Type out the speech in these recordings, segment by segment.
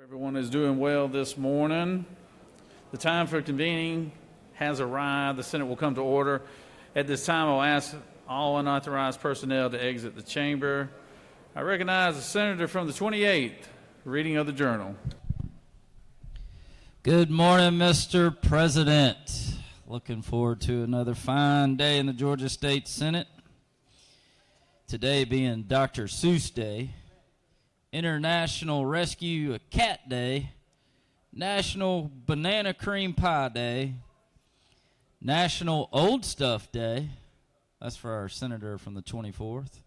Everyone is doing well this morning. The time for convening has arrived. The Senate will come to order. At this time, I'll ask all unauthorized personnel to exit the chamber. I recognize the senator from the 28th, reading of the journal. Good morning, Mr. President. Looking forward to another fine day in the Georgia State Senate. Today being Dr. Seuss Day, International Rescue a Cat Day, National Banana Cream Pie Day, National Old Stuff Day, that's for our senator from the 24th,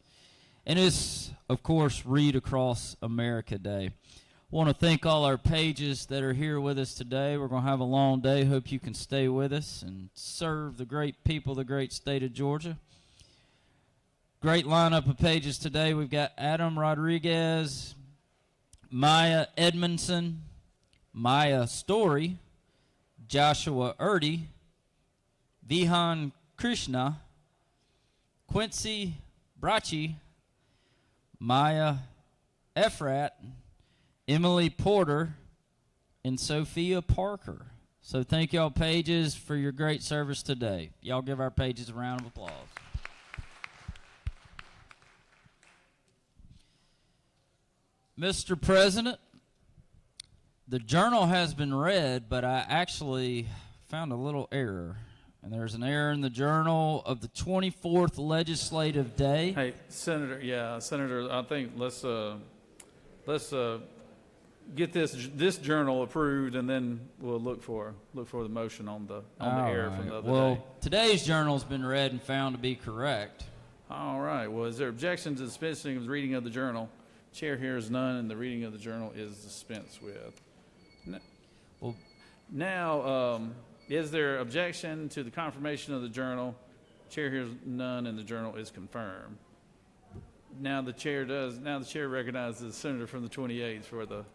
and it's, of course, Read Across America Day. I want to thank all our pages that are here with us today. We're going to have a long day. Hope you can stay with us and serve the great people of the great state of Georgia. Great lineup of pages today. We've got Adam Rodriguez, Maya Edmondson, Maya Story, Joshua Erdy, Vihan Krishna, Quincy Brachi, Maya Efrat, Emily Porter, and Sophia Parker. So thank y'all pages for your great service today. Y'all give our pages a round of applause. Mr. President, the journal has been read, but I actually found a little error. And there's an error in the journal of the 24th legislative day. Hey, Senator, I think let's get this journal approved, and then we'll look for the motion on the error from the other day. Well, today's journal's been read and found to be correct. All right. Well, is there objection to dispensing of the reading of the journal? Chair hears none, and the reading of the journal is dispensed with. Is there objection to the confirmation of the journal? Chair hears none, and the journal is confirmed. Now the chair recognizes the senator from the 28th for the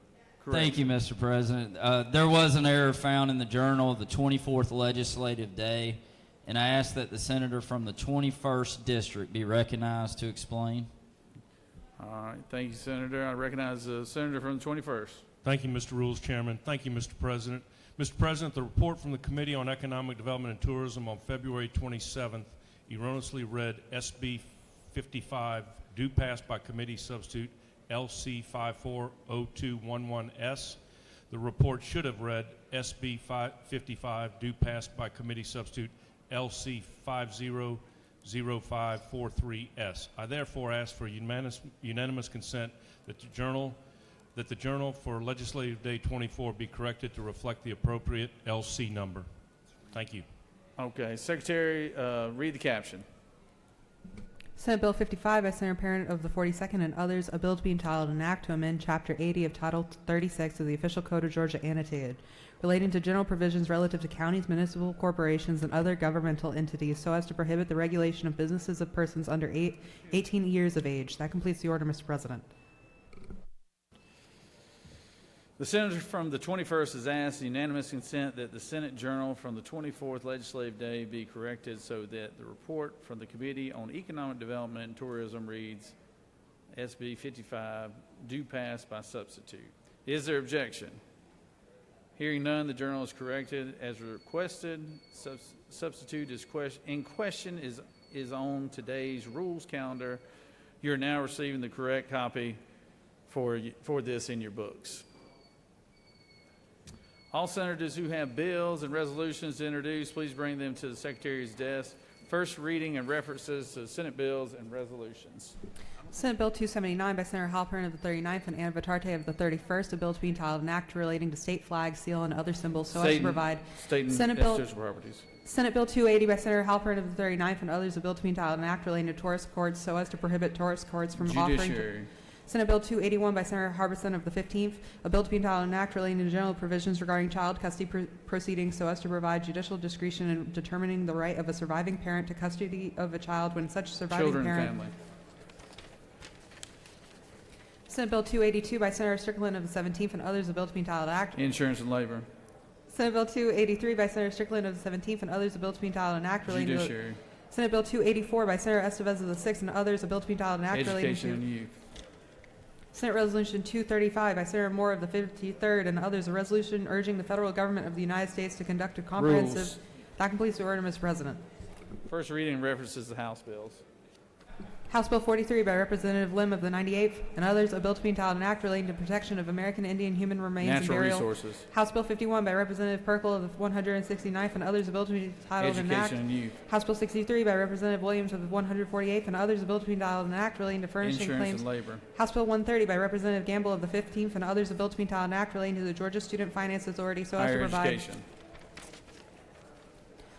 correction. Thank you, Mr. President. There was an error found in the journal of the 24th legislative day, and I ask that the senator from the 21st district be recognized to explain. All right. Thank you, Senator. I recognize the senator from the 21st. Thank you, Mr. Rules Chairman. Thank you, Mr. President. Mr. President, the report from the Committee on Economic Development and Tourism on February 27th erroneously read SB 55, due pass by committee substitute LC 540211S. The report should have read SB 55, due pass by committee substitute LC 500543S. I therefore ask for unanimous consent that the journal for Legislative Day 24 be corrected to reflect the appropriate LC number. Thank you. Okay. Secretary, read the caption. Senate Bill 55 by Senator Parent of the 42nd and others, a bill to be entitled an act to amend Chapter 80 of Title 36 of the Official Code of Georgia annotated, relating to general provisions relative to counties, municipal corporations, and other governmental entities so as to prohibit the regulation of businesses of persons under 18 years of age. That completes the order, Mr. President. The senator from the 21st has asked unanimous consent that the Senate Journal from the 24th legislative day be corrected so that the report from the Committee on Economic Development and Tourism reads SB 55, due pass by substitute. Is there objection? Hearing none, the journal is corrected as requested. Substitute is in question is on today's rules calendar. You're now receiving the correct copy for this in your books. All senators who have bills and resolutions to introduce, please bring them to the Secretary's desk. First reading and references to Senate bills and resolutions. Senate Bill 279 by Senator Halpern of the 39th and Anna Vitarte of the 31st, a bill to be entitled an act relating to state flag, seal, and other symbols so as to provide Senate Bill properties. Senate Bill 280 by Senator Halpern of the 39th and others, a bill to be entitled an act relating to tourist courts so as to prohibit tourist courts from offering. Senate Bill 281 by Senator Harbison of the 15th, a bill to be entitled an act relating to general provisions regarding child custody proceedings so as to provide judicial discretion in determining the right of a surviving parent to custody of a child when such surviving Children parent. and family. Senate Bill 282 by Senator Strickland of the 17th and others, a bill to be entitled act. Insurance and labor. Senate Bill 283 by Senator Strickland of the 17th and others, a bill to be entitled an act relating Judiciary. to. Senate Bill 284 by Senator Estevez of the 6th and others, a bill to be entitled an act relating Education to. and youth. Senate Resolution 235 by Senator Moore of the 53rd and others, a resolution urging the federal government of the United States to conduct a comprehensive... Rules. That completes the order, Mr. President. First reading references the House bills. House Bill 43 by Representative Lim of the 98th and others, a bill to be entitled an act relating to protection of American Indian human remains and Natural burial. resources. House Bill 51 by Representative Perkle of the 169th and others, a bill to be entitled an act. Education and youth. House Bill 63 by Representative Williams of the 148th and others, a bill to be entitled an act relating to furnishing Insurance claims. and labor. House Bill 130 by Representative Gamble of the 15th and others, a bill to be entitled an act relating to the Georgia Student Finance Authority so as to Higher provide. education.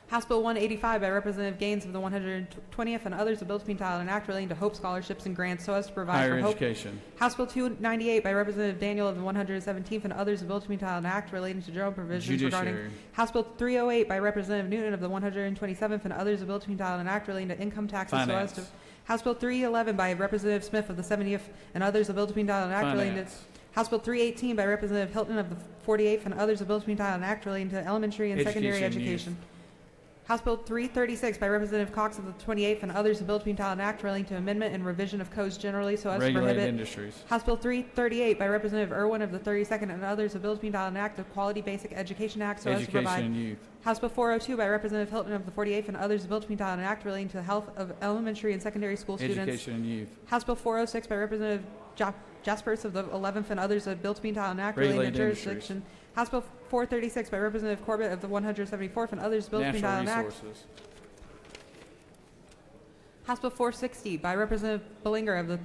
House Bill 185 by Representative Gaines of the 120th and others, a bill to be entitled an act relating to Hope scholarships and grants so as to provide Higher for Hope. education. House Bill 298 by Representative Daniel of the 117th and others, a bill to be entitled an act relating to general provisions regarding. Judiciary. House Bill 308 by Representative Newton of the 127th and others, a bill to be entitled an act relating to income taxes so as to. Finance. House Bill 311 by Representative Smith of the 70th and others, a bill to be entitled an act relating to. Finance. House Bill 318 by Representative Hilton of the 48th and others, a bill to be entitled an act relating to elementary and secondary Education and youth. education. House Bill 336 by Representative Cox of the 28th and others, a bill to be entitled an act relating to amendment and revision of codes generally so as to Regulated prohibit. industries. House Bill 338 by Representative Irwin of the 32nd and others, a bill to be entitled an act, the Quality Basic Education Act so as to Education provide. and youth. House Bill 402 by Representative Hilton of the 48th and others, a bill to be entitled an act relating to the health of elementary and secondary school students. Education and youth. House Bill 406 by Representative Jaspers of the 11th and others, a bill to be entitled an act relating to Regulated industries. jurisdiction. House Bill 436 by Representative Corbett of the 174th and others, a bill to be Natural entitled an act. resources. House Bill 460 by Representative Bellinger of the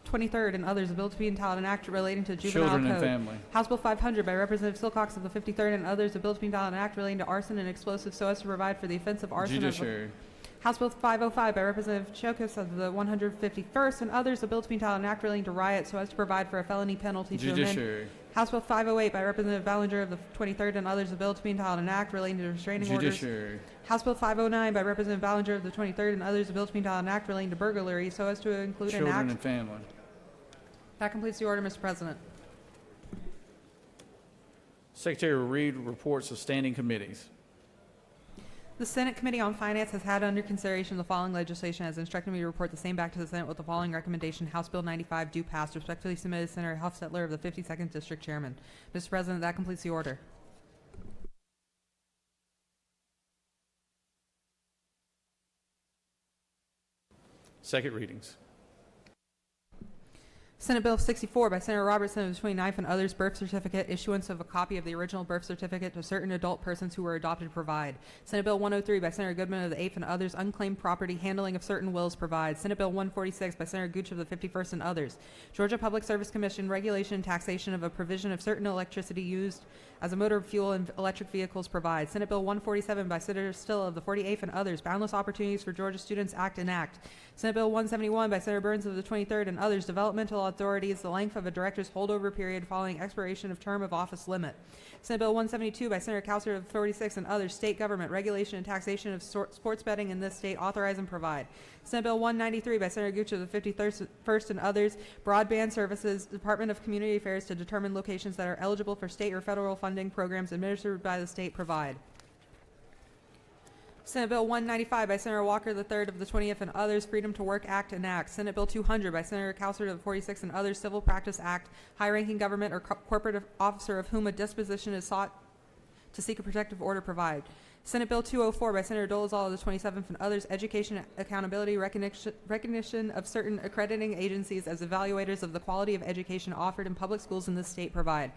23rd and others, a bill to be entitled an act relating to juvenile Children and code. family. House Bill 500 by Representative Silcox of the 53rd and others, a bill to be entitled an act relating to arson and explosives so as to provide for the offense of arson. Judiciary. House Bill 505 by Representative Chokas of the 151st and others, a bill to be entitled an act relating to riot so as to provide for a felony penalty to amend. Judiciary. House Bill 508 by Representative Ballinger of the 23rd and others, a bill to be entitled an act relating to restraining orders. Judiciary. House Bill 509 by Representative Ballinger of the 23rd and others, a bill to be entitled an act relating to burglary so as to include an Children act. and family. That completes the order, Mr. President. Secretary will read reports of standing committees. The Senate Committee on Finance has had under consideration the following legislation as instructed me to report the same back to the Senate with the following recommendation. House Bill 95 do pass. Respectfully submitted, Senator Huffstetler of the 52nd District Chairman. Mr. President, that completes the order. Second readings. Senate Bill 64 by Senator Robertson of the 29th and others, birth certificate, issuance of a copy of the original birth certificate to certain adult persons who were adopted provide. Senate Bill 103 by Senator Goodman of the 8th and others, unclaimed property, handling of certain wills provide. Senate Bill 146 by Senator Gooch of the 51st and others, Georgia Public Service Commission, regulation and taxation of a provision of certain electricity used as a motor fuel in electric vehicles provide. Senate Bill 147 by Senator Still of the 48th and others, boundless opportunities for Georgia students act enact. Senate Bill 171 by Senator Burns of the 23rd and others, developmental authorities, the length of a director's holdover period following expiration of term of office limit. Senate Bill 172 by Senator Cowser of the 46th and others, state government, regulation and taxation of sports betting in this state, authorize and provide. Senate Bill 193 by Senator Gooch of the 51st and others, broadband services, Department of Community Affairs to determine locations that are eligible for state or federal funding programs administered by the state provide. Senate Bill 195 by Senator Walker III of the 20th and others, Freedom to Work Act enact. Senate Bill 200 by Senator Cowser of the 46th and others, Civil Practice Act, high-ranking government or corporate officer of whom a disposition is sought to seek a protective order provide. Senate Bill 204 by Senator Dolezal of the 27th and others, education accountability, recognition of certain accrediting agencies as evaluators of the quality of education offered in public schools in this state provide.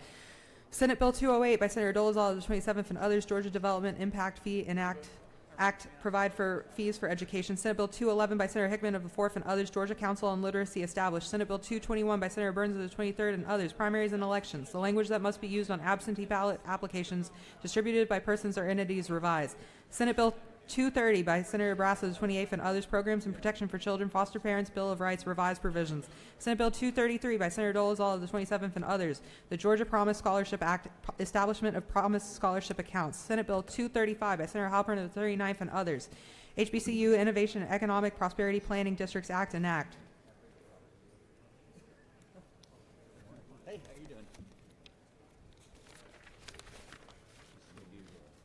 Senate Bill 208 by Senator Dolezal of the 27th and others, Georgia Development Impact Fee Enact Act provide for fees for education. Senate Bill 211 by Senator Hickman of the 4th and others, Georgia Council on Literacy established. Senate Bill 221 by Senator Burns of the 23rd and others, primaries and elections. The language that must be used on absentee ballot applications distributed by persons or entities revised. Senate Bill 230 by Senator Brass of the 28th and others, programs and protection for children, foster parents, Bill of Rights, revised provisions. Senate Bill 233 by Senator Dolezal of the 27th and others, the Georgia Promise Scholarship Act, establishment of Promise Scholarship accounts. Senate Bill 235 by Senator Halpern of the 39th and others, HBCU Innovation and Economic Prosperity Planning Districts Act and Act.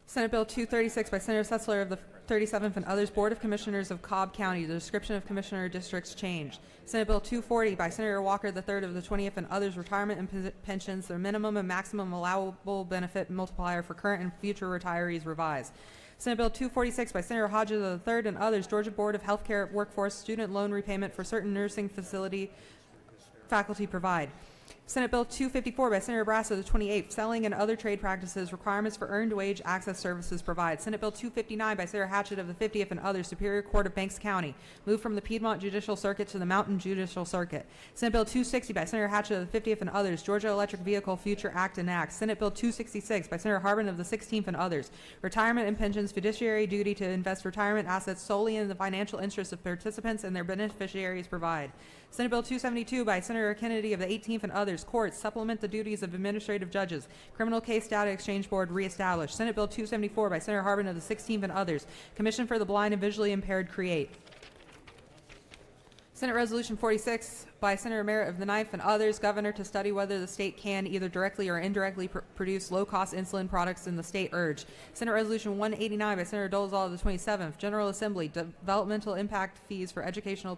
Senate Bill 236 by Senator Setzler of the 37th and others, Board of Commissioners of Cobb County, the description of commissioner districts changed. Senate Bill 240 by Senator Walker III of the 20th and others, retirement and pensions, their minimum and maximum allowable benefit multiplier for current and future retirees revised. Senate Bill 246 by Senator Hodges III and others, Georgia Board of Healthcare Workforce student loan repayment for certain nursing facility faculty provide. Senate Bill 254 by Senator Brasso, the 28th, selling and other trade practices, requirements for earned wage access services provide. Senate Bill 259 by Sarah Hatchett of the 50th and others, Superior Court of Banks County, moved from the Piedmont Judicial Circuit to the Mountain Judicial Circuit. Senate Bill 260 by Senator Hatchett of the 50th and others, Georgia Electric Vehicle Future Act enacts. Senate Bill 266 by Senator Harbin of the 16th and others, retirement and pensions, fiduciary duty to invest retirement assets solely in the financial interests of participants and their beneficiaries provide. Senate Bill 272 by Senator Kennedy of the 18th and others, courts supplement the duties of administrative judges, criminal case data exchange board reestablished. Senate Bill 274 by Senator Harbin of the 16th and others, Commission for the Blind and Visually Impaired create. Senate Resolution 46 by Senator Merritt of the 9th and others, Governor to study whether the state can either directly or indirectly produce low-cost insulin products in the state urge. Senate Resolution 189 by Senator Dolezal of the 27th, General Assembly, developmental impact fees for educational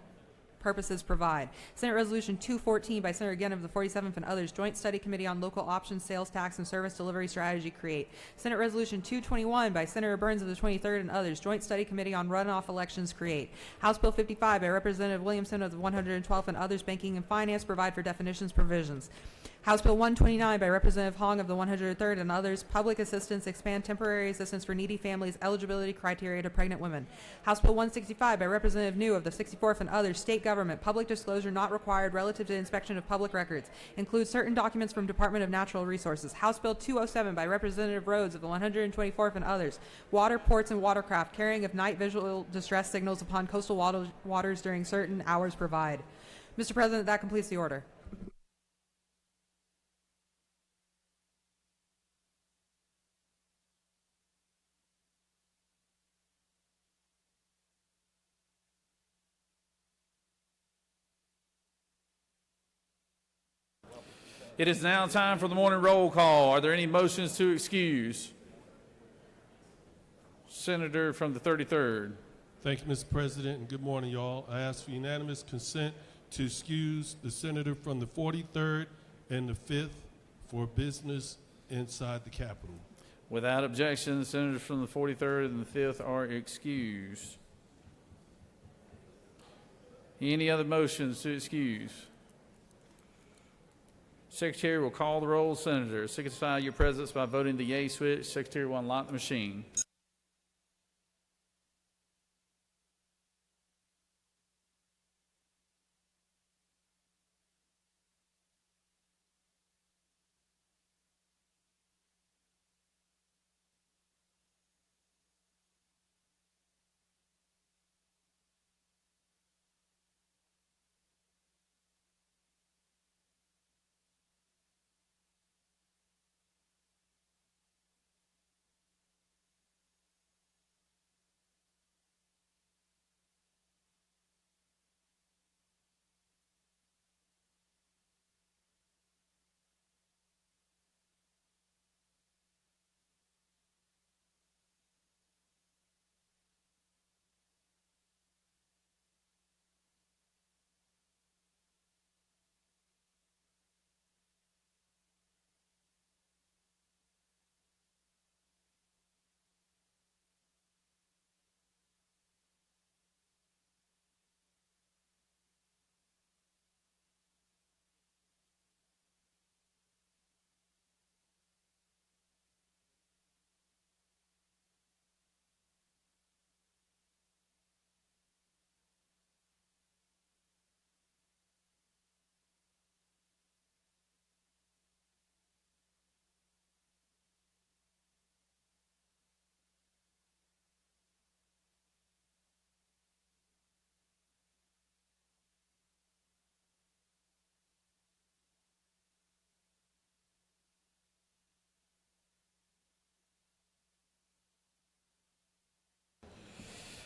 purposes provide. Senate Resolution 214 by Senator Gann of the 47th and others, Joint Study Committee on Local Options, Sales Tax, and Service Delivery Strategy create. Senate Resolution 221 by Senator Burns of the 23rd and others, Joint Study Committee on Runoff Elections create. House Bill 55 by Representative Williamson of the 112th and others, Banking and Finance provide for definitions provisions. House Bill 129 by Representative Hong of the 103rd and others, Public Assistance, expand temporary assistance for needy families, eligibility criteria to pregnant women. House Bill 165 by Representative New of the 64th and others, State Government, public disclosure not required relative to inspection of public records, includes certain documents from Department of Natural Resources. House Bill 207 by Representative Rhodes of the 124th and others, Water, Ports, and Watercraft, carrying of night visual distress signals upon coastal waters during certain hours provide. Mr. President, that completes the order. It is now time for the morning roll call. Are there any motions to excuse? Senator from the 33rd. Thank you, Mr. President, and good morning, y'all. I ask for unanimous consent to excuse the senator from the 43rd and the 5th for business inside the Capitol. Without objection, the senators from the 43rd and the 5th are excused. Any other motions to excuse? Secretary will call the roll. Senator, signify your presence by voting the yea switch. Secretary will unlock the machine.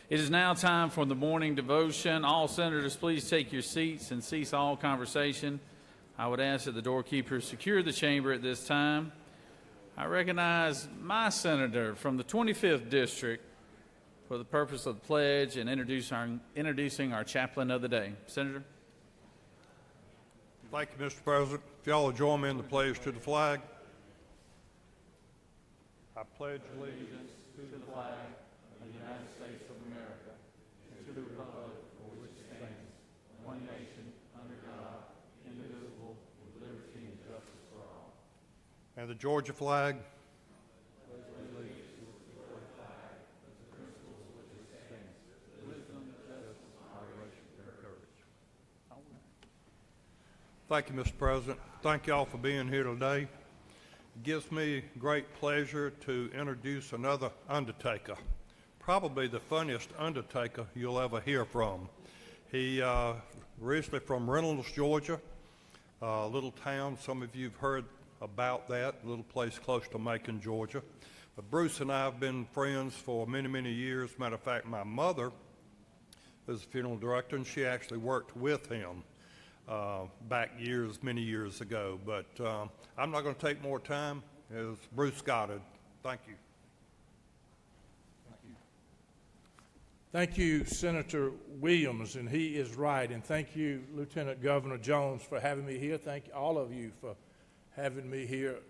It is now time for the morning devotion. All senators, please take your seats and cease all conversation. I would ask that the doorkeepers secure the chamber at this time. I recognize my senator from the 25th District for the purpose of the pledge and introducing our chaplain of the day. Senator. Thank you, Mr. President. If y'all will join me in the pledge to the flag. I pledge allegiance To the flag of the United States of America and to the republic for which it stands, one nation, under God, indivisible, with liberty and justice for all. and the Georgia flag. Thank you, Mr. President. Thank you all for being here today. It gives me great pleasure to introduce another undertaker, probably the funniest undertaker you'll ever hear from. He originally from Reynolds, Georgia, a little town. Some of you have heard about that, a little place close to Macon, Georgia. But Bruce and I have been friends for many, many years. Matter of fact, my mother is a funeral director, and she actually worked with him back many years ago. But I'm not going to take more time. It's Bruce Goddard. Thank you. Thank you, Senator Williams, and he is right. And thank you, Lieutenant Governor Jones, for having me here. Thank all of you for having me here.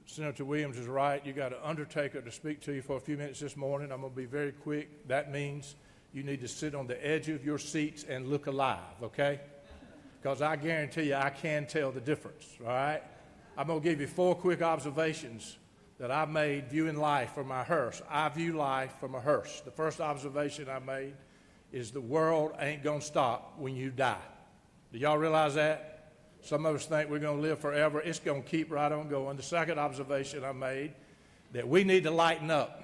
Senator Williams is right. You got an undertaker to speak to you for a few minutes this morning. I'm going to be very quick. That means you need to sit on the edge of your seats and look alive, okay? Because I guarantee you I can tell the difference, all right? I'm going to give you 4 quick observations that I made viewing life from my hearse. I view life from a hearse. The first observation I made is the world ain't going to stop when you die. Do y'all realize that? Some of us think we're going to live forever. It's going to keep right on going. The second observation I made, that we need to lighten up.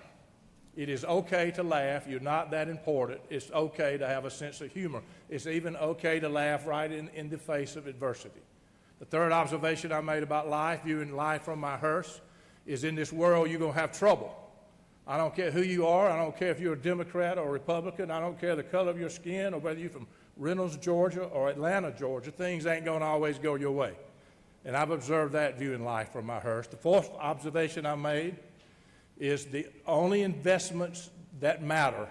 It is okay to laugh. You're not that important. It's okay to have a sense of humor. It's even okay to laugh right in the face of adversity. The third observation I made about life, viewing life from my hearse, is in this world you're going to have trouble. I don't care who you are. I don't care if you're a Democrat or Republican. I don't care the color of your skin or whether you're from Reynolds, Georgia or Atlanta, Georgia. Things ain't going to always go your way. And I've observed that viewing life from my hearse. The fourth observation I made is the only investments that matter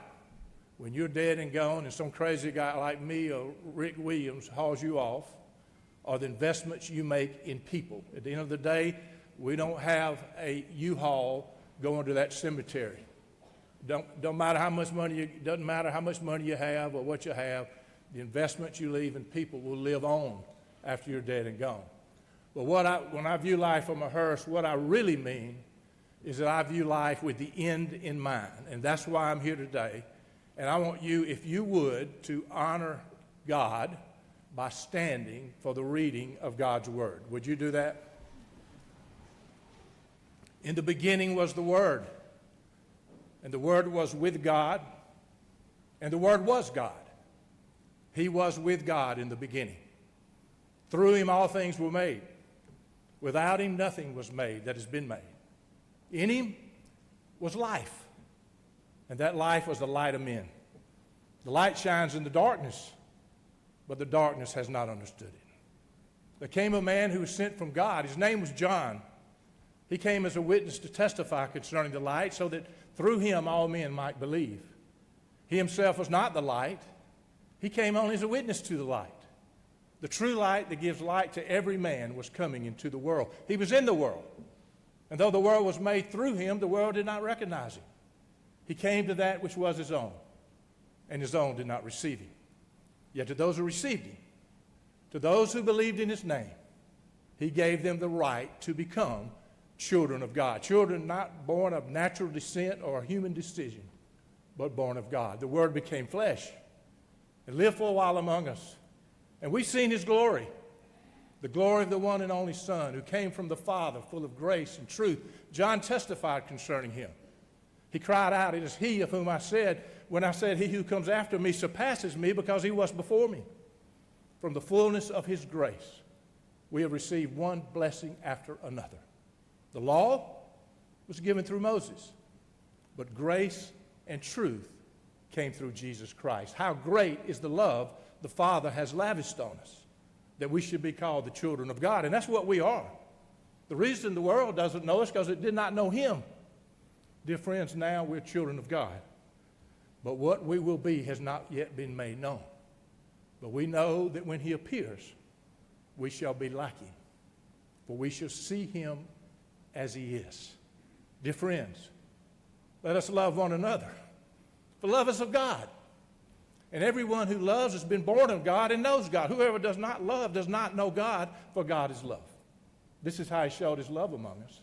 when you're dead and gone and some crazy guy like me or Rick Williams hauls you off are the investments you make in people. At the end of the day, we don't have a U-Haul going to that cemetery. Don't matter how much money doesn't matter how much money you have or what you have, the investments you leave in people will live on after you're dead and gone. But when I view life from a hearse, what I really mean is that I view life with the end in mind. And that's why I'm here today. And I want you, if you would, to honor God by standing for the reading of God's Word. Would you do that? In the beginning was the Word, and the Word was with God, and the Word was God. He was with God in the beginning. Through Him all things were made. Without Him nothing was made that has been made. In Him was life, and that life was the light of men. The light shines in the darkness, but the darkness has not understood it. There came a man who was sent from God. His name was John. He came as a witness to testify concerning the light so that through him all men might believe. He himself was not the light. He came only as a witness to the light. The true light that gives light to every man was coming into the world. He was in the world. And though the world was made through him, the world did not recognize him. He came to that which was his own, and his own did not receive him. Yet to those who received him, to those who believed in his name, he gave them the right to become children of God. Children not born of natural descent or human decision, but born of God. The Word became flesh and lived for a while among us. And we've seen his glory, the glory of the one and only Son who came from the Father, full of grace and truth. John testified concerning him. He cried out, "It is he of whom I said, when I said, he who comes after me surpasses me because he was before me." From the fullness of his grace, we have received one blessing after another. The law was given through Moses, but grace and truth came through Jesus Christ. How great is the love the Father has lavished on us, that we should be called the children of God. And that's what we are. The reason the world doesn't know us is because it did not know him. Dear friends, now we're children of God. But what we will be has not yet been made known. But we know that when he appears, we shall be like him, for we shall see him as he is. Dear friends, let us love one another, for love is of God. And everyone who loves has been born of God and knows God. Whoever does not love does not know God, for God is love. This is how he showed his love among us.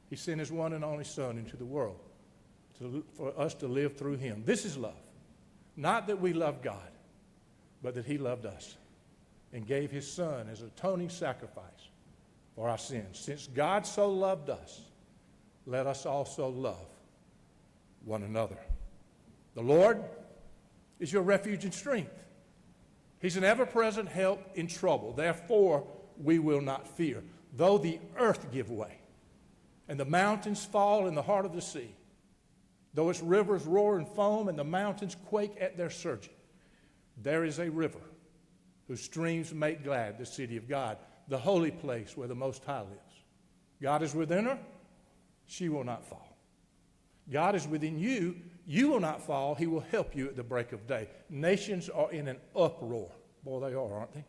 He sent his one and only Son into the world for us to live through him. This is love. Not that we love God, but that he loved us and gave his Son as an atoning sacrifice for our sins. Since God so loved us, let us also love one another. The Lord is your refuge and strength. He's an ever-present help in trouble. Therefore, we will not fear. Though the earth give way, and the mountains fall in the heart of the sea, though its rivers roar and foam, and the mountains quake at their surging, there is a river whose streams make glad the city of God, the holy place where the Most High lives. God is within her, she will not fall. God is within you, you will not fall. He will help you at the break of day. Nations are in an uproar. Boy, they are, aren't they?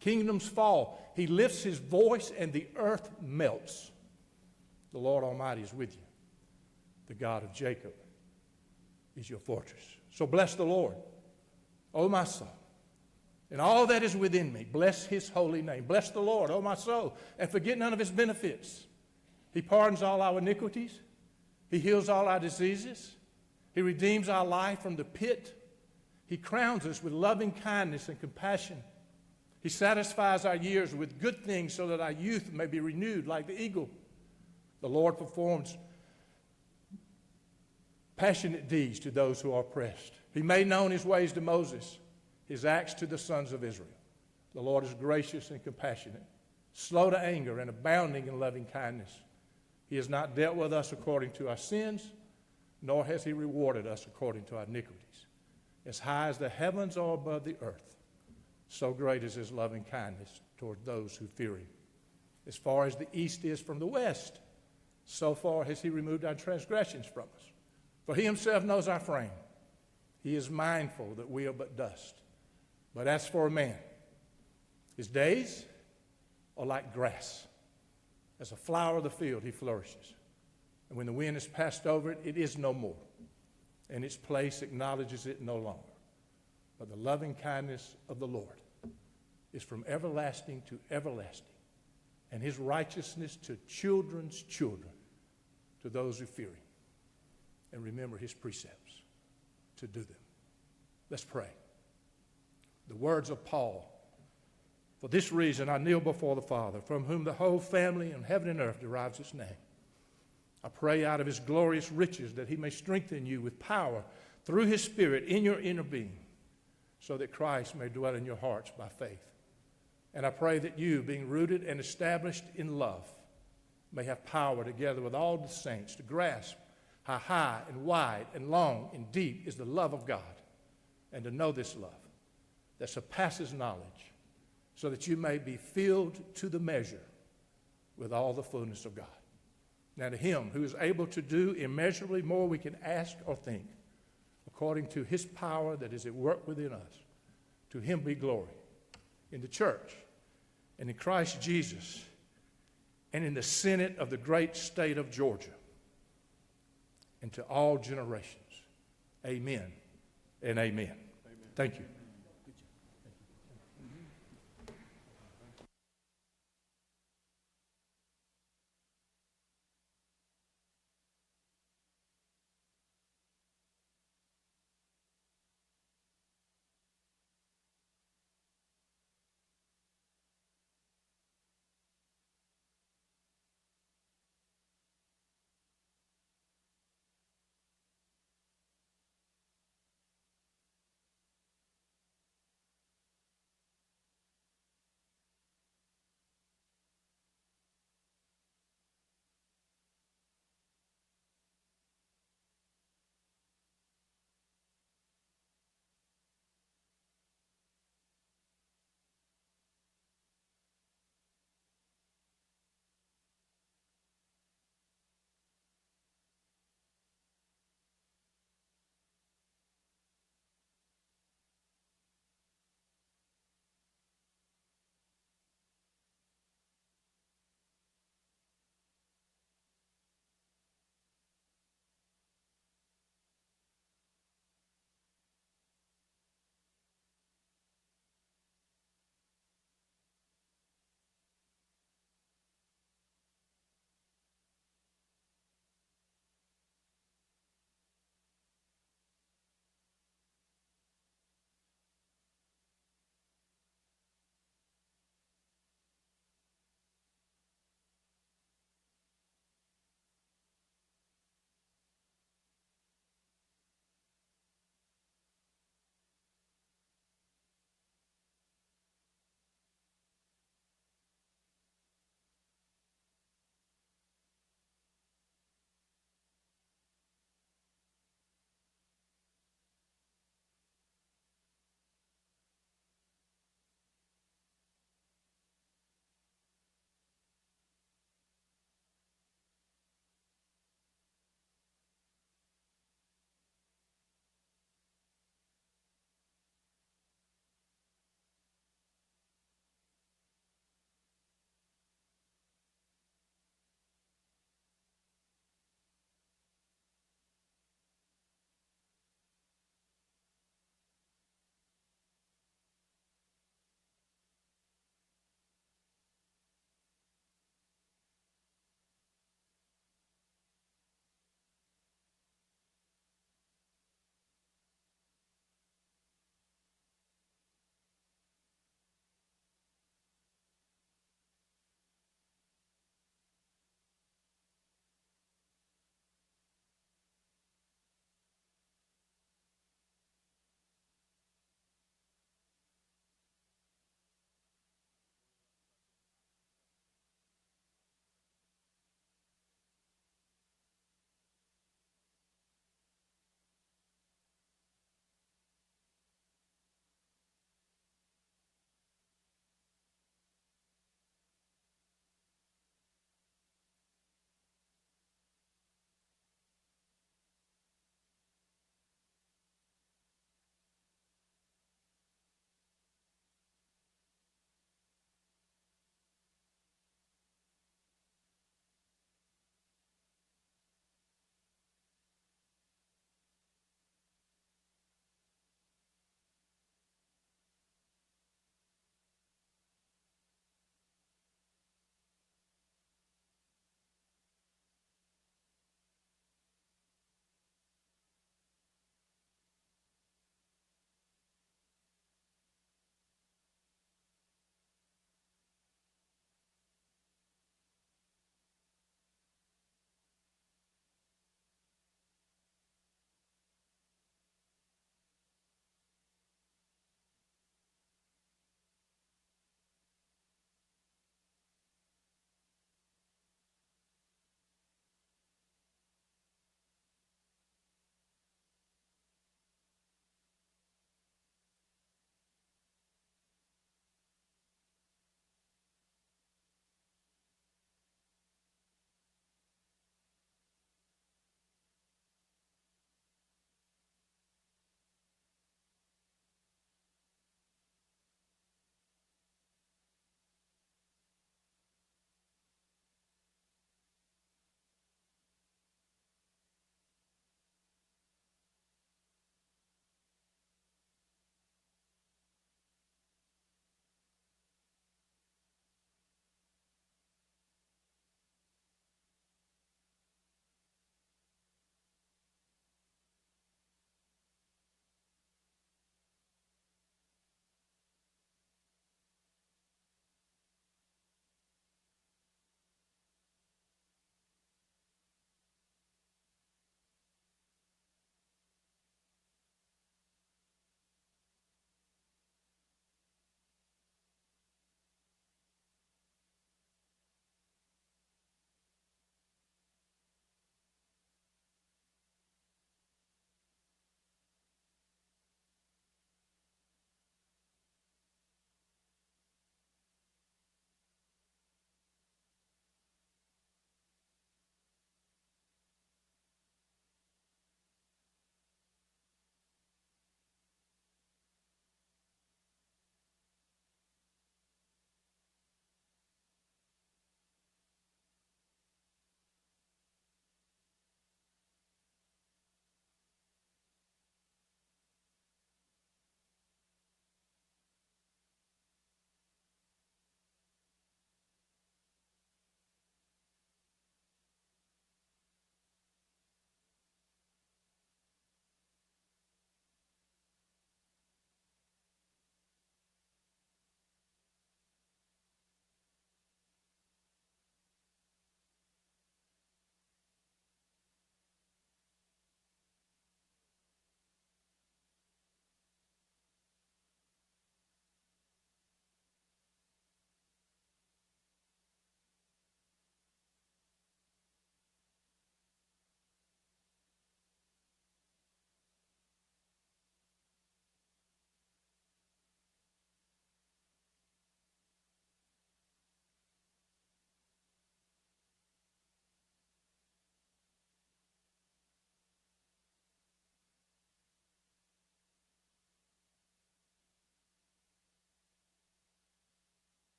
Kingdoms fall. He lifts his voice and the earth melts. The Lord Almighty is with you. The God of Jacob is your fortress. So bless the Lord, O my soul, and all that is within me. Bless his holy name. Bless the Lord, O my soul, and forget none of his benefits. He pardons all our iniquities. He heals all our diseases. He redeems our life from the pit. He crowns us with loving kindness and compassion. He satisfies our years with good things so that our youth may be renewed like the eagle. The Lord performs passionate deeds to those who are oppressed. He made known his ways to Moses, his acts to the sons of Israel. The Lord is gracious and compassionate, slow to anger and abounding in loving kindness. He has not dealt with us according to our sins, nor has he rewarded us according to our iniquities. As high as the heavens are above the earth, so great is his loving kindness toward those who fear him. As far as the east is from the west, so far has he removed our transgressions from us. For he himself knows our frame. He is mindful that we are but dust. But as for a man, his days are like grass. As a flower of the field, he flourishes. And when the wind has passed over it, it is no more. And its place acknowledges it no longer. But the loving kindness of the Lord is from everlasting to everlasting, and his righteousness to children's children, to those who fear him and remember his precepts to do them. Let's pray. The words of Paul. For this reason I kneel before the Father, from whom the whole family in heaven and earth derives its name. I pray out of his glorious riches that he may strengthen you with power through his Spirit in your inner being, so that Christ may dwell in your hearts by faith. And I pray that you, being rooted and established in love, may have power together with all the saints to grasp how high and wide and long and deep is the love of God, and to know this love that surpasses knowledge, so that you may be filled to the measure with all the fullness of God. Now to him who is able to do immeasurably more we can ask or think, according to his power that is at work within us, to him be glory in the church and in Christ Jesus and in the Senate of the great state of Georgia, and to all generations. Amen and amen. Thank you.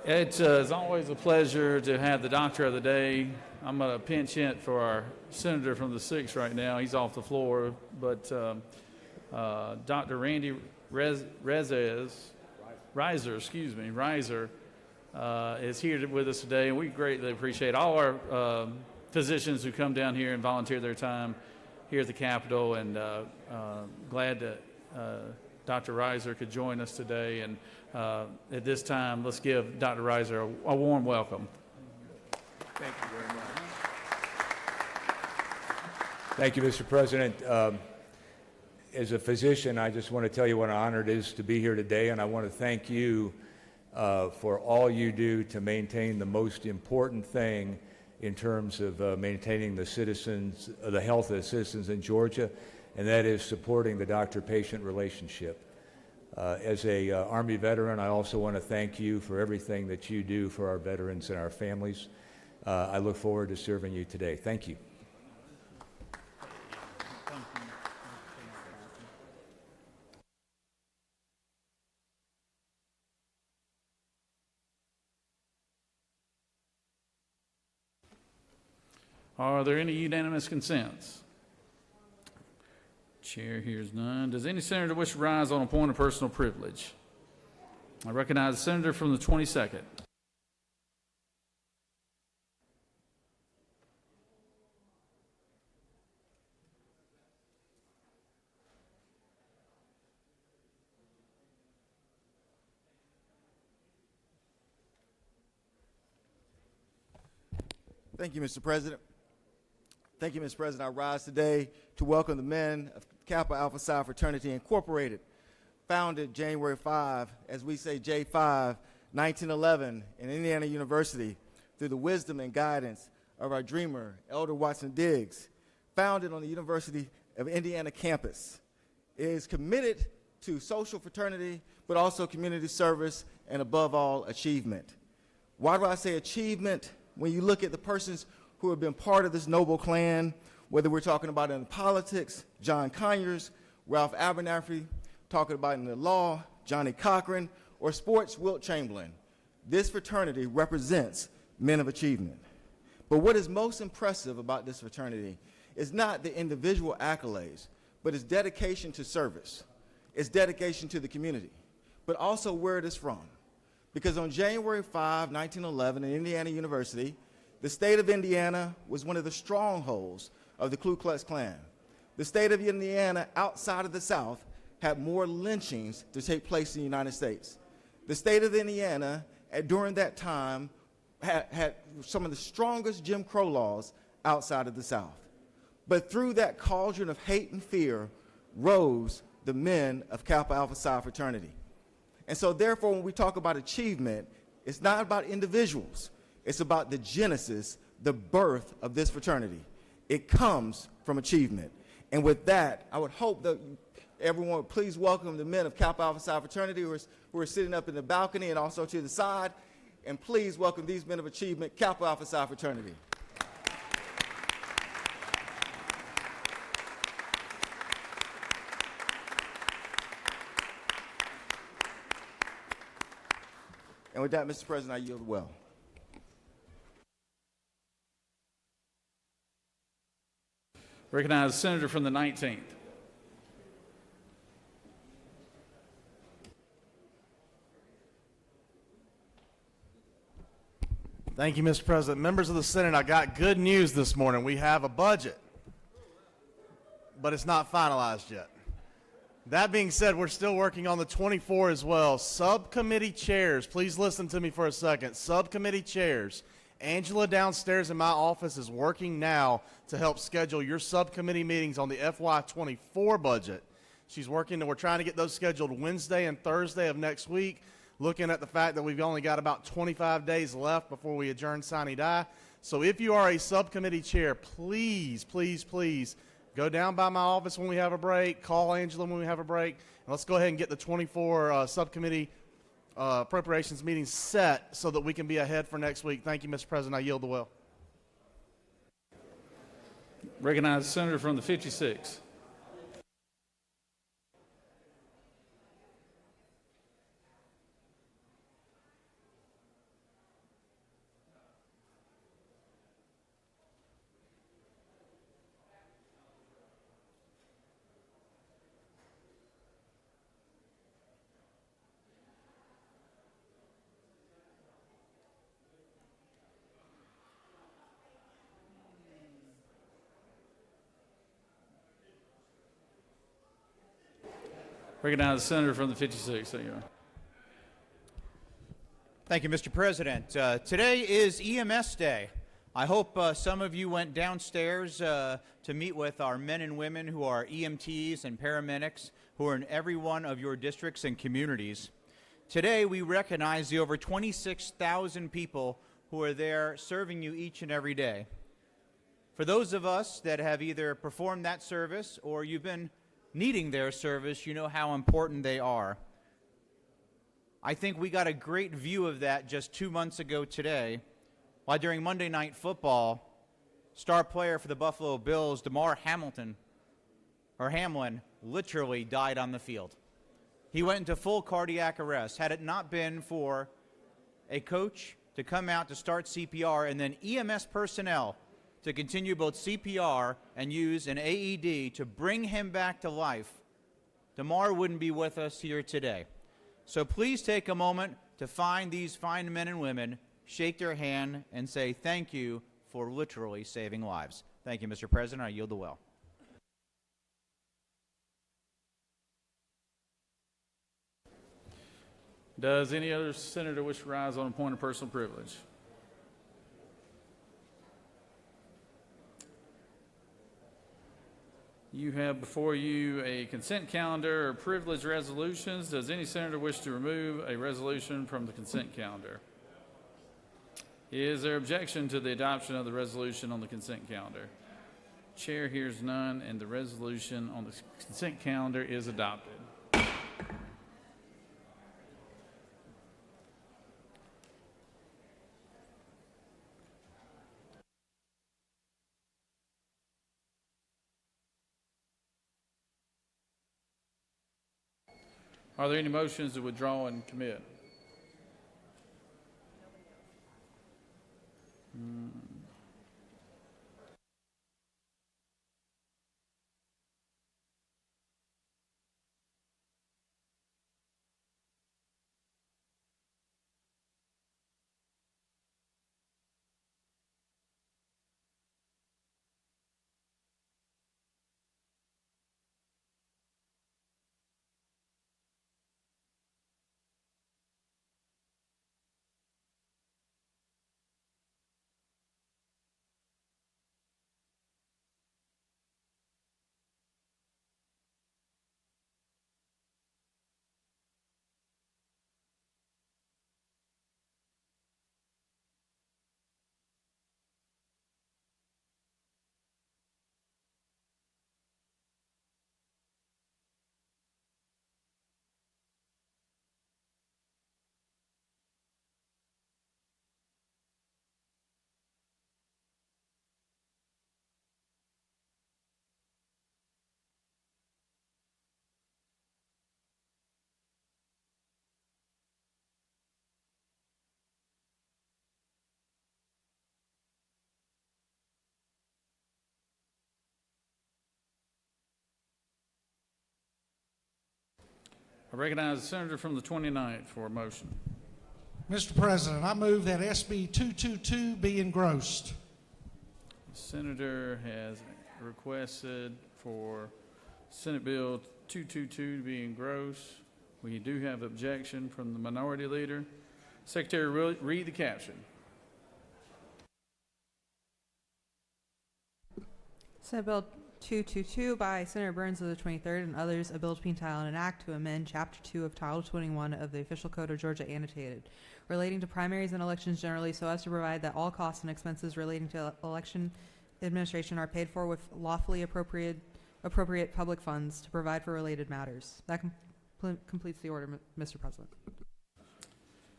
It's always a pleasure to have the doctor of the day. I'm going to pinch hit for our senator from the 6th right now. He's off the floor, but Dr. Randy Reiser is here with us today, and we greatly appreciate all our physicians who come down here and volunteer their time here at the Capitol, and glad that Dr. Reiser could join us today. And at this time, let's give Dr. Reiser a warm welcome. Thank you very much. Thank you, Mr. President. As a physician, I just want to tell you what an honor it is to be here today, and I want to thank you for all you do to maintain the most important thing in terms of maintaining the health of the citizens in Georgia, and that is supporting the doctor-patient relationship. As a Army veteran, I also want to thank you for everything that you do for our veterans and our families. I look forward to serving you today. Thank you. Are there any unanimous consents? Chair hears none. Does any senator wish to rise on a point of personal privilege? I recognize the senator from the 22nd. Thank you, Mr. President. Thank you, Mr. President. I rise today to welcome the men of Kappa Alpha Psi Fraternity Incorporated, founded January 5, as we say J5, 1911, in Indiana University, through the wisdom and guidance of our dreamer, Elder Watson Diggs, founded on the University of Indiana campus. It is committed to social fraternity, but also community service, and above all, achievement. Why do I say achievement? When you look at the persons who have been part of this noble clan, whether we're talking about in politics, John Conyers, Ralph Abernathy, talking about in the law, Johnny Cochran, or sports, Wilt Chamberlain, this fraternity represents men of achievement. But what is most impressive about this fraternity is not the individual accolades, but its dedication to service, its dedication to the community, but also where it is from. Because on January 5, 1911, in Indiana University, the state of Indiana was one of the strongholds of the Ku Klux Klan. The state of Indiana, outside of the South, had more lynchings to take place in the United States. The state of Indiana, during that time, had some of the strongest Jim Crow laws outside of the South. But through that cauldron of hate and fear rose the men of Kappa Alpha Psi Fraternity. And so therefore, when we talk about achievement, it's not about individuals. It's about the genesis, the birth of this fraternity. It comes from achievement. And with that, I would hope that everyone would please welcome the men of Kappa Alpha Psi Fraternity who are sitting up in the balcony and also to the side. And please welcome these men of achievement, Kappa Alpha Psi Fraternity. And with that, Mr. President, I yield well. Recognize the senator from the 19th. Thank you, Mr. President. Members of the Senate, I got good news this morning. We have a budget, but it's not finalized yet. That being said, we're still working on the 24 as well. Subcommittee chairs, please listen to me for a second. Subcommittee chairs. Angela downstairs in my office is working now to help schedule your subcommittee meetings on the FY24 budget. She's working, and we're trying to get those scheduled Wednesday and Thursday of next week, looking at the fact that we've only got about 25 days left before we adjourn sine die. So if you are a subcommittee chair, please, please, please go down by my office when we have a break, call Angela when we have a break, and let's go ahead and get the 24 subcommittee appropriations meetings set so that we can be ahead for next week. Thank you, Mr. President. I yield the will. Recognize the senator from the 56th. Recognize the senator from the 56th. Thank you. Thank you, Mr. President. Today is EMS Day. I hope some of you went downstairs to meet with our men and women who are EMTs and paramedics who are in every one of your districts and communities. Today, we recognize the over 26,000 people who are there serving you each and every day. For those of us that have either performed that service or you've been needing their service, you know how important they are. I think we got a great view of that just 2 months ago today, while during Monday Night Football, star player for the Buffalo Bills, Hamlin, literally died on the field. He went into full cardiac arrest. Had it not been for a coach to come out to start CPR and then EMS personnel to continue both CPR and use an AED to bring him back to life, Damar wouldn't be with us here today. So please take a moment to find these fine men and women, shake their hand, and say thank you for literally saving lives. Thank you, Mr. President. I yield the well. Does any other senator wish to rise on a point of personal privilege? You have before you a consent calendar or privilege resolutions. Does any senator wish to remove a resolution from the consent calendar? Is there objection to the adoption of the resolution on the consent calendar? Chair hears none, and the resolution on the consent calendar is adopted. Are there any motions to withdraw and commit? I recognize the senator from the 29th for a motion. Mr. President, I move that SB 222 be engrossed. The senator has requested for Senate Bill 222 to be engrossed. We do have objection from the minority leader. Secretary, read the caption. Senate Bill 222 by Senator Burns of the 23rd and others, a bill to be entitled an act to amend Chapter 2 of Title 21 of the Official Code of Georgia Annotated, relating to primaries and elections generally, so as to provide that all costs and expenses relating to election administration are paid for with lawfully appropriate public funds to provide for related matters. That completes the order, Mr. President.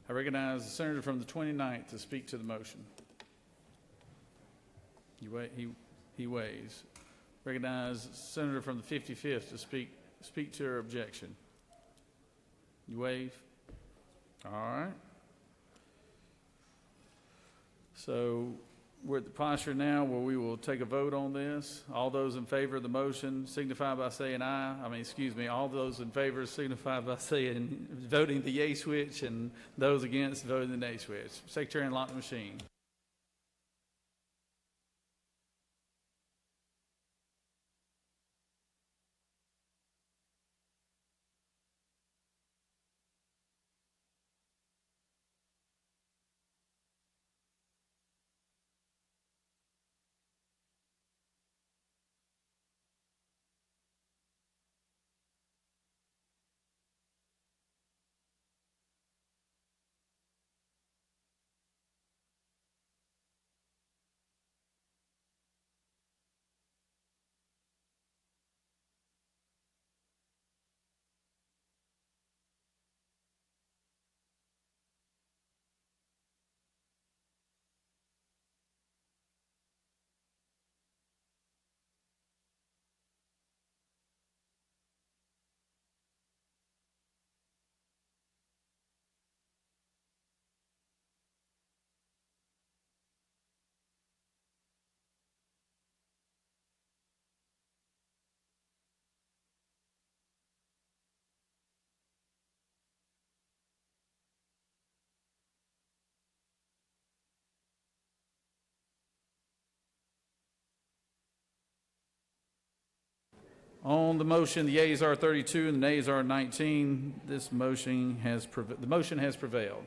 I recognize the senator from the 29th to speak to the motion. He waives. Recognize senator from the 55th to speak to her objection. You waive? All right. So we're at the posture now where we will take a vote on this. All those in favor of the motion signify by saying aye. All those in favor signify by saying voting the yay switch, and those against voting the nay switch. Secretary, unlock the machine. On the motion, the yeas are 32 and the nays are 19. The motion has prevailed.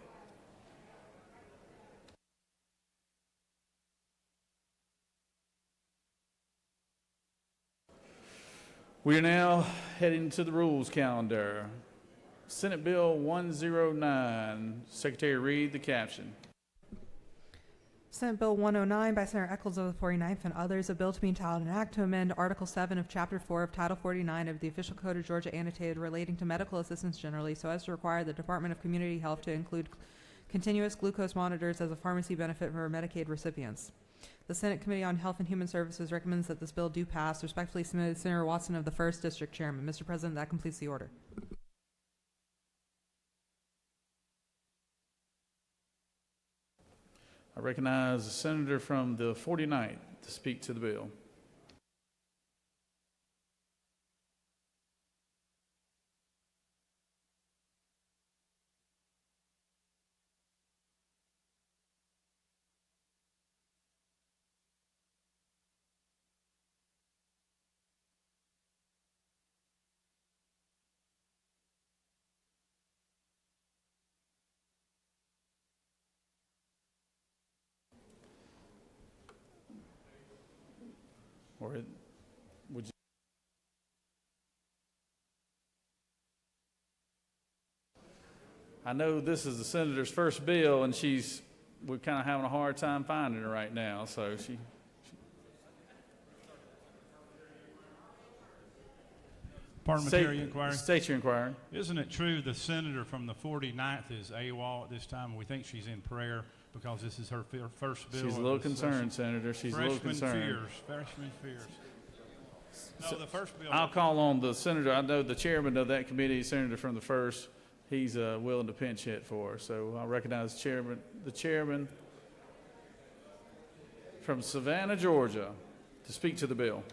We are now heading to the rules calendar. Senate Bill 109. Secretary, read the caption. Senate Bill 109 by Senator Eccles of the 49th and others, a bill to be entitled an act to amend Article 7 of Chapter 4 of Title 49 of the Official Code of Georgia annotated relating to medical assistance generally so as to require the Department of Community Health to include continuous glucose monitors as a pharmacy benefit for Medicaid recipients. The Senate Committee on Health and Human Services recommends that this bill do pass. Respectfully submitted, Senator Watson of the 1st District Chairman. Mr. President, that completes the order. I recognize the senator from the 49th to speak to the bill. Or would you? I know this is the senator's first bill, and we're kind of having a hard time finding her right now. So Parliamentary inquiry. State your inquiry. Isn't it true the senator from the 49th is AWOL at this time? We think she's in prayer because this is her first bill. She's a little concerned, Senator. She's a little concerned. Freshman fears. No, the first bill. I'll call on the senator. I know the chairman of that committee, senator from the 1st. He's willing to pinch hit for her. So I recognize the chairman from Savannah, Georgia, to speak to the bill.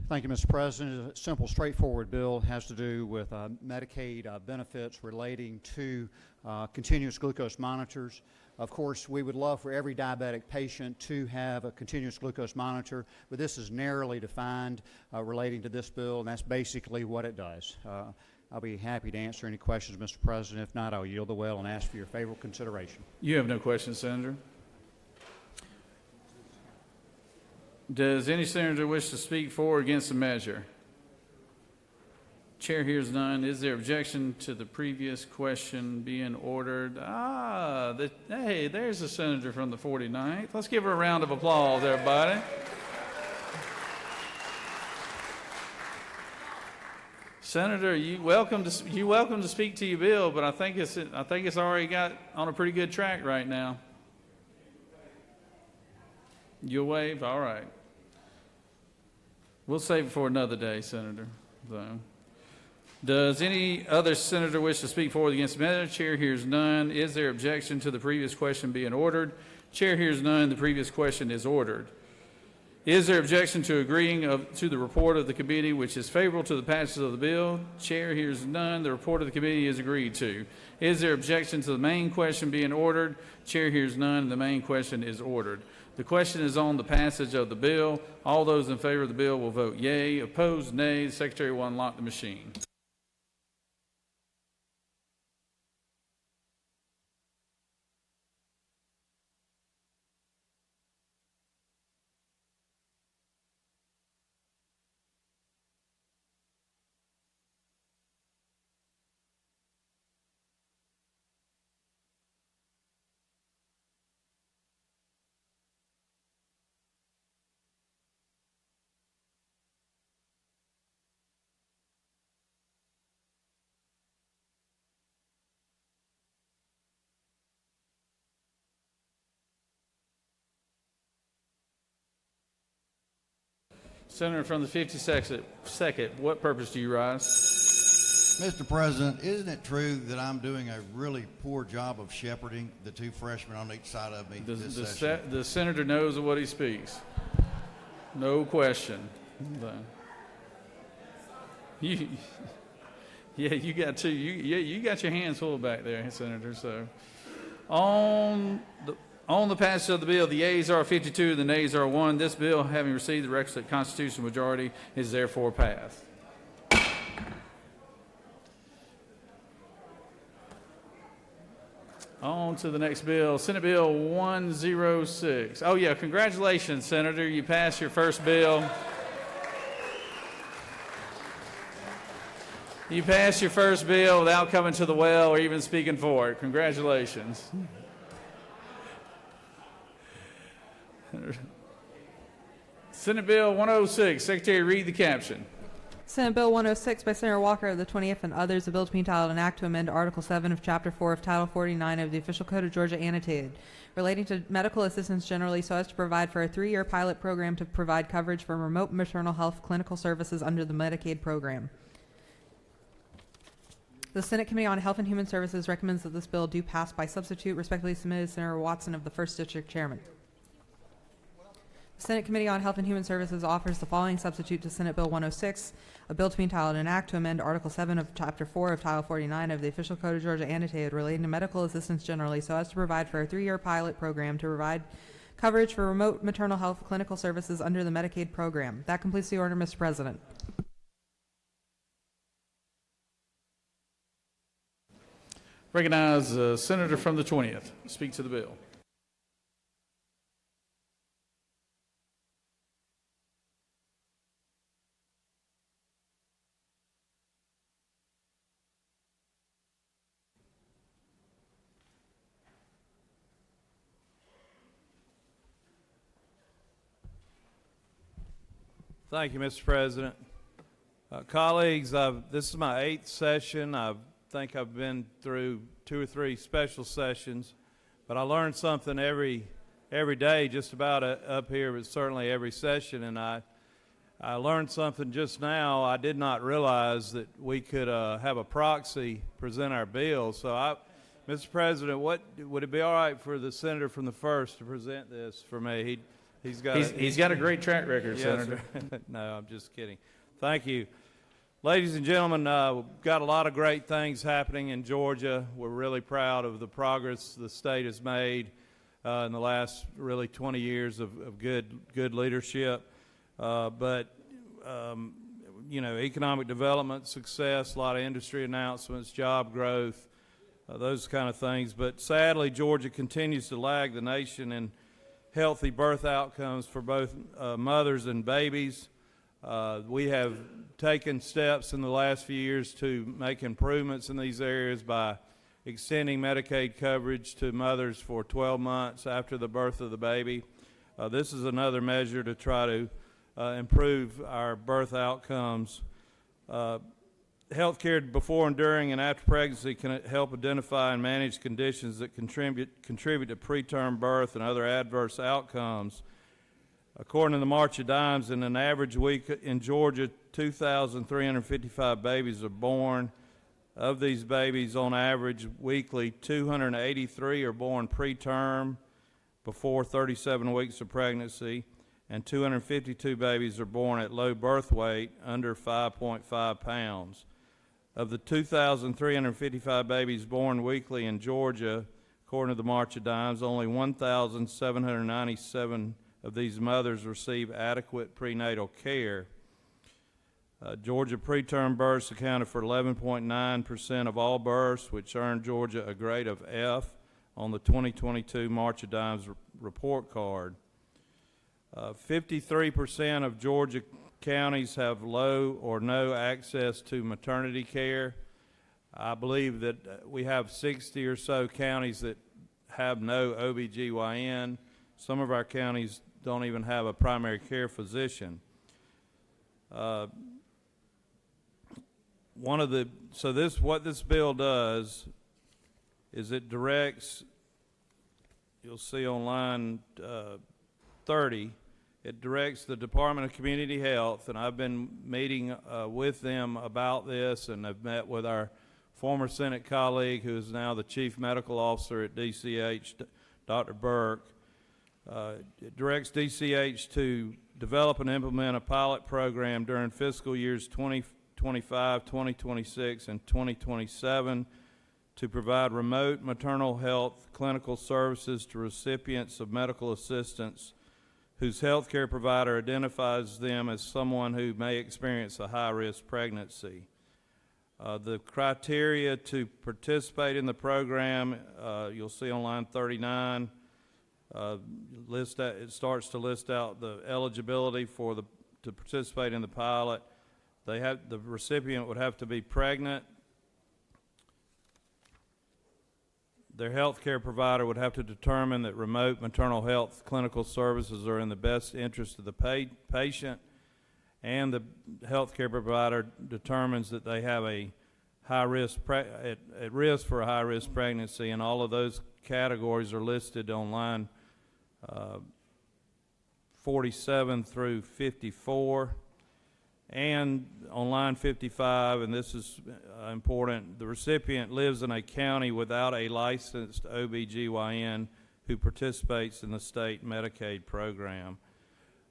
Thank you, Mr. President. It's a simple, straightforward bill. It has to do with Medicaid benefits relating to continuous glucose monitors. Of course, we would love for every diabetic patient to have a continuous glucose monitor, but this is narrowly defined relating to this bill, and that's basically what it does. I'll be happy to answer any questions, Mr. President. If not, I'll yield the well and ask for your favorable consideration. You have no questions, Senator. Does any senator wish to speak for or against the measure? Chair hears none. Is there objection to the previous question being ordered? Hey, there's a senator from the 49th. Let's give her a round of applause, everybody. Senator, you welcome to speak to your bill, but I think it's already got on a pretty good track right now. You'll waive? All right. We'll save it for another day, Senator. So, does any other senator wish to speak for or against the measure? Chair hears none. Is there objection to the previous question being ordered? Chair hears none. The previous question is ordered. Is there objection to agreeing to the report of the committee which is favorable to the passage of the bill? Chair hears none. The report of the committee is agreed to. Is there objection to the main question being ordered? Chair hears none. The main question is ordered. The question is on the passage of the bill. All those in favor of the bill will vote yea. Opposed, nay. The Secretary will unlock the machine. Senator from the 52nd, what purpose do you rise? Mr. President, isn't it true that I'm doing a really poor job of shepherding the two freshmen on each side of me this session? The senator knows of what he speaks. No question. You got your hands full back there, Senator. So, On the passage of the bill, the yeas are 52, the nays are 1. This bill, having received the requisite constitutional majority, is therefore passed. On to the next bill, Senate Bill 106. Oh yeah, congratulations, Senator. You passed your first bill. You passed your first bill without coming to the well or even speaking for it. Congratulations. Senate Bill 106. Secretary, read the caption. Senate Bill 106 by Senator Walker of the 20th and others, a bill to be entitled an act to amend Article 7 of Chapter 4 of Title 49 of the Official Code of Georgia annotated, relating to medical assistance generally, so as to provide for a 3-year pilot program to provide coverage for remote maternal health clinical services under the Medicaid program. The Senate Committee on Health and Human Services recommends that this bill do pass by substitute. Respectfully submitted, Senator Watson of the 1st District Chairman. The Senate Committee on Health and Human Services offers the following substitute to Senate Bill 106, a bill to be entitled an act to amend Article 7 of Chapter 4 of Title 49 of the Official Code of Georgia annotated, relating to medical assistance generally, so as to provide for a 3-year pilot program to provide coverage for remote maternal health clinical services under the Medicaid program. That completes the order, Mr. President. Recognize the senator from the 20th. Speak to the bill. Thank you, Mr. President. Colleagues, this is my 8th session. I think I've been through 2 or 3 special sessions, but I learned something every day just about up here, but certainly every session, and I learned something just now. I did not realize that we could have a proxy present our bills. So, Mr. President, would it be all right for the senator from the 1st to present this for me? He's got a great track record, yes, Senator. No, I'm just kidding. Thank you. Ladies and gentlemen, we've got a lot of great things happening in Georgia. We're really proud of the progress the state has made in the last really 20 years of good leadership. But economic development, success, a lot of industry announcements, job growth, those kind of things. But sadly, Georgia continues to lag the nation in healthy birth outcomes for both mothers and babies. We have taken steps in the last few years to make improvements in these areas by extending Medicaid coverage to mothers for 12 months after the birth of the baby. This is another measure to try to improve our birth outcomes. Health care before and during and after pregnancy can help identify and manage conditions that contribute to preterm birth and other adverse outcomes. According to the March of Dimes, in an average week in Georgia, 2,355 babies are born. Of these babies, on average, weekly, 283 are born preterm, before 37 weeks of pregnancy, and 252 babies are born at low birth weight, under 5.5 pounds. Of the 2,355 babies born weekly in Georgia, according to the March of Dimes, only 1,797 of these mothers receive adequate prenatal care. Georgia preterm births accounted for 11.9% of all births, which earned Georgia a grade of F on the 2022 March of Dimes report card. 53% of Georgia counties have low or no access to maternity care. I believe that we have 60 or so counties that have no OBGYN. Some of our counties don't even have a primary care physician. What this bill does is it directs, you'll see on line 30, it directs the Department of Community Health, and I've been meeting with them about this, and I've met with our former Senate colleague who is now the Chief Medical Officer at DCH, Dr. Burke. It directs DCH to develop and implement a pilot program during fiscal years 2025, 2026, and 2027 to provide remote maternal health clinical services to recipients of medical assistance whose health care provider identifies them as someone who may experience a high-risk pregnancy. The criteria to participate in the program, you'll see on line 39, it starts to list out the eligibility to participate in the pilot. The recipient would have to be pregnant. Their health care provider would have to determine that remote maternal health clinical services are in the best interest of the patient, and the health care provider determines that they have a high risk at risk for a high risk pregnancy, and all of those categories are listed on line 47 through 54. And on line 55, and this is important, the recipient lives in a county without a licensed OBGYN who participates in the state Medicaid program.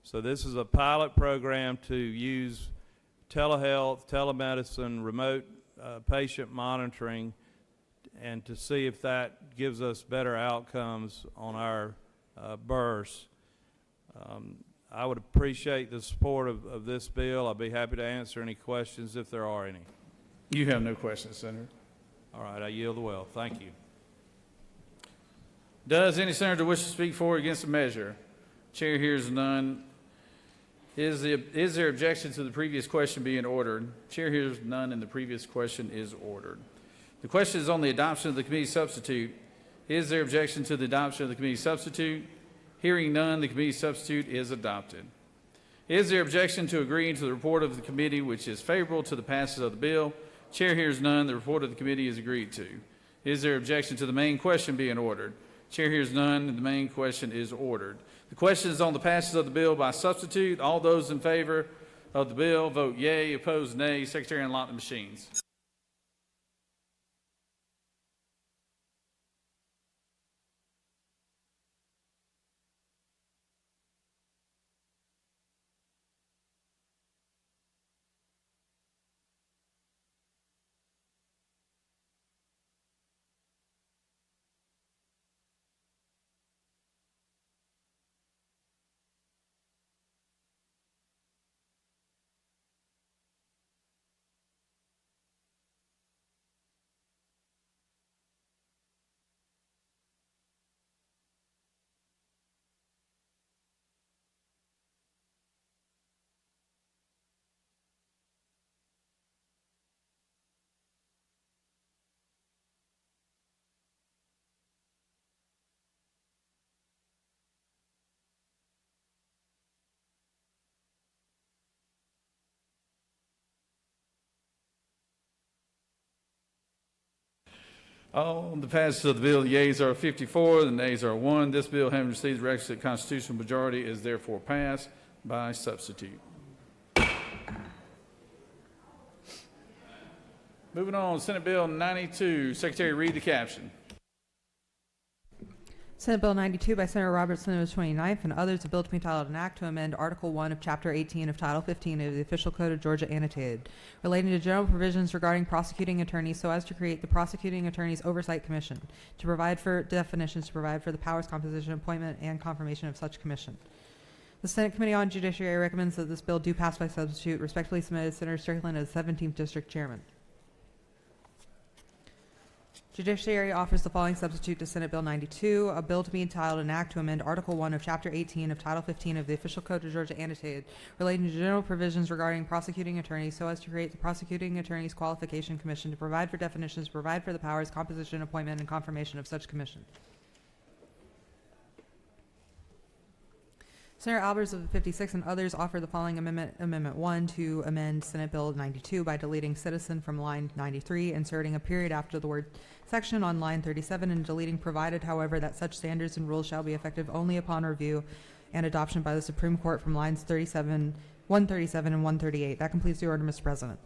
So this is a pilot program to use telehealth, telemedicine, remote patient monitoring, and to see if that gives us better outcomes on our births. I would appreciate the support of this bill. I'd be happy to answer any questions if there are any. You have no questions, Senator. All right, I yield the well. Thank you. Does any senator wish to speak for or against the measure? Chair hears none. Is there objection to the previous question being ordered? Chair hears none, and the previous question is ordered. The question is on the adoption of the committee substitute. Is there objection to the adoption of the committee substitute? Hearing none, the committee substitute is adopted. Is there objection to agreeing to the report of the committee which is favorable to the passage of the bill? Chair hears none. The report of the committee is agreed to. Is there objection to the main question being ordered? Chair hears none, and the main question is ordered. The question is on the passage of the bill by substitute. All those in favor of the bill vote yea, opposed nay. Secretary, unlock the machines. On the passage of the bill, the yeas are 54, the nays are 1. This bill, having received the requisite constitutional majority, is therefore passed by substitute. Moving on, Senate Bill 92. Secretary, read the caption. Senate Bill 92 by Senator Robertson of the 29th and others, a bill to be entitled an act to amend Article 1 of Chapter 18 of Title 15 of the Official Code of Georgia Annotated, relating to general provisions regarding prosecuting attorneys so as to create the Prosecuting Attorneys Oversight Commission, to provide for definitions, to provide for the powers, composition, appointment, and confirmation of such commission. The Senate Committee on Judiciary recommends that this bill do pass by substitute. Respectfully submitted, Senator Strickland as 17th District Chairman. Judiciary offers the following substitute to Senate Bill 92, a bill to be entitled an act to amend Article 1 of Chapter 18 of Title 15 of the Official Code of Georgia Annotated, relating to general provisions regarding prosecuting attorneys so as to create the Prosecuting Attorneys Qualification Commission, to provide for definitions, to provide for the powers, composition, appointment, and confirmation of such commission. Senator Albers of the 56 and others offer the following amendment, Amendment 1, to amend Senate Bill 92 by deleting citizen from line 93, inserting a period after the word section on line 37, and deleting provided, however, that such standards and rules shall be effective only upon review and adoption by the Supreme Court from lines 137 and 138. That completes the order, Mr. President.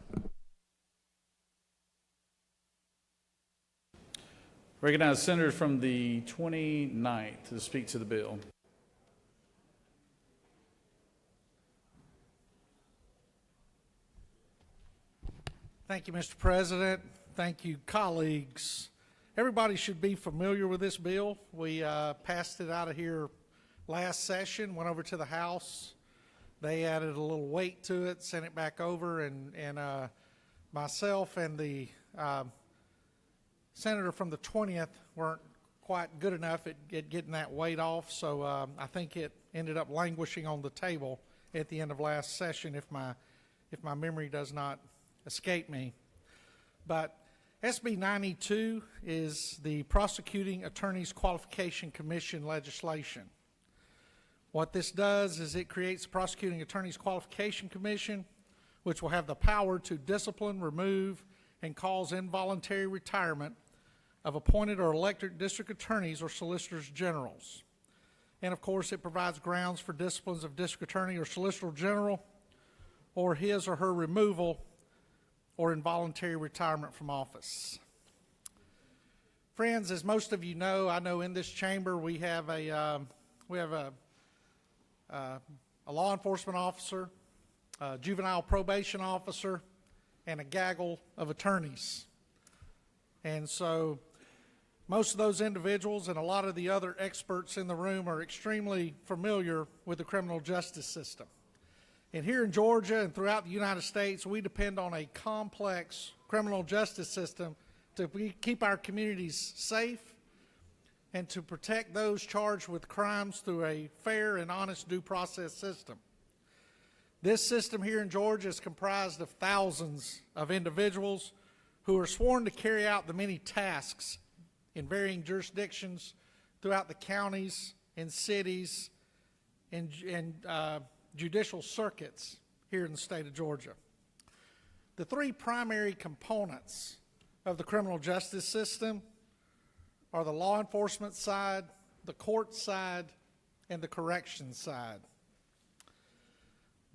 Recognize the senator from the 29th to speak to the bill. Thank you, Mr. President. Thank you, colleagues. everybody should be familiar with this bill. We passed it out of here last session, went over to the House. They added a little weight to it, sent it back over, and myself and the senator from the 20th weren't quite good enough at getting that weight off, so I think it ended up languishing on the table at the end of last session, if my memory does not escape me. But SB 92 is the Prosecuting Attorneys Qualification Commission legislation. What this does is it creates the Prosecuting Attorneys Qualification Commission, which will have the power to discipline, remove, and cause involuntary retirement of appointed or elected district attorneys or solicitors generals. And of course, it provides grounds for disciplines of district attorney or solicitor general, or his or her removal or involuntary retirement from office. Friends, as most of you know, I know in this chamber we have a law enforcement officer, a juvenile probation officer, and a gaggle of attorneys. And so most of those individuals and a lot of the other experts in the room are extremely familiar with the criminal justice system. And here in Georgia and throughout the United States, we depend on a complex criminal justice system to keep our communities safe and to protect those charged with crimes through a fair and honest due process system. This system here in Georgia is comprised of thousands of individuals who are sworn to carry out the many tasks in varying jurisdictions throughout the counties and cities and judicial circuits here in the state of Georgia. The three primary components of the criminal justice system are the law enforcement side, the court side, and the corrections side.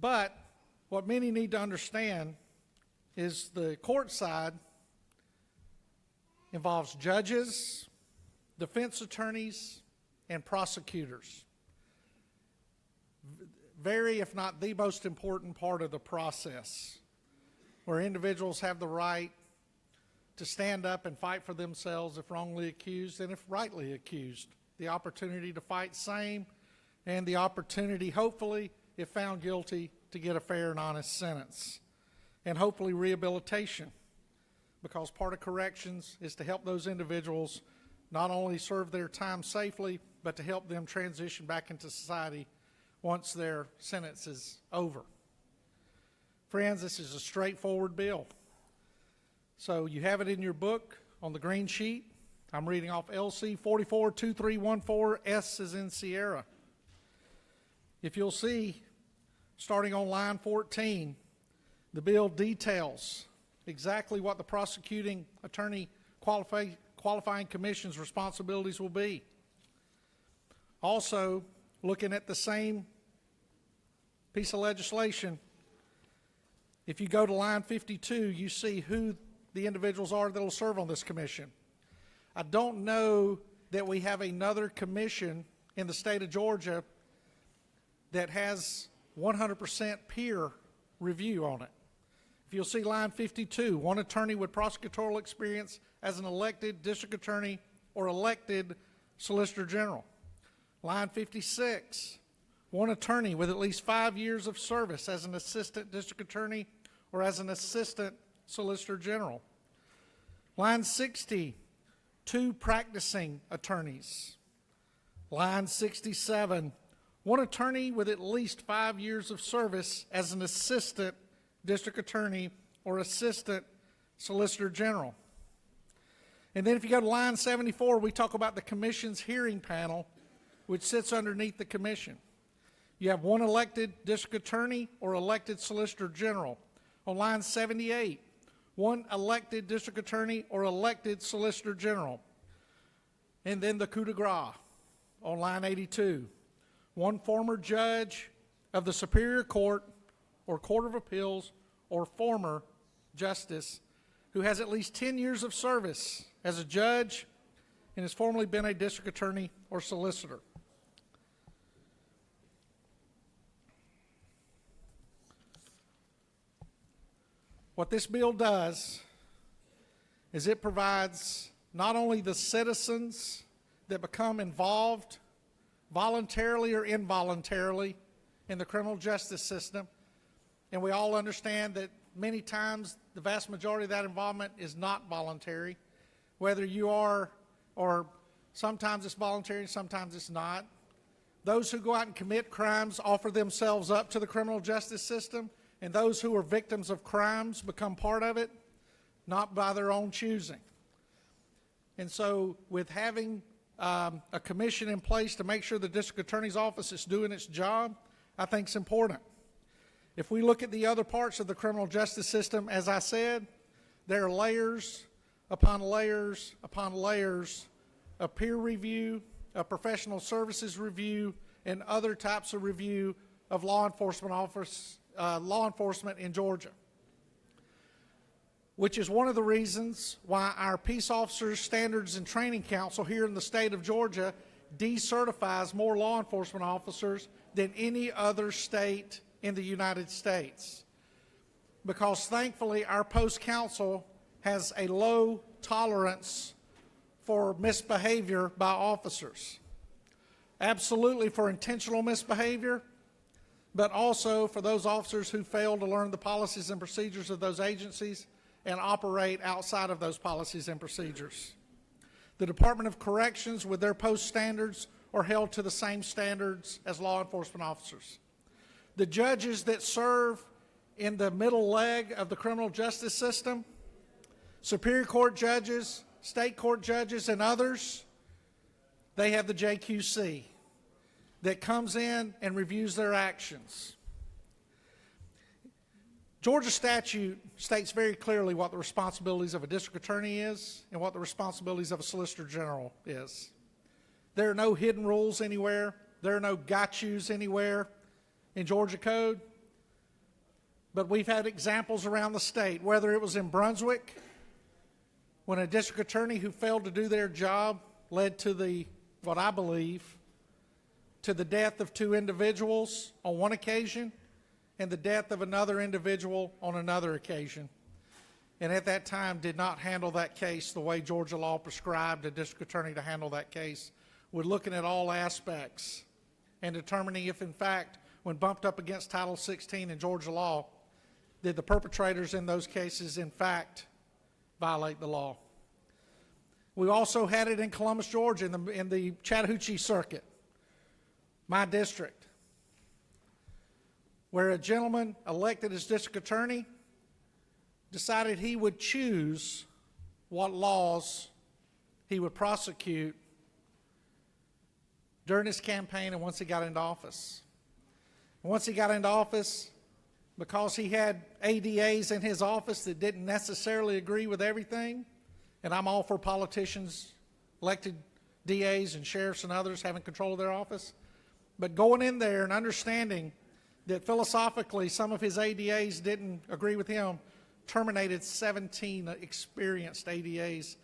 But what many need to understand is the court side involves judges, defense attorneys, and prosecutors. Very, if not the most important part of the process, where individuals have the right to stand up and fight for themselves if wrongly accused and if rightly accused. The opportunity to fight same, and the opportunity, hopefully, if found guilty, to get a fair and honest sentence. And hopefully rehabilitation, because part of corrections is to help those individuals not only serve their time safely, but to help them transition back into society once their sentence is over. Friends, this is a straightforward bill. So you have it in your book on the green sheet. I'm reading off LC 442314, S is in Sierra. If you'll see, starting on line 14, the bill details exactly what the prosecuting attorney qualifying commission's responsibilities will be. Also, looking at the same piece of legislation, if you go to line 52, you see who the individuals are that will serve on this commission. I don't know that we have another commission in the state of Georgia that has 100% peer review on it. If you'll see line 52, one attorney with prosecutorial experience as an elected district attorney or elected solicitor general. Line 56, one attorney with at least 5 years of service as an assistant district attorney or as an assistant solicitor general. Line 60, two practicing attorneys. Line 67, one attorney with at least 5 years of service as an assistant district attorney or assistant solicitor general. And then if you go to line 74, we talk about the commission's hearing panel, which sits underneath the commission. You have one elected district attorney or elected solicitor general. On line 78, one elected district attorney or elected solicitor general. And then the coup de grace on line 82, one former judge of the Superior Court or Court of Appeals or former justice who has at least 10 years of service as a judge and has formerly been a district attorney or solicitor. What this bill does is it provides not only the citizens that become involved voluntarily or involuntarily in the criminal justice system, and we all understand that many times the vast majority of that involvement is not voluntary, whether you are, or sometimes it's voluntary, sometimes it's not. Those who go out and commit crimes offer themselves up to the criminal justice system, and those who are victims of crimes become part of it, not by their own choosing. And so with having a commission in place to make sure the district attorney's office is doing its job, I think it's important. If we look at the other parts of the criminal justice system, as I said, there are layers upon layers upon layers of peer review, of professional services review, and other types of review of law enforcement in Georgia, which is one of the reasons why our Peace Officers Standards and Training Council here in the state of Georgia decertifies more law enforcement officers than any other state in the United States. Because thankfully our post council has a low tolerance for misbehavior by officers. Absolutely for intentional misbehavior, but also for those officers who fail to learn the policies and procedures of those agencies and operate outside of those policies and procedures. The Department of Corrections, with their post standards, are held to the same standards as law enforcement officers. The judges that serve in the middle leg of the criminal justice system, Superior Court judges, state court judges, and others, they have the JQC that comes in and reviews their actions. Georgia statute states very clearly what the responsibilities of a district attorney is and what the responsibilities of a solicitor general is. There are no hidden rules anywhere. There are no got yous anywhere in Georgia code. But we've had examples around the state, whether it was in Brunswick, when a district attorney who failed to do their job led to what I believe, to the death of 2 individuals on one occasion and the death of another individual on another occasion. And at that time did not handle that case the way Georgia law prescribed a district attorney to handle that case, with looking at all aspects and determining if in fact, when bumped up against Title 16 in Georgia law, did the perpetrators in those cases in fact violate the law. We also had it in Columbus, Georgia, in the Chattahoochee Circuit, my district, where a gentleman elected as district attorney decided he would choose what laws he would prosecute during his campaign and once he got into office. And once he got into office, because he had ADAs in his office that didn't necessarily agree with everything, and I'm all for politicians, elected DAs and sheriffs and others having control of their office, but going in there and understanding that philosophically some of his ADAs didn't agree with him, terminated 17 experienced ADAs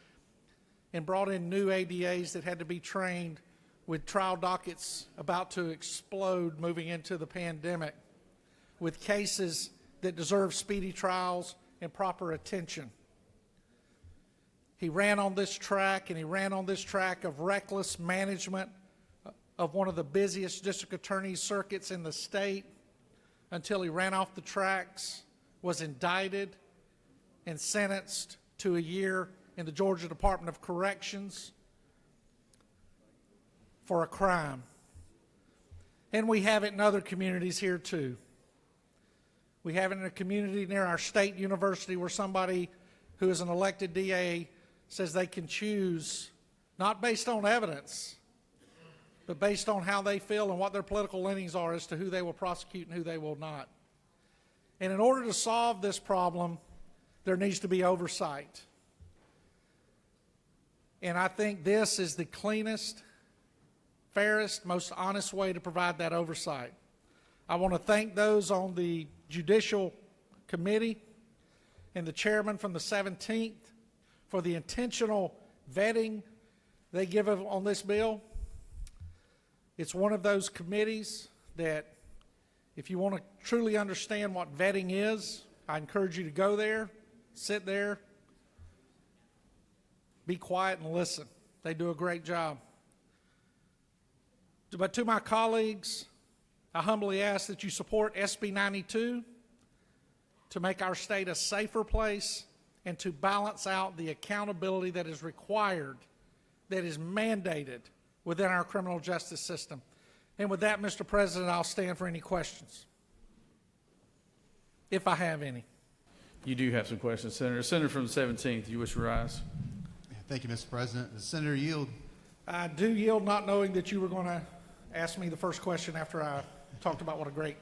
and brought in new ADAs that had to be trained, with trial dockets about to explode moving into the pandemic, with cases that deserve speedy trials and proper attention. He ran on this track, and he ran on this track of reckless management of one of the busiest district attorney circuits in the state, until he ran off the tracks, was indicted, and sentenced to a year in the Georgia Department of Corrections for a crime. And we have it in other communities here too. We have it in a community near our state university where somebody who is an elected DA says they can choose, not based on evidence, but based on how they feel and what their political leanings are as to who they will prosecute and who they will not. And in order to solve this problem, there needs to be oversight. And I think this is the cleanest, fairest, most honest way to provide that oversight. I want to thank those on the Judicial Committee and the chairman from the 17th for the intentional vetting they give on this bill. It's one of those committees that, if you want to truly understand what vetting is, I encourage you to go there, sit there, be quiet and listen. They do a great job. But to my colleagues, I humbly ask that you support SB 92 to make our state a safer place and to balance out the accountability that is required, that is mandated within our criminal justice system. And with that, Mr. President, I'll stand for any questions, if I have any. You do have some questions, Senator. Senator from the 17th, you wish to rise? Thank you, Mr. President. Does Senator yield? I do yield, not knowing that you were going to ask me the first question after I talked about what a great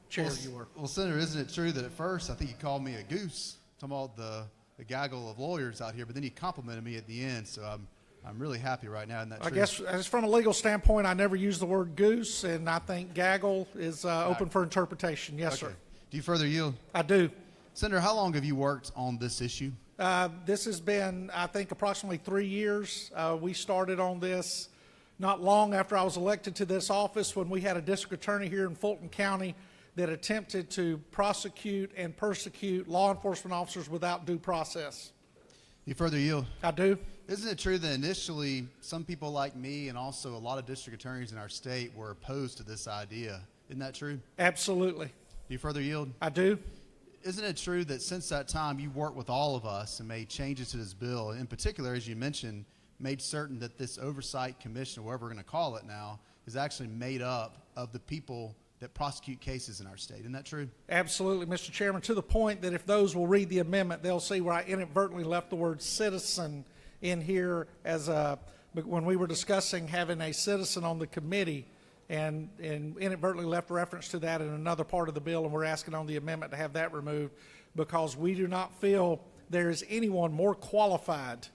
chair you were. Well, Senator, isn't it true that at first I think you called me a goose, talking about the gaggle of lawyers out here, but then you complimented me at the end, so I'm really happy right now. Isn't that true? I guess as from a legal standpoint, I never use the word goose, and I think gaggle is open for interpretation. Yes, Okay. sir. Do you further yield? I do. Senator, how long have you worked on this issue? This has been, I think, approximately 3 years. We started on this not long after I was elected to this office, when we had a district attorney here in Fulton County that attempted to prosecute and persecute law enforcement officers without due process. You further yield? I do. Isn't it true that initially some people like me and also a lot of district attorneys in our state were opposed to this idea? Isn't that true? Absolutely. Do you further yield? I do. Isn't it true that since that time you worked with all of us and made changes to this bill, in particular, as you mentioned, made certain that this oversight commission, or whatever we're going to call it now, is actually made up of the people that prosecute cases in our state? Isn't that true? Absolutely, Mr. Chairman, to the point that if those will read the amendment, they'll see where I inadvertently left the word citizen in here as when we were discussing having a citizen on the committee, and inadvertently left reference to that in another part of the bill, and we're asking on the amendment to have that removed, because we do not feel there is anyone more qualified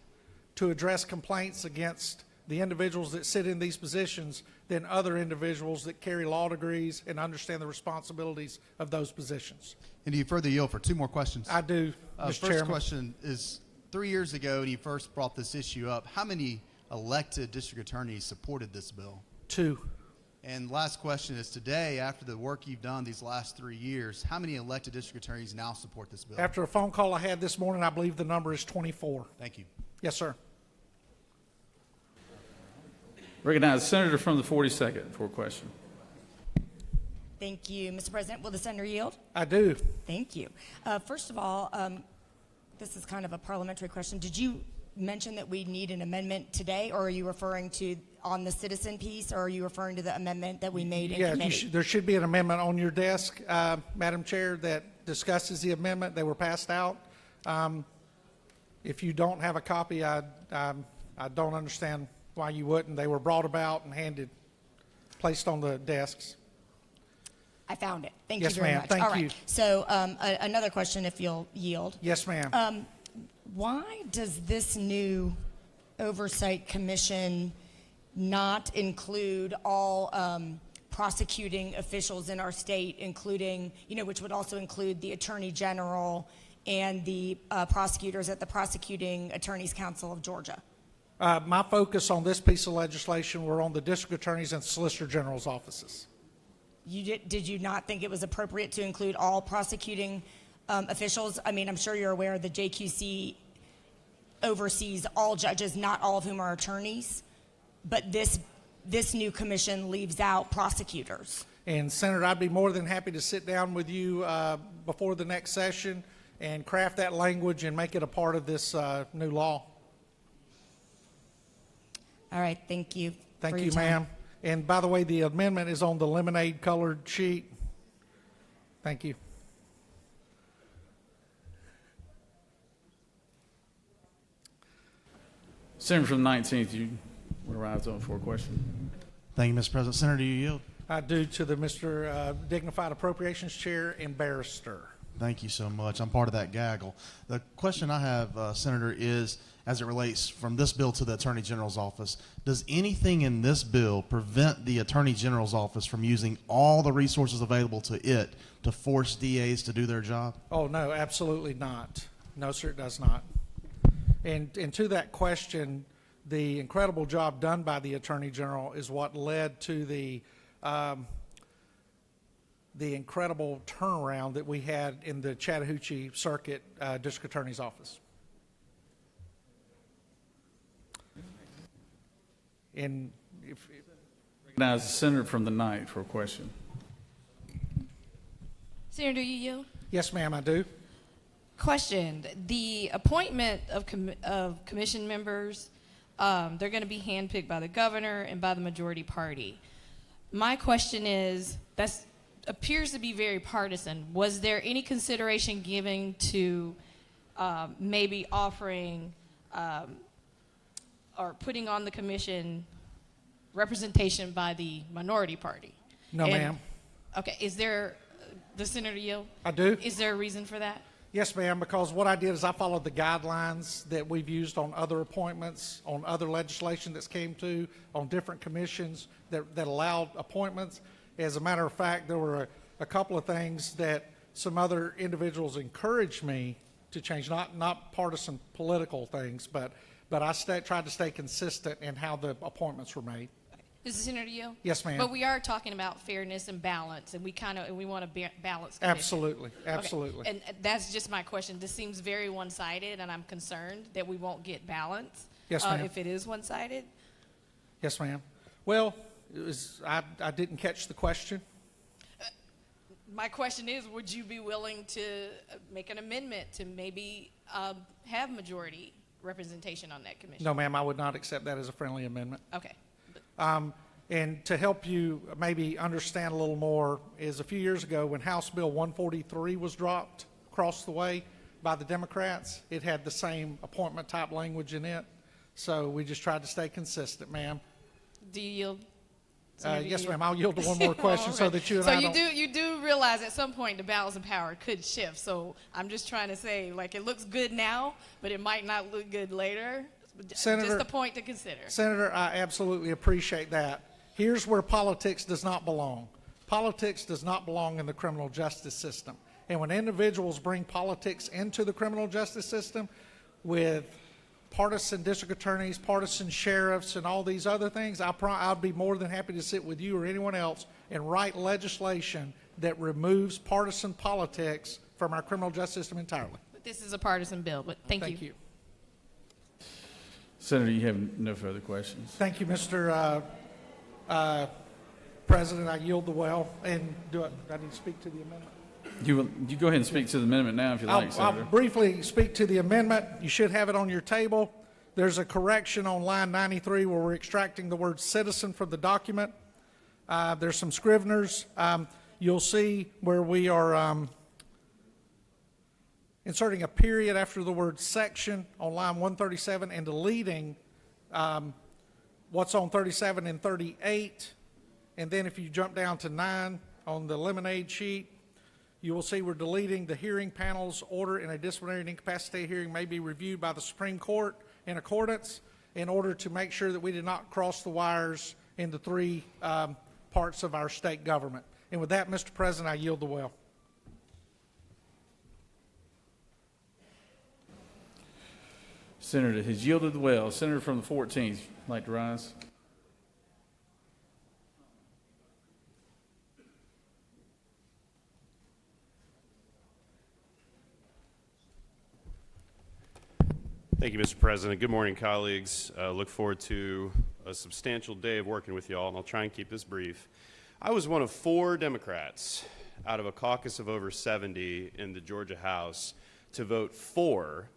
to address complaints against the individuals that sit in these positions than other individuals that carry law degrees and understand the responsibilities of those positions. And do you further yield for 2 more questions? I do, Mr. First Chairman. question is, 3 years ago when you first brought this issue up, how many elected district attorneys supported this bill? 2. And last question is, today, after the work you've done these last 3 years, how many elected district attorneys now support this bill? After a phone call I had this morning, I believe the number is 24. Thank you. Yes, sir. Recognize the Senator from the 42nd for a question. Thank you, Mr. President. Will the senator yield? I do. Thank you. First of all, this is kind of a parliamentary question. Did you mention that we need an amendment today, or are you referring to on the citizen piece, or are you referring to the amendment that we made in committee? There should be an amendment on your desk, Madam Chair, that discusses the amendment. They were passed out. If you don't have a copy, I don't understand why you wouldn't. They were brought about and placed on the desks. I found it. Thank Yes, you very ma'am. much. Thank All right. you. So another question, if you'll yield. Yes, ma'am. Why does this new oversight commission not include all prosecuting officials in our state, including, which would also include the Attorney General and the prosecutors at the Prosecuting Attorneys Council of Georgia? My focus on this piece of legislation were on the district attorneys and solicitor general's offices. Did you not think it was appropriate to include all prosecuting officials? I mean, I'm sure you're aware the JQC oversees all judges, not all of whom are attorneys, but this new commission leaves out prosecutors. And Senator, I'd be more than happy to sit down with you before the next session and craft that language and make it a part of this new law. All right, thank you. Thank you, ma'am. And by the way, the amendment is on the lemonade colored sheet. Thank you. Senator from the 19th, you want to rise on for a question? Thank you, Mr. President. Senator, do you yield? I do, to the Mr. Dignified Appropriations Chair and Barrister. Thank you so much. I'm part of that gaggle. The question I have, Senator, is as it relates from this bill to the Attorney General's office, does anything in this bill prevent the Attorney General's office from using all the resources available to it to force DAs to do their job? Oh, no, absolutely not. No, sir, it does not. And to that question, the incredible job done by the Attorney General is what led to the incredible turnaround that we had in the Chattahoochee Circuit District Attorney's Office. And if, Recognize the senator from the 9th for a question. Senator, you yield? yes, ma'am, I do. Question: the appointment of commission members, they're going to be handpicked by the governor and by the majority party. My question is, that appears to be very partisan. Was there any consideration given to maybe offering or putting on the commission representation by the minority party? No, ma'am. Okay, is there, the senator yield? I do. Is there a reason for that? Yes, ma'am, because what I did is I followed the guidelines that we've used on other appointments, on other legislation that's came to, on different commissions that allowed appointments. As a matter of fact, there were a couple of things that some other individuals encouraged me to change, not partisan political things, but I tried to stay consistent in how the appointments were made. Is the senator yield? Yes, ma'am. But we are talking about fairness and balance, and we want to balance. Commission. Absolutely, absolutely. Okay. And that's just my question. This seems very one-sided, and I'm concerned that we won't get balance. Yes, ma'am. If it is one-sided. Yes, ma'am. Well, I didn't catch the question. My question is, would you be willing to make an amendment to maybe have majority representation on that commission? No, ma'am, I would not accept that as a friendly amendment. Okay. And to help you maybe understand a little more, is a few years ago when House Bill 143 was dropped across the way by the Democrats, it had the same appointment type language in it. So we just tried to stay consistent, ma'am. Do you yield? Yes, ma'am. I'll yield to one more question so that you and I don't... So you do realize at some point the balance of power could shift. So I'm just trying to say, like, it looks good now, but it might not look good later. Senator, just a point to consider. Senator, I absolutely appreciate that. Here's where politics does not belong. Politics does not belong in the criminal justice system. And when individuals bring politics into the criminal justice system with partisan district attorneys, partisan sheriffs, and all these other things, I'd be more than happy to sit with you or anyone else and write legislation that removes partisan politics from our criminal justice system entirely. But this is a partisan bill, but thank you. Thank you. Senator, you have no further questions. Thank you, Mr. President. I yield the well. And do I need to speak to the amendment? You go ahead and speak to the amendment now if you like, Senator. I'll briefly speak to the amendment. You should have it on your table. There's a correction on line 93 where we're extracting the word citizen from the document. There's some Scriveners. You'll see where we are inserting a period after the word section on line 137 and deleting what's on 37 and 38. And then if you jump down to 9 on the lemonade sheet, you will see we're deleting the hearing panel's order in a disciplinary and incapacitated hearing may be reviewed by the Supreme Court in accordance, in order to make sure that we did not cross the wires in the three parts of our state government. And with that, Mr. President, I yield the well. Senator has yielded the well. Senator from the 14th, like to rise. Thank you, Mr. President. Good morning, colleagues. Look forward to a substantial day of working with you all, and I'll try and keep this brief. I was one of 4 Democrats out of a caucus of over 70 in the Georgia House to vote for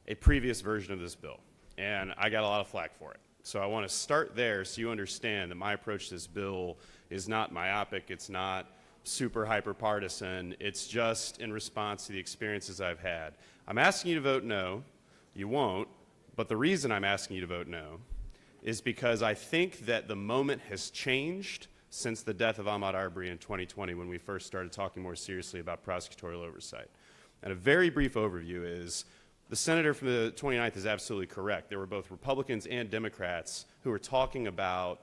a previous version of this bill, and I got a lot of flack for it. So I want to start there so you understand that my approach to this bill is not myopic, it's not super hyper-partisan, it's just in response to the experiences I've had. I'm asking you to vote no. You won't, but the reason I'm asking you to vote no is because I think that the moment has changed since the death of Ahmaud Arbery in 2020 when we first started talking more seriously about prosecutorial oversight. And a very brief overview is the senator from the 29th is absolutely correct. There were both Republicans and Democrats who were talking about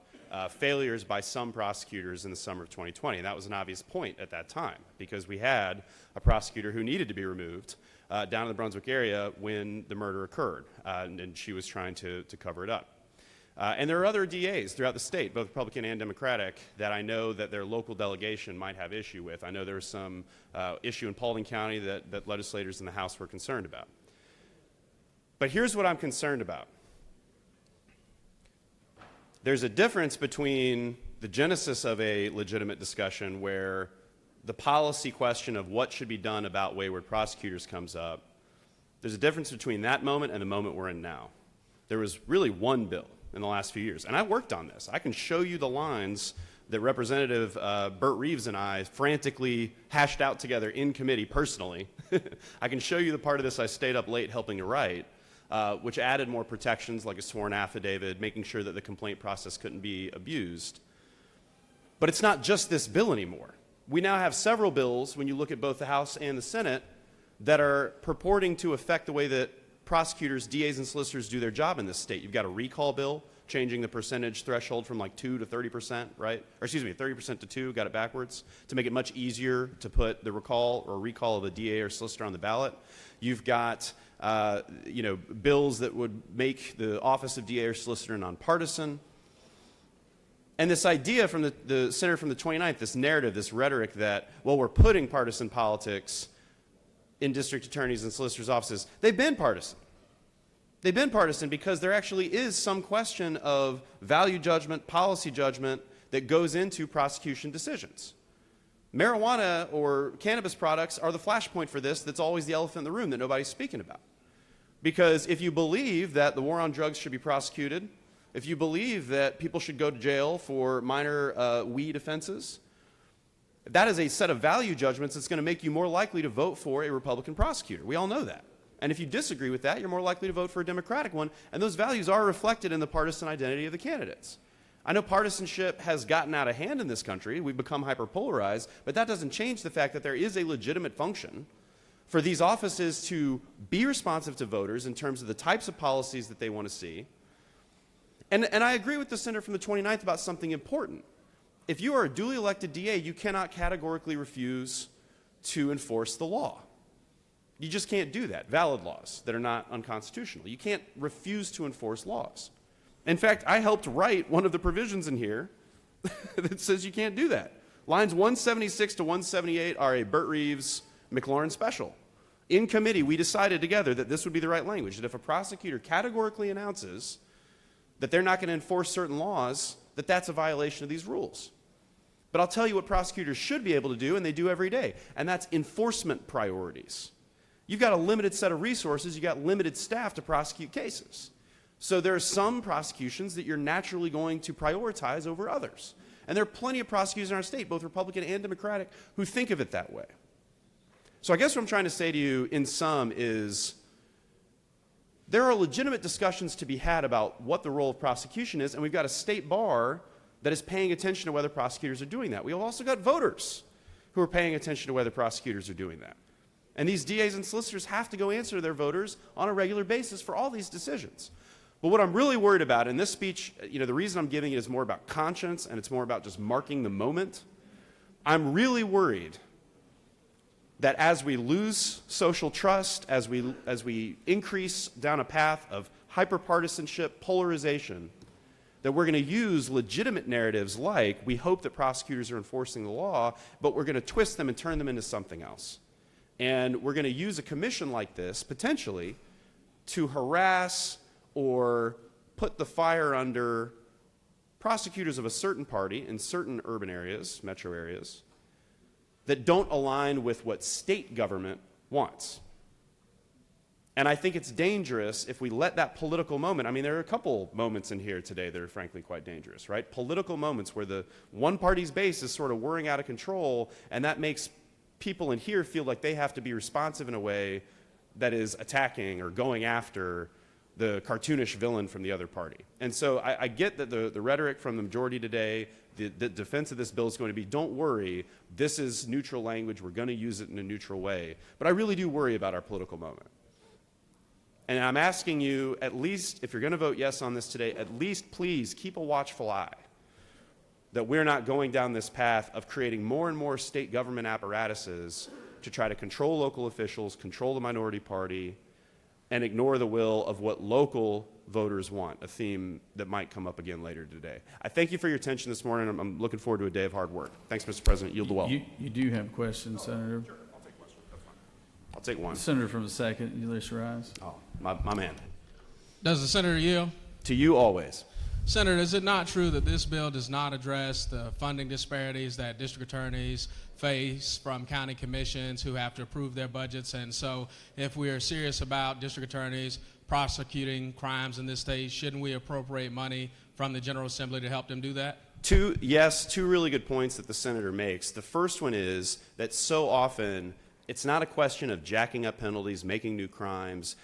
failures by some prosecutors in the summer of 2020, and that was an obvious point at that time because we had a prosecutor who needed to be removed down in the Brunswick area when the murder occurred, and she was trying to cover it up. And there are other DAs throughout the state, both Republican and Democratic, that I know that their local delegation might have issue with. I know there was some issue in Paulding County that legislators in the House were concerned about. But here's what I'm concerned about. There's a difference between the genesis of a legitimate discussion where the policy question of what should be done about wayward prosecutors comes up. There's a difference between that moment and the moment we're in now. There was really one bill in the last few years, and I worked on this. I can show you the lines that Representative Burt Reeves and I frantically hashed out together in committee personally. I can show you the part of this I stayed up late helping to write, which added more protections like a sworn affidavit, making sure that the complaint process couldn't be abused. But it's not just this bill anymore. We now have several bills, when you look at both the House and the Senate, that are purporting to affect the way that prosecutors, DAs, and solicitors do their job in this state. You've got a recall bill changing the percentage threshold from like 2 to 30%, right? Or excuse me, 30% to 2, got it backwards, to make it much easier to put the recall of a DA or solicitor on the ballot. You've got bills that would make the office of DA or solicitor nonpartisan. And this idea from the senator from the 29th, this narrative, this rhetoric that, well, we're putting partisan politics in district attorneys and solicitors' offices. They've been partisan. They've been partisan because there actually is some question of value judgment, policy judgment that goes into prosecution decisions. Marijuana or cannabis products are the flashpoint for this that's always the elephant in the room that nobody's speaking about. Because if you believe that the war on drugs should be prosecuted, if you believe that people should go to jail for minor weed offenses, that is a set of value judgments that's going to make you more likely to vote for a Republican prosecutor. We all know that. And if you disagree with that, you're more likely to vote for a Democratic one, and those values are reflected in the partisan identity of the candidates. I know partisanship has gotten out of hand in this country. We've become hyperpolarized, but that doesn't change the fact that there is a legitimate function for these offices to be responsive to voters in terms of the types of policies that they want to see. And I agree with the senator from the 29th about something important. If you are a duly elected DA, you cannot categorically refuse to enforce the law. You just can't do that. Valid laws that are not unconstitutional. You can't refuse to enforce laws. In fact, I helped write one of the provisions in here that says you can't do that. Lines 176 to 178 are a Burt Reeves McLaurin special. In committee, we decided together that this would be the right language, that if a prosecutor categorically announces that they're not going to enforce certain laws, that that's a violation of these rules. But I'll tell you what prosecutors should be able to do, and they do every day, and that's enforcement priorities. You've got a limited set of resources, you've got limited staff to prosecute cases. So there are some prosecutions that you're naturally going to prioritize over others. And there are plenty of prosecutors in our state, both Republican and Democratic, who think of it that way. So I guess what I'm trying to say to you in sum is there are legitimate discussions to be had about what the role of prosecution is, and we've got a state bar that is paying attention to whether prosecutors are doing that. We've also got voters who are paying attention to whether prosecutors are doing that. And these DAs and solicitors have to go answer their voters on a regular basis for all these decisions. But what I'm really worried about in this speech, the reason I'm giving it is more about conscience and it's more about just marking the moment. I'm really worried that as we lose social trust, as we increase down a path of hyperpartisanship, polarization, that we're going to use legitimate narratives like we hope that prosecutors are enforcing the law, but we're going to twist them and turn them into something else. And we're going to use a commission like this, potentially, to harass or put the fire under prosecutors of a certain party in certain urban areas, metro areas, that don't align with what state government wants. And I think it's dangerous if we let that political moment, there are a couple moments in here today that are frankly quite dangerous, right? Political moments where the one party's base is sort of whirring out of control, and that makes people in here feel like they have to be responsive in a way that is attacking or going after the cartoonish villain from the other party. And so I get that the rhetoric from the majority today, the defense of this bill is going to be, don't worry, this is neutral language, we're going to use it in a neutral way. But I really do worry about our political moment. And I'm asking you, at least, if you're going to vote yes on this today, at least please keep a watchful eye that we're not going down this path of creating more and more state government apparatuses to try to control local officials, control the minority party, and ignore the will of what local voters want, a theme that might come up again later today. I thank you for your attention this morning. I'm looking forward to a day of hard work. Thanks, Mr. President. Yield the well. You do have questions, Senator? Sure, I'll take questions. That's fine. I'll take one. Senator from the second, Ulysses Rise. Oh, my man. Does the senator yield? To you always. Senator, is it not true that this bill does not address the funding disparities that district attorneys face from county commissions who have to approve their budgets? And so if we are serious about district attorneys prosecuting crimes in this state, shouldn't we appropriate money from the General Assembly to help them do that? Two really good points that the senator makes. The first one is that so often it's not a question of jacking up penalties, making new crimes,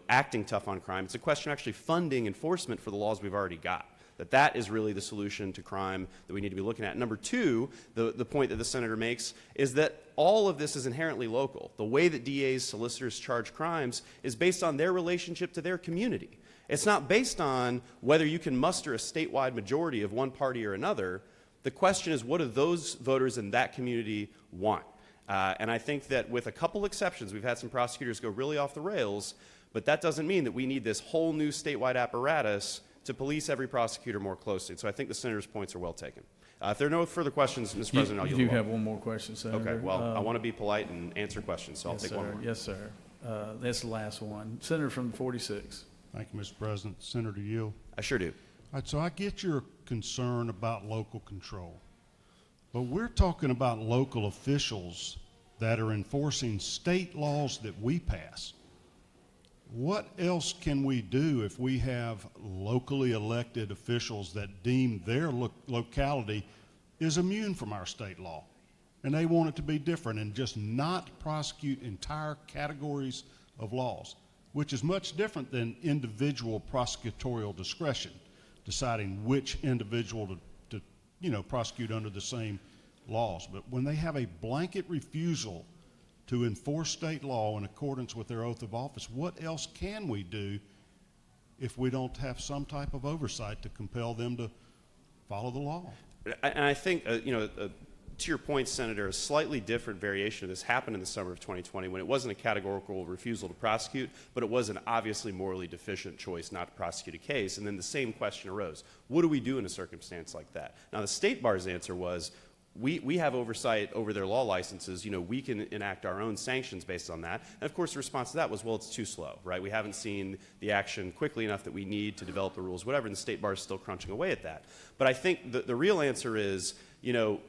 acting tough on crime. It's a question of actually funding enforcement for the laws we've already got. That is really the solution to crime that we need to be looking at. Number two, the point that the senator makes is that all of this is inherently local. The way that DAs, solicitors charge crimes is based on their relationship to their community. It's not based on whether you can muster a statewide majority of one party or another. The question is, what do those voters in that community want? And I think that with a couple exceptions, we've had some prosecutors go really off the rails, but that doesn't mean that we need this whole new statewide apparatus to police every prosecutor more closely. So I think the senator's points are well taken. If there are no further questions, Mr. President, I'll yield the You floor. have one more question, Senator. Okay, well, I want to be polite and answer questions, so I'll take one more. Yes, sir. That's the last one. Senator from 46. Thank you, Mr. President. Senator Yield. I sure do. All right, so I get your concern about local control, but we're talking about local officials that are enforcing state laws that we pass. What else can we do if we have locally elected officials that deem their locality is immune from our state law, and they want it to be different and just not prosecute entire categories of laws, which is much different than individual prosecutorial discretion, deciding which individual to prosecute under the same laws. But when they have a blanket refusal to enforce state law in accordance with their oath of office, what else can we do if we don't have some type of oversight to compel them to follow the law? And I think, to your point, Senator, a slightly different variation of this happened in the summer of 2020 when it wasn't a categorical refusal to prosecute, but it was an obviously morally deficient choice not to prosecute a case. And then the same question arose. What do we do in a circumstance like that? Now, the State Bar's answer was, we have oversight over their law licenses. We can enact our own sanctions based on that. And of course, the response to that was, well, it's too slow, right? We haven't seen the action quickly enough that we need to develop the rules, whatever, and the State Bar is still crunching away at that. But I think the real answer is,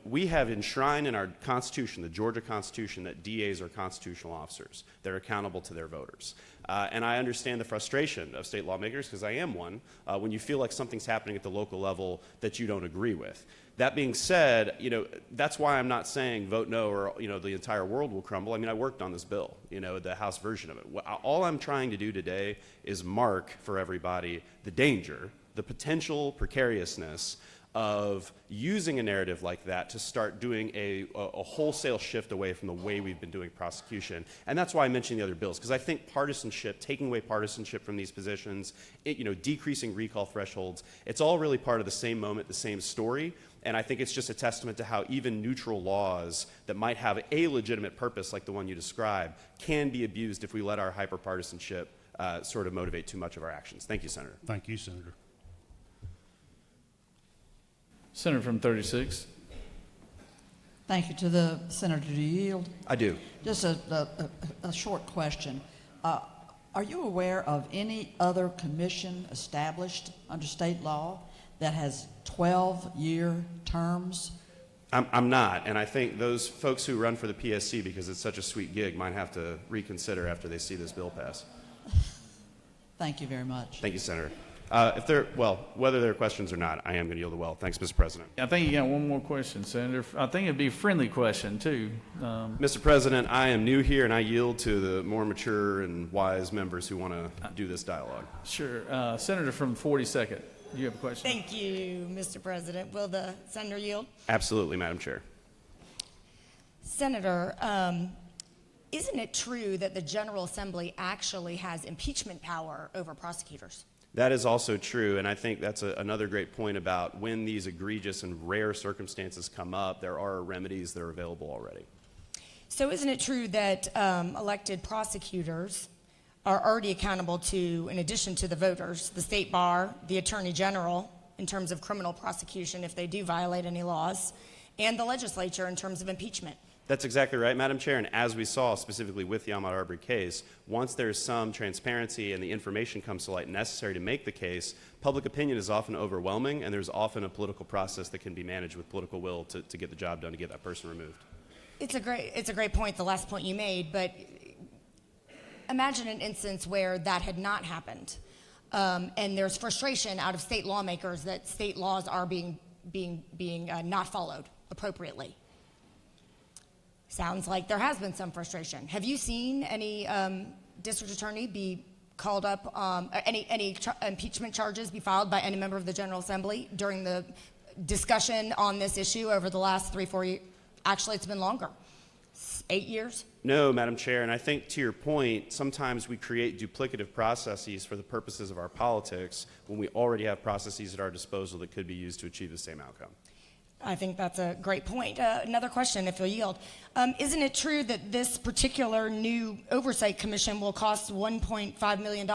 we have enshrined in our Constitution, the Georgia Constitution, that DAs are constitutional officers. They're accountable to their voters. And I understand the frustration of state lawmakers, because I am one, when you feel like something's happening at the local level that you don't agree with. That being said, that's why I'm not saying vote no or, the entire world will crumble. I mean, I worked on this bill, the House version of it. All I'm trying to do today is mark for everybody the danger, the potential precariousness of using a narrative like that to start doing a wholesale shift away from the way we've been doing prosecution. And that's why I mentioned the other bills, because I think partisanship, taking away partisanship from these positions, decreasing recall thresholds, it's all really part of the same moment, the same story. And I think it's just a testament to how even neutral laws that might have a legitimate purpose, like the one you described, can be abused if we let our hyper-partisanship sort of motivate too much of our actions. Thank you, Senator. Thank you, Senator. Senator from 36. Thank you. To the senator, do you yield? I do. Just a short question. Are you aware of any other commission established under state law that has 12-year terms? I'm not, and I think those folks who run for the PSC, because it's such a sweet gig, might have to reconsider after they see this bill pass. Thank you very much. Thank you, Senator. Whether there are questions or not, I am going to yield the well. Thanks, Mr. President. I think you got one more question, Senator. I think it'd be a friendly question, too. Mr. President, I am new here, and I yield to the more mature and wise members who want to do this dialogue. Sure. Senator from 42nd, you have a question? Thank you, Mr. President. Will the senator yield? Absolutely, Madam Chair. Senator, isn't it true that the General Assembly actually has impeachment power over prosecutors? That is also true, and I think that's another great point about when these egregious and rare circumstances come up, there are remedies that are available already. So isn't it true that elected prosecutors are already accountable to, in addition to the voters, the State Bar, the Attorney General, in terms of criminal prosecution if they do violate any laws, and the legislature in terms of impeachment? That's exactly right, Madam Chair, and as we saw specifically with the Ahmaud Arbery case, once there's some transparency and the information comes to light necessary to make the case, public opinion is often overwhelming, and there's often a political process that can be managed with political will to get the job done, to get that person removed. It's a great point, the last point you made, but imagine an instance where that had not happened, and there's frustration out of state lawmakers that state laws are being not followed appropriately. Sounds like there has been some frustration. Have you seen any district attorney be called up, any impeachment charges be filed by any member of the General Assembly during the discussion on this issue over the last 3-4 years? Actually, it's been longer, 8 years. No, Madam Chair, and I think to your point, sometimes we create duplicative processes for the purposes of our politics when we already have processes at our disposal that could be used to achieve the same outcome. I think that's a great point. Another question, if you'll yield. Isn't it true that this particular new oversight commission will cost $1.5 million?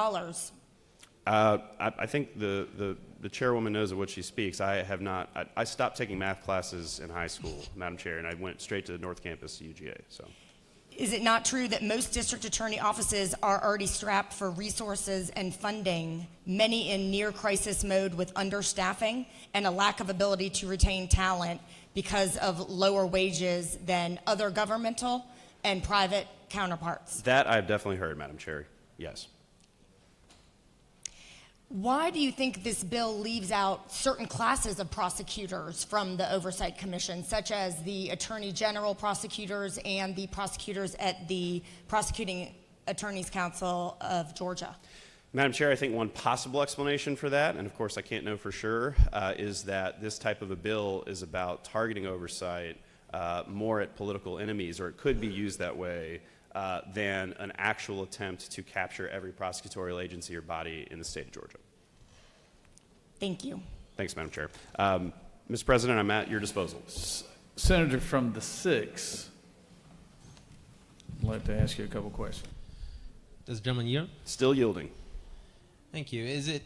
I think the chairwoman knows of what she speaks. I have not. I stopped taking math classes in high school, Madam Chair, and I went straight to the North Campus UGA. So. Is it not true that most district attorney offices are already strapped for resources and funding, many in near crisis mode with understaffing and a lack of ability to retain talent because of lower wages than other governmental and private counterparts? That I've definitely heard, Madam Chair. Yes. Why do you think this bill leaves out certain classes of prosecutors from the Oversight Commission, such as the Attorney General prosecutors and the prosecutors at the Prosecuting Attorneys Council of Georgia? Madam Chair, I think one possible explanation for that, and of course I can't know for sure, is that this type of a bill is about targeting oversight more at political enemies, or it could be used that way, than an actual attempt to capture every prosecutorial agency or body in the state of Georgia. Thank you. Thanks, Madam Chair. Mr. President, I'm at your disposal. Senator from the 6th, I'd like to ask you a couple questions. Does the gentleman yield? Still yielding. Thank you. Isn't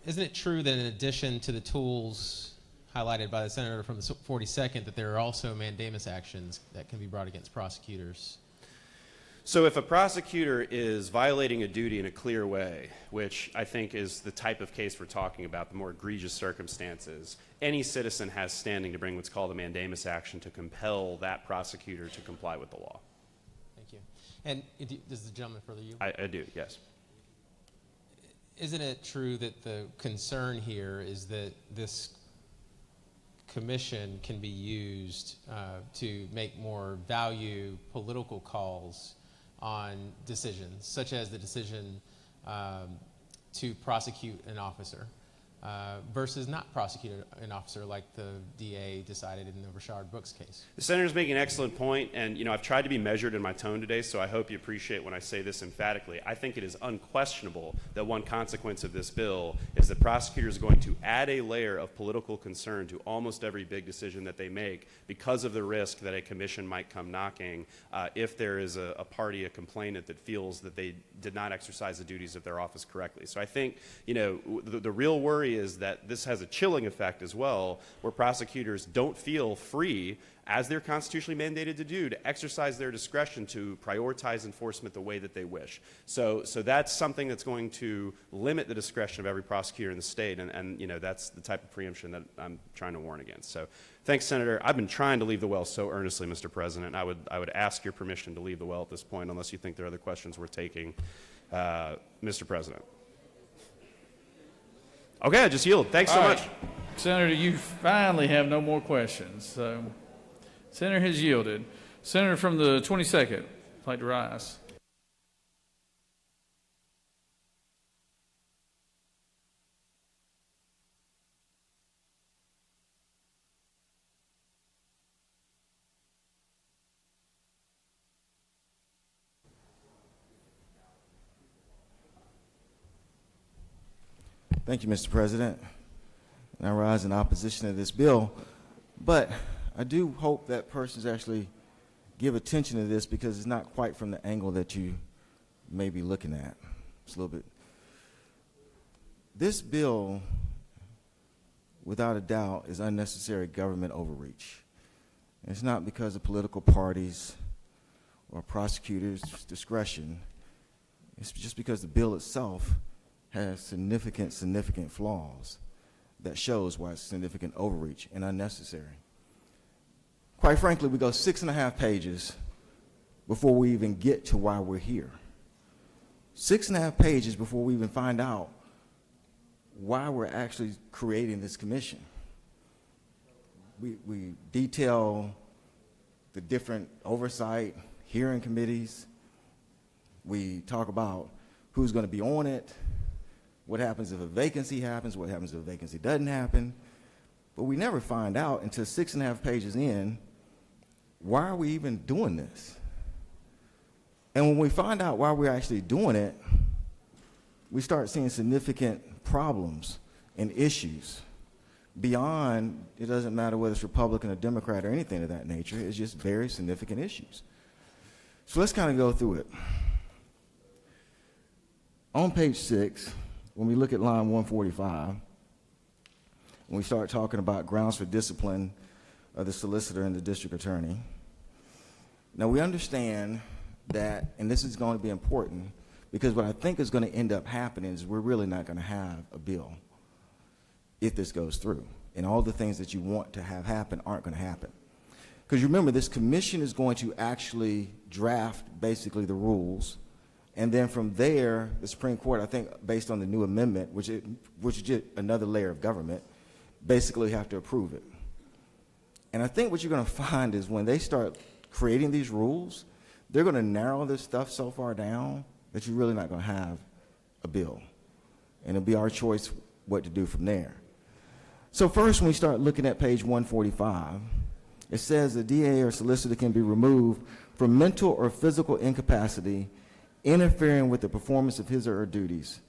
it true that in addition to the tools highlighted by the senator from the 42nd, that there are also mandamus actions that can be brought against prosecutors? So if a prosecutor is violating a duty in a clear way, which I think is the type of case we're talking about, the more egregious circumstances, any citizen has standing to bring what's called a mandamus action to compel that prosecutor to comply with the law. Thank you. And does the gentleman further yield? I do, yes. Isn't it true that the concern here is that this commission can be used to make more value political calls on decisions, such as the decision to prosecute an officer versus not prosecute an officer, like the DA decided in the Rashard Brooks case? The senator's making an excellent point, and I've tried to be measured in my tone today, so I hope you appreciate when I say this emphatically. I think it is unquestionable that one consequence of this bill is that prosecutors are going to add a layer of political concern to almost every big decision that they make because of the risk that a commission might come knocking if there is a party, a complainant that feels that they did not exercise the duties of their office correctly. So I think, the real worry is that this has a chilling effect as well, where prosecutors don't feel free, as they're constitutionally mandated to do, to exercise their discretion to prioritize enforcement the way that they wish. So that's something that's going to limit the discretion of every prosecutor in the state, and that's the type of preemption that I'm trying to warn against. So thanks, Senator. I've been trying to leave the well so earnestly, Mr. President. I would ask your permission to leave the well at this point, unless you think there are other questions worth taking, Mr. President. Okay, I just yield. Thanks so much. Senator, you finally have no more questions. So, Senator has yielded. Senator from the 22nd, I'd like to rise. Thank you, Mr. President. And I rise in opposition to this bill, but I do hope that persons actually give attention to this, because it's not quite from the angle that you may be looking at. It's a little bit. This bill, without a doubt, is unnecessary government overreach. It's not because of political parties or prosecutors' discretion. It's just because the bill itself has significant flaws that shows why it's significant overreach and unnecessary. Quite frankly, we go 6.5 pages before we even get to why we're here. 6.5 pages before we even find out why we're actually creating this commission. We detail the different oversight hearing committees. We talk about who's going to be on it, what happens if a vacancy happens, what happens if a vacancy doesn't happen. But we never find out until 6.5 pages in, why are we even doing this? And when we find out why we're actually doing it, we start seeing significant problems and issues beyond, it doesn't matter whether it's Republican or Democrat or anything of that nature, it's just very significant issues. So let's kind of go through it. On page 6, when we look at line 145, when we start talking about grounds for discipline of the solicitor and the district attorney, now we understand that, and this is going to be important, because what I think is going to end up happening is we're really not going to have a bill if this goes through. And all the things that you want to have happen aren't going to happen. Because remember, this commission is going to actually draft basically the rules, and then from there, the Supreme Court, I think based on the new amendment, which is just another layer of government, basically have to approve it. And I think what you're going to find is when they start creating these rules, they're going to narrow this stuff so far down that you're really not going to have a bill. And it'll be our choice what to do from there. So first, when we start looking at page 145, it says the DA or solicitor can be removed from mental or physical incapacity interfering with the performance of his or her duties,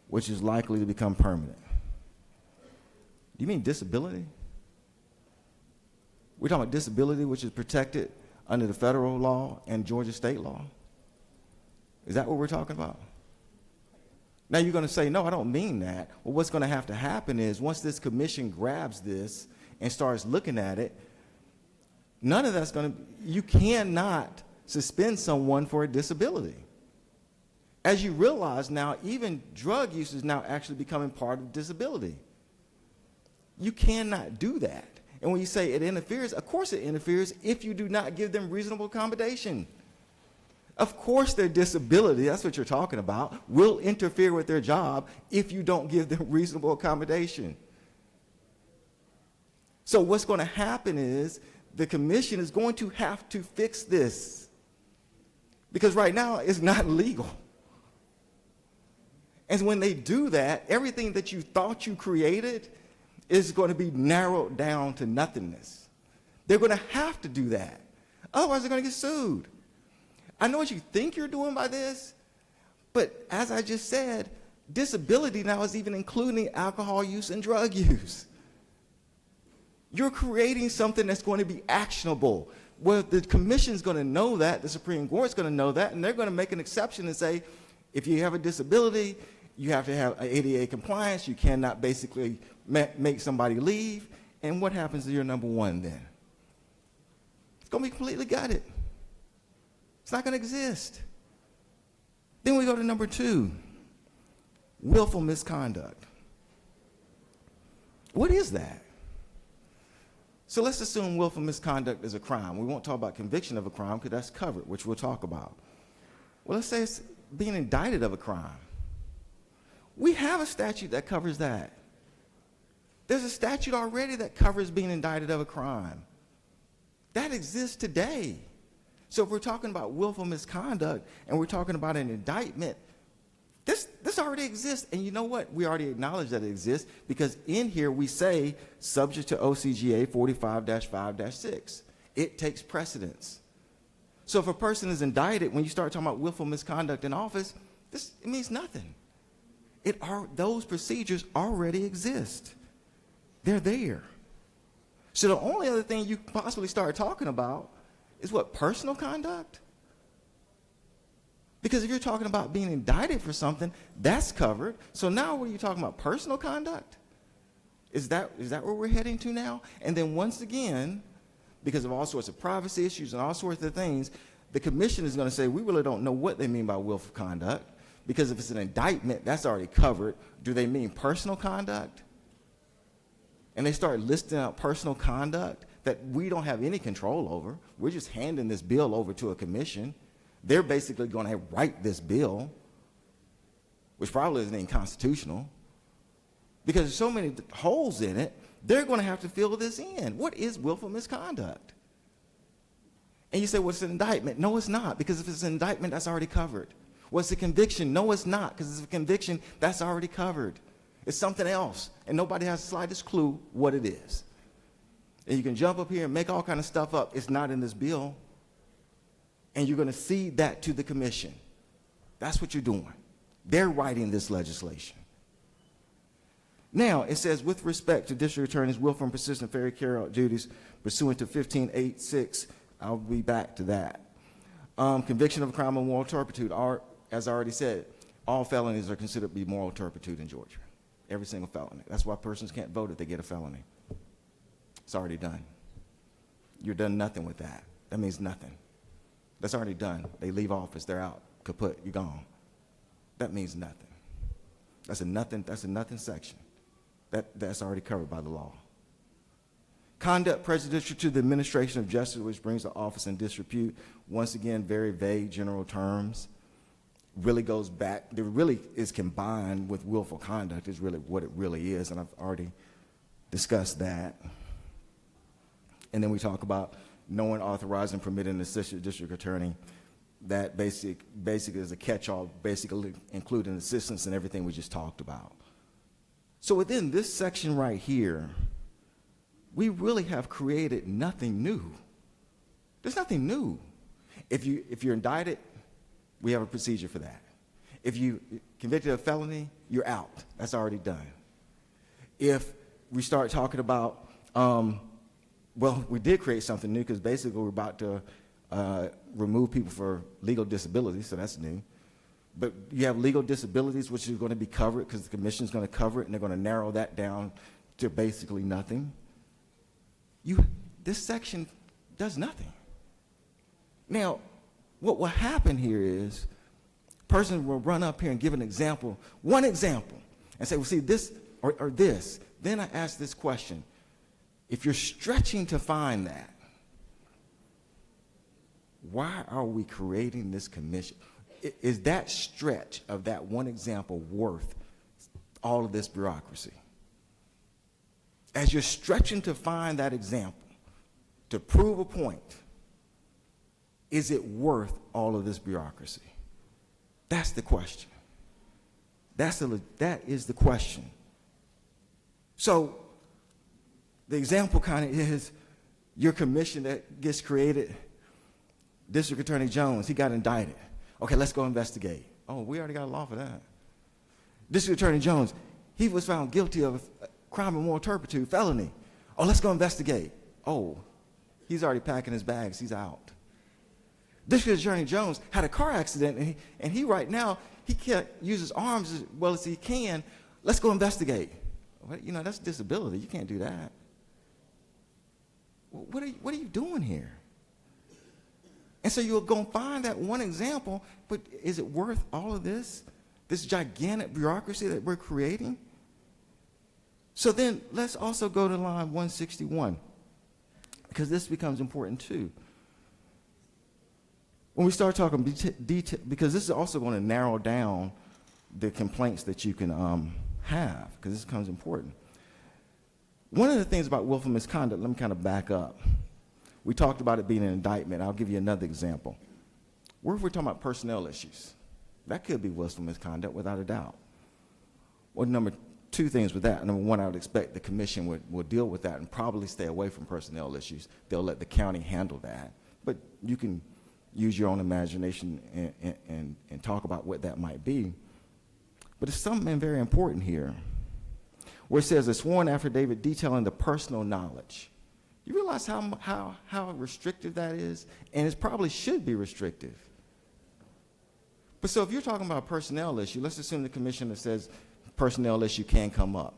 which is likely to become permanent. Do you mean disability? We're talking about disability, which is protected under the federal law and Georgia state law? Is that what we're talking about? Now you're going to say, no, I don't mean that. Well, what's going to have to happen is once this commission grabs this and starts looking at it, none of that's going to, you cannot suspend someone for a disability. As you realize now, even drug use is now actually becoming part of disability. You cannot do that. And when you say it interferes, of course it interferes if you do not give them reasonable accommodation. Of course their disability, that's what you're talking about, will interfere with their job if you don't give them reasonable accommodation. So what's going to happen is the commission is going to have to fix this. Because right now it's not legal. And when they do that, everything that you thought you created is going to be narrowed down to nothingness. They're going to have to do that. Otherwise, they're going to get sued. I know what you think you're doing by this, but as I just said, disability now is even including alcohol use and drug use. You're creating something that's going to be actionable. Well, the commission's going to know that, the Supreme Court's going to know that, and they're going to make an exception and say, if you have a disability, you have to have an ADA compliance. You cannot basically make somebody leave. And what happens to your number one then? It's going to be completely gutted. It's not going to exist. Then we go to number 2, willful misconduct. What is that? So let's assume willful misconduct is a crime. We won't talk about conviction of a crime because that's covered, which we'll talk about. Well, let's say it's being indicted of a crime. We have a statute that covers that. There's a statute already that covers being indicted of a crime. That exists today. So if we're talking about willful misconduct and we're talking about an indictment, this already exists. And you know what? We already acknowledge that it exists because in here we say subject to OCGA 45-5-6. It takes precedence. So if a person is indicted, when you start talking about willful misconduct in office, it means nothing. Those procedures already exist. They're there. So the only other thing you could possibly start talking about is what, personal conduct? Because if you're talking about being indicted for something, that's covered. So now what are you talking about, personal conduct? Is that where we're heading to now? And then once again, because of all sorts of privacy issues and all sorts of things, the commission is going to say, we really don't know what they mean by willful conduct, because if it's an indictment, that's already covered. Do they mean personal conduct? And they start listing out personal conduct that we don't have any control over. We're just handing this bill over to a commission. They're basically going to write this bill, which probably isn't even constitutional, because there's so many holes in it. They're going to have to fill this in. What is willful misconduct? And you say, well, it's an indictment. No, it's not, because if it's an indictment, that's already covered. Well, it's a conviction. No, it's not, because it's a conviction, that's already covered. It's something else, and nobody has the slightest clue what it is. And you can jump up here and make all kind of stuff up. It's not in this bill. And you're going to cede that to the commission. That's what you're doing. They're writing this legislation. Now, it says, with respect to district attorneys' willful and persistent failure to carry out duties pursuant to 1586, I'll be back to that. Conviction of a crime of moral turpitude, as I already said, all felonies are considered to be moral turpitude in Georgia. Every single felony. That's why persons can't vote if they get a felony. It's already done. You're done nothing with that. That means nothing. That's already done. They leave office, they're out, kaput, you're gone. That means nothing. That's a nothing section. That's already covered by the law. Conduct prejudicial to the administration of justice, which brings the office in disrepute. Once again, very vague general terms. Really goes back, there really is combined with willful conduct is really what it really is, and I've already discussed that. And then we talk about knowing, authorizing, permitting the assistant district attorney. That basically is a catch-all, basically including assistance and everything we just talked about. So within this section right here, we really have created nothing new. There's nothing new. If you're indicted, we have a procedure for that. If you convicted of felony, you're out. That's already done. If we start talking about, well, we did create something new, because basically we're about to remove people for legal disabilities, so that's new. But you have legal disabilities, which is going to be covered because the commission is going to cover it, and they're going to narrow that down to basically nothing. This section does nothing. Now, what will happen here is person will run up here and give an example, one example, and say, well, see, this or this. Then I ask this question. If you're stretching to find that, why are we creating this commission? Is that stretch of that one example worth all of this bureaucracy? As you're stretching to find that example, to prove a point, is it worth all of this bureaucracy? That's the question. That is the question. So the example kind of is your commission that gets created. District Attorney Jones, he got indicted. Okay, let's go investigate. Oh, we already got a law for that. District Attorney Jones, he was found guilty of a crime of moral turpitude, felony. Oh, let's go investigate. Oh, he's already packing his bags. He's out. District Attorney Jones had a car accident, and he right now, he can't use his arms as well as he can. Let's go investigate. Well, you know, that's disability. You can't do that. What are you doing here? And so you're going to find that one example, but is it worth all of this gigantic bureaucracy that we're creating? So then let's also go to line 161, because this becomes important too. When we start talking detail, because this is also going to narrow down the complaints that you can have, because this becomes important. One of the things about willful misconduct, let me kind of back up. We talked about it being an indictment. I'll give you another example. What if we're talking about personnel issues? That could be willful misconduct without a doubt. Well, number two things with that. Number one, I would expect the commission would deal with that and probably stay away from personnel issues. They'll let the county handle that. But you can use your own imagination and talk about what that might be. But it's something very important here, where it says a sworn affidavit detailing the personal knowledge. You realize how restrictive that is? And it probably should be restrictive. But so if you're talking about a personnel issue, let's assume the commissioner says personnel issue can come up.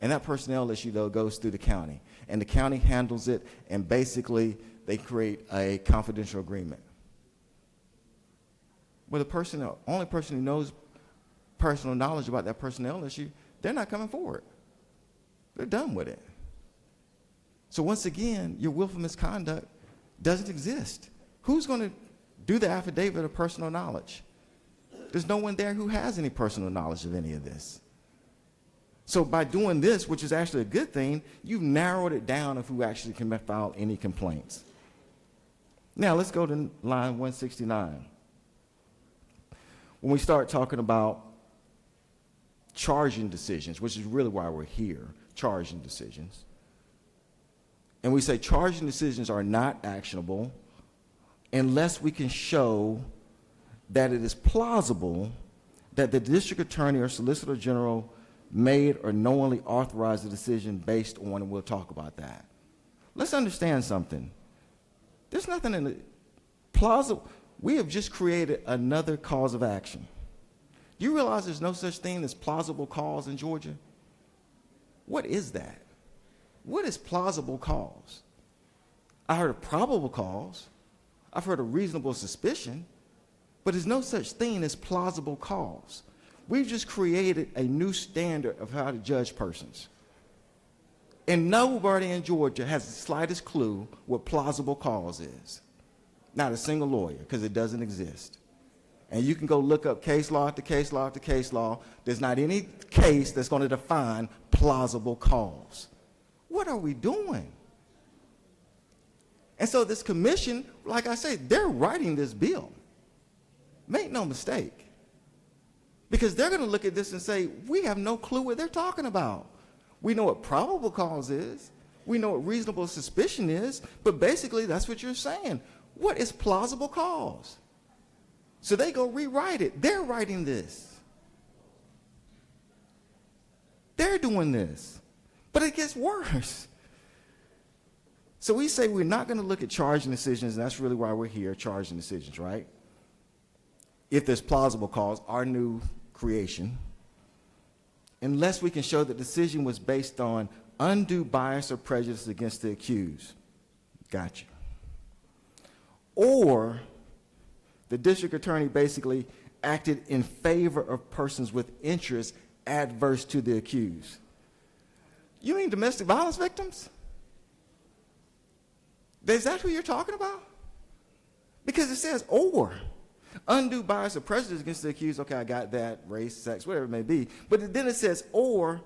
And that personnel issue, though, goes through the county. And the county handles it, and basically they create a confidential agreement. Well, the only person who knows personal knowledge about that personnel issue, they're not coming forward. They're done with it. So once again, your willful misconduct doesn't exist. Who's going to do the affidavit of personal knowledge? There's no one there who has any personal knowledge of any of this. So by doing this, which is actually a good thing, you've narrowed it down of who actually can file any complaints. Now let's go to line 169. When we start talking about charging decisions, which is really why we're here, charging decisions. And we say charging decisions are not actionable unless we can show that it is plausible that the district attorney or solicitor general made or knowingly authorized the decision based on, and we'll talk about that. Let's understand something. There's nothing in the plausible. We have just created another cause of action. Do you realize there's no such thing as plausible cause in Georgia? What is that? What is plausible cause? I heard of probable cause. I've heard of reasonable suspicion, but there's no such thing as plausible cause. We've just created a new standard of how to judge persons. And nobody in Georgia has the slightest clue what plausible cause is. Not a single lawyer, because it doesn't exist. And you can go look up case law after case law after case law. There's not any case that's going to define plausible cause. What are we doing? And so this commission, like I say, they're writing this bill. Make no mistake. Because they're going to look at this and say, we have no clue what they're talking about. We know what probable cause is. We know what reasonable suspicion is. But basically, that's what you're saying. What is plausible cause? So they go rewrite it. They're writing this. They're doing this. But it gets worse. So we say we're not going to look at charging decisions, and that's really why we're here, charging decisions, right? If there's plausible cause, our new creation, unless we can show the decision was based on undue bias or prejudice against the accused. Gotcha. Or the district attorney basically acted in favor of persons with interests adverse to the accused. You mean domestic violence victims? Is that who you're talking about? Because it says or. Undue bias or prejudice against the accused, okay, I got that, race, sex, whatever it may be. But then it says or,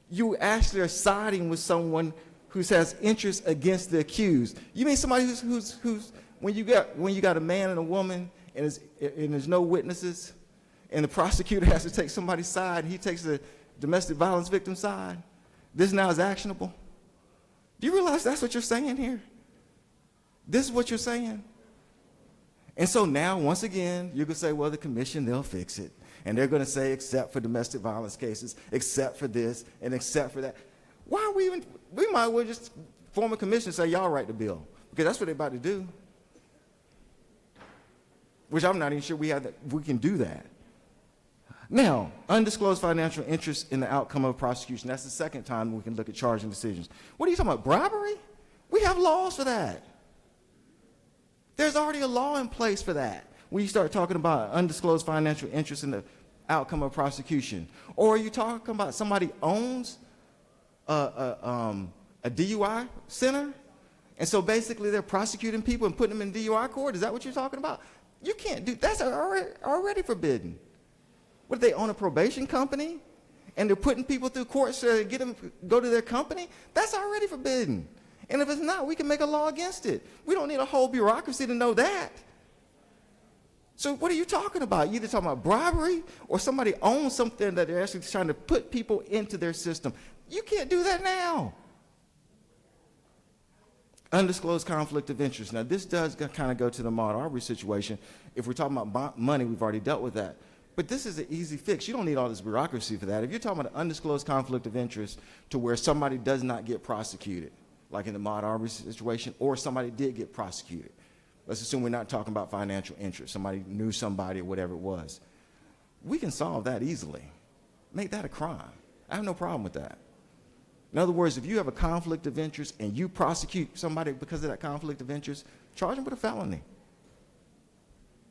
you actually are siding with someone who has interest against the accused. You mean somebody who's when you got a man and a woman and there's no witnesses, and the prosecutor has to take somebody's side, and he takes the domestic violence victim's side, this now is actionable? Do you realize that's what you're saying here? This is what you're saying? And so now, once again, you can say, well, the commission, they'll fix it. And they're going to say, except for domestic violence cases, except for this, and except for that. Why are we even, we might as well just form a commission and say, y'all write the bill. Because that's what they're about to do. Which I'm not even sure we can do that. Now, undisclosed financial interest in the outcome of prosecution. That's the second time we can look at charging decisions. What are you talking about, bribery? We have laws for that. There's already a law in place for that. When you start talking about undisclosed financial interest in the outcome of prosecution. Or are you talking about somebody owns a DUI center? And so basically they're prosecuting people and putting them in DUI court? Is that what you're talking about? You can't do, that's already forbidden. What, they own a probation company? And they're putting people through courts to get them go to their company? That's already forbidden. And if it's not, we can make a law against it. We don't need a whole bureaucracy to know that. So what are you talking about? You're either talking about bribery or somebody owns something that they're actually trying to put people into their system. You can't do that now. Undisclosed conflict of interest. Now, this does kind of go to the Maud Arbery situation. If we're talking about money, we've already dealt with that. But this is an easy fix. You don't need all this bureaucracy for that. If you're talking about an undisclosed conflict of interest to where somebody does not get prosecuted, like in the Maud Arbery situation, or somebody did get prosecuted. Let's assume we're not talking about financial interest. Somebody knew somebody or whatever it was. We can solve that easily. Make that a crime. I have no problem with that. In other words, if you have a conflict of interest and you prosecute somebody because of that conflict of interest, charge them with a felony.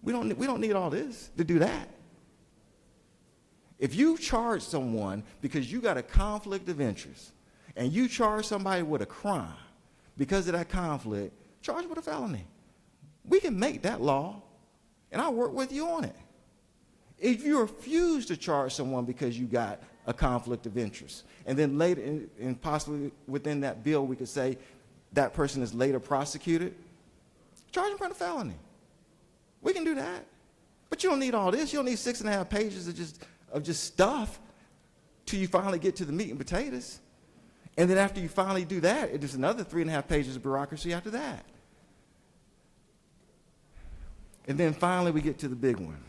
We don't need all this to do that. If you charge someone because you got a conflict of interest and you charge somebody with a crime because of that conflict, charge them with a felony. We can make that law, and I'll work with you on it. If you refuse to charge someone because you got a conflict of interest, and then later, and possibly within that bill, we could say that person is later prosecuted, charge them for a felony. We can do that. But you don't need all this. You don't need 6.5 pages of just stuff till you finally get to the meat and potatoes. And then after you finally do that, it is another 3.5 pages of bureaucracy after that. And then finally we get to the big one.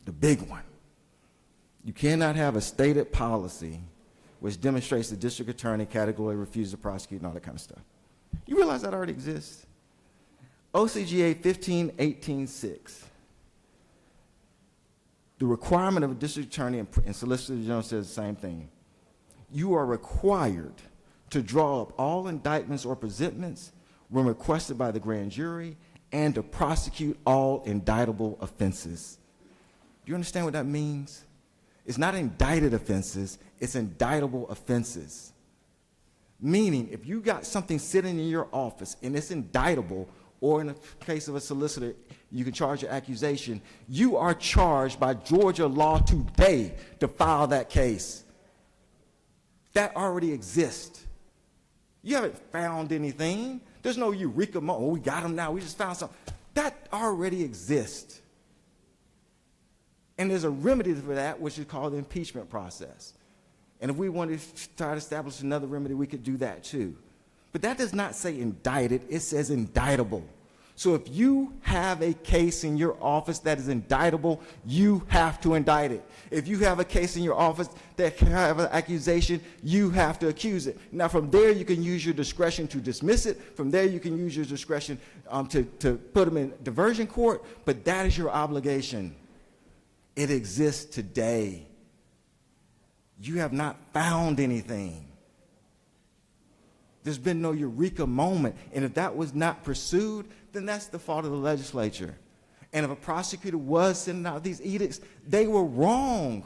The big one. You cannot have a stated policy which demonstrates the district attorney categorically refuses to prosecute and all that kind of stuff. You realize that already exists? OCGA 15.18.6. The requirement of a district attorney and solicitor general says the same thing. You are required to draw up all indictments or presentments when requested by the grand jury and to prosecute all indictable offenses. Do you understand what that means? It's not indicted offenses, it's indictable offenses. Meaning, if you got something sitting in your office and it's indictable, or in the case of a solicitor, you can charge an accusation, you are charged by Georgia law today to file that case. That already exists. You haven't found anything. There's no eureka moment. Oh, we got him now. We just found something. That already exists. And there's a remedy for that, which is called the impeachment process. And if we wanted to try to establish another remedy, we could do that too. But that does not say indicted. It says indictable. So if you have a case in your office that is indictable, you have to indict it. If you have a case in your office that can have an accusation, you have to accuse it. Now from there, you can use your discretion to dismiss it. From there, you can use your discretion to put them in diversion court, but that is your obligation. It exists today. You have not found anything. There's been no eureka moment. And if that was not pursued, then that's the fault of the legislature. And if a prosecutor was sending out these edicts, they were wrong.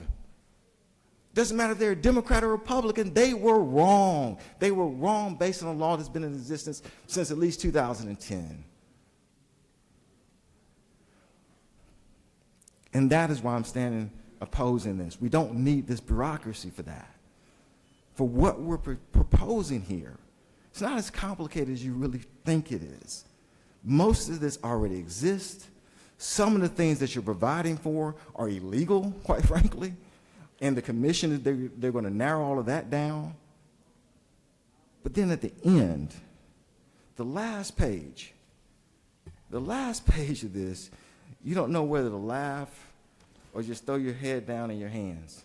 Doesn't matter if they're a Democrat or Republican, they were wrong. They were wrong based on a law that's been in existence since at least 2010. And that is why I'm standing opposing this. We don't need this bureaucracy for that. For what we're proposing here, it's not as complicated as you really think it is. Most of this already exists. Some of the things that you're providing for are illegal, quite frankly. And the commission, they're going to narrow all of that down. But then at the end, the last page of this, you don't know whether to laugh or just throw your head down in your hands.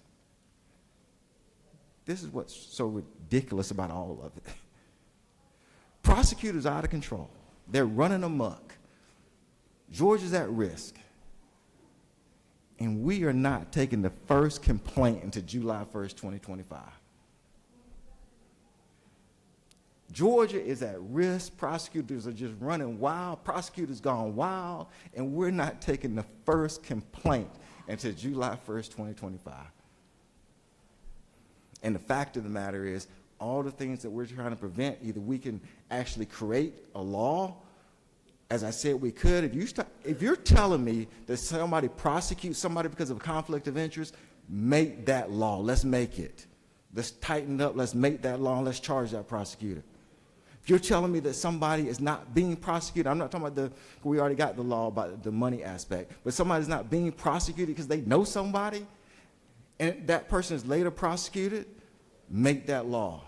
This is what's so ridiculous about all of it. Prosecutors are out of control. They're running amok. Georgia's at risk. And we are not taking the first complaint until July 1st, 2025. Georgia is at risk. Prosecutors are just running wild. Prosecutors gone wild. And we're not taking the first complaint until July 1st, 2025. And the fact of the matter is, all the things that we're trying to prevent, either we can actually create a law, as I said we could. If you're telling me that somebody prosecutes somebody because of a conflict of interest, make that law. Let's make it. Let's tighten it up. Let's make that law, and let's charge that prosecutor. If you're telling me that somebody is not being prosecuted, I'm not talking about we already got the law about the money aspect, but somebody's not being prosecuted because they know somebody, and that person is later prosecuted, make that law.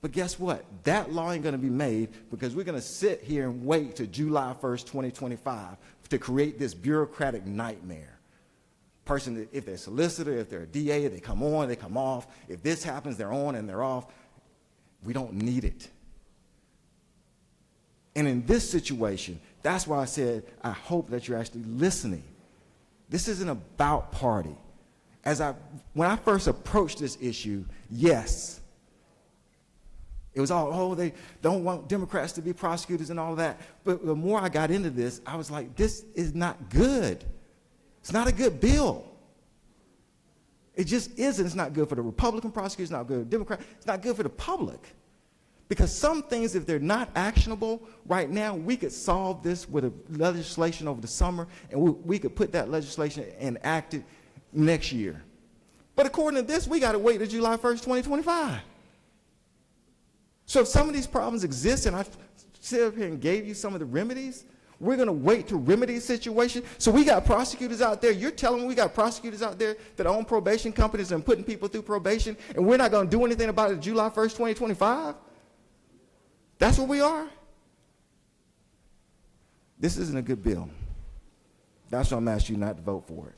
But guess what? That law ain't going to be made because we're going to sit here and wait till July 1st, 2025 to create this bureaucratic nightmare. Person, if they're a solicitor, if they're a DA, they come on, they come off. If this happens, they're on and they're off. We don't need it. And in this situation, that's why I said I hope that you're actually listening. This isn't about party. when I first approached this issue, yes, it was all, oh, they don't want Democrats to be prosecutors and all that. But the more I got into this, I was like, this is not good. It's not a good bill. It just isn't. It's not good for the Republican prosecutors. It's not good for the Democrats. It's not good for the public. Because some things, if they're not actionable right now, we could solve this with a legislation over the summer, and we could put that legislation enacted next year. But according to this, we got to wait till July 1st, 2025. So if some of these problems exist, and I sit up here and gave you some of the remedies, we're going to wait to remedy the situation. So we got prosecutors out there. You're telling me we got prosecutors out there that own probation companies and putting people through probation, and we're not going to do anything about it July 1st, 2025? That's where we are? This isn't a good bill. That's why I'm asking you not to vote for it.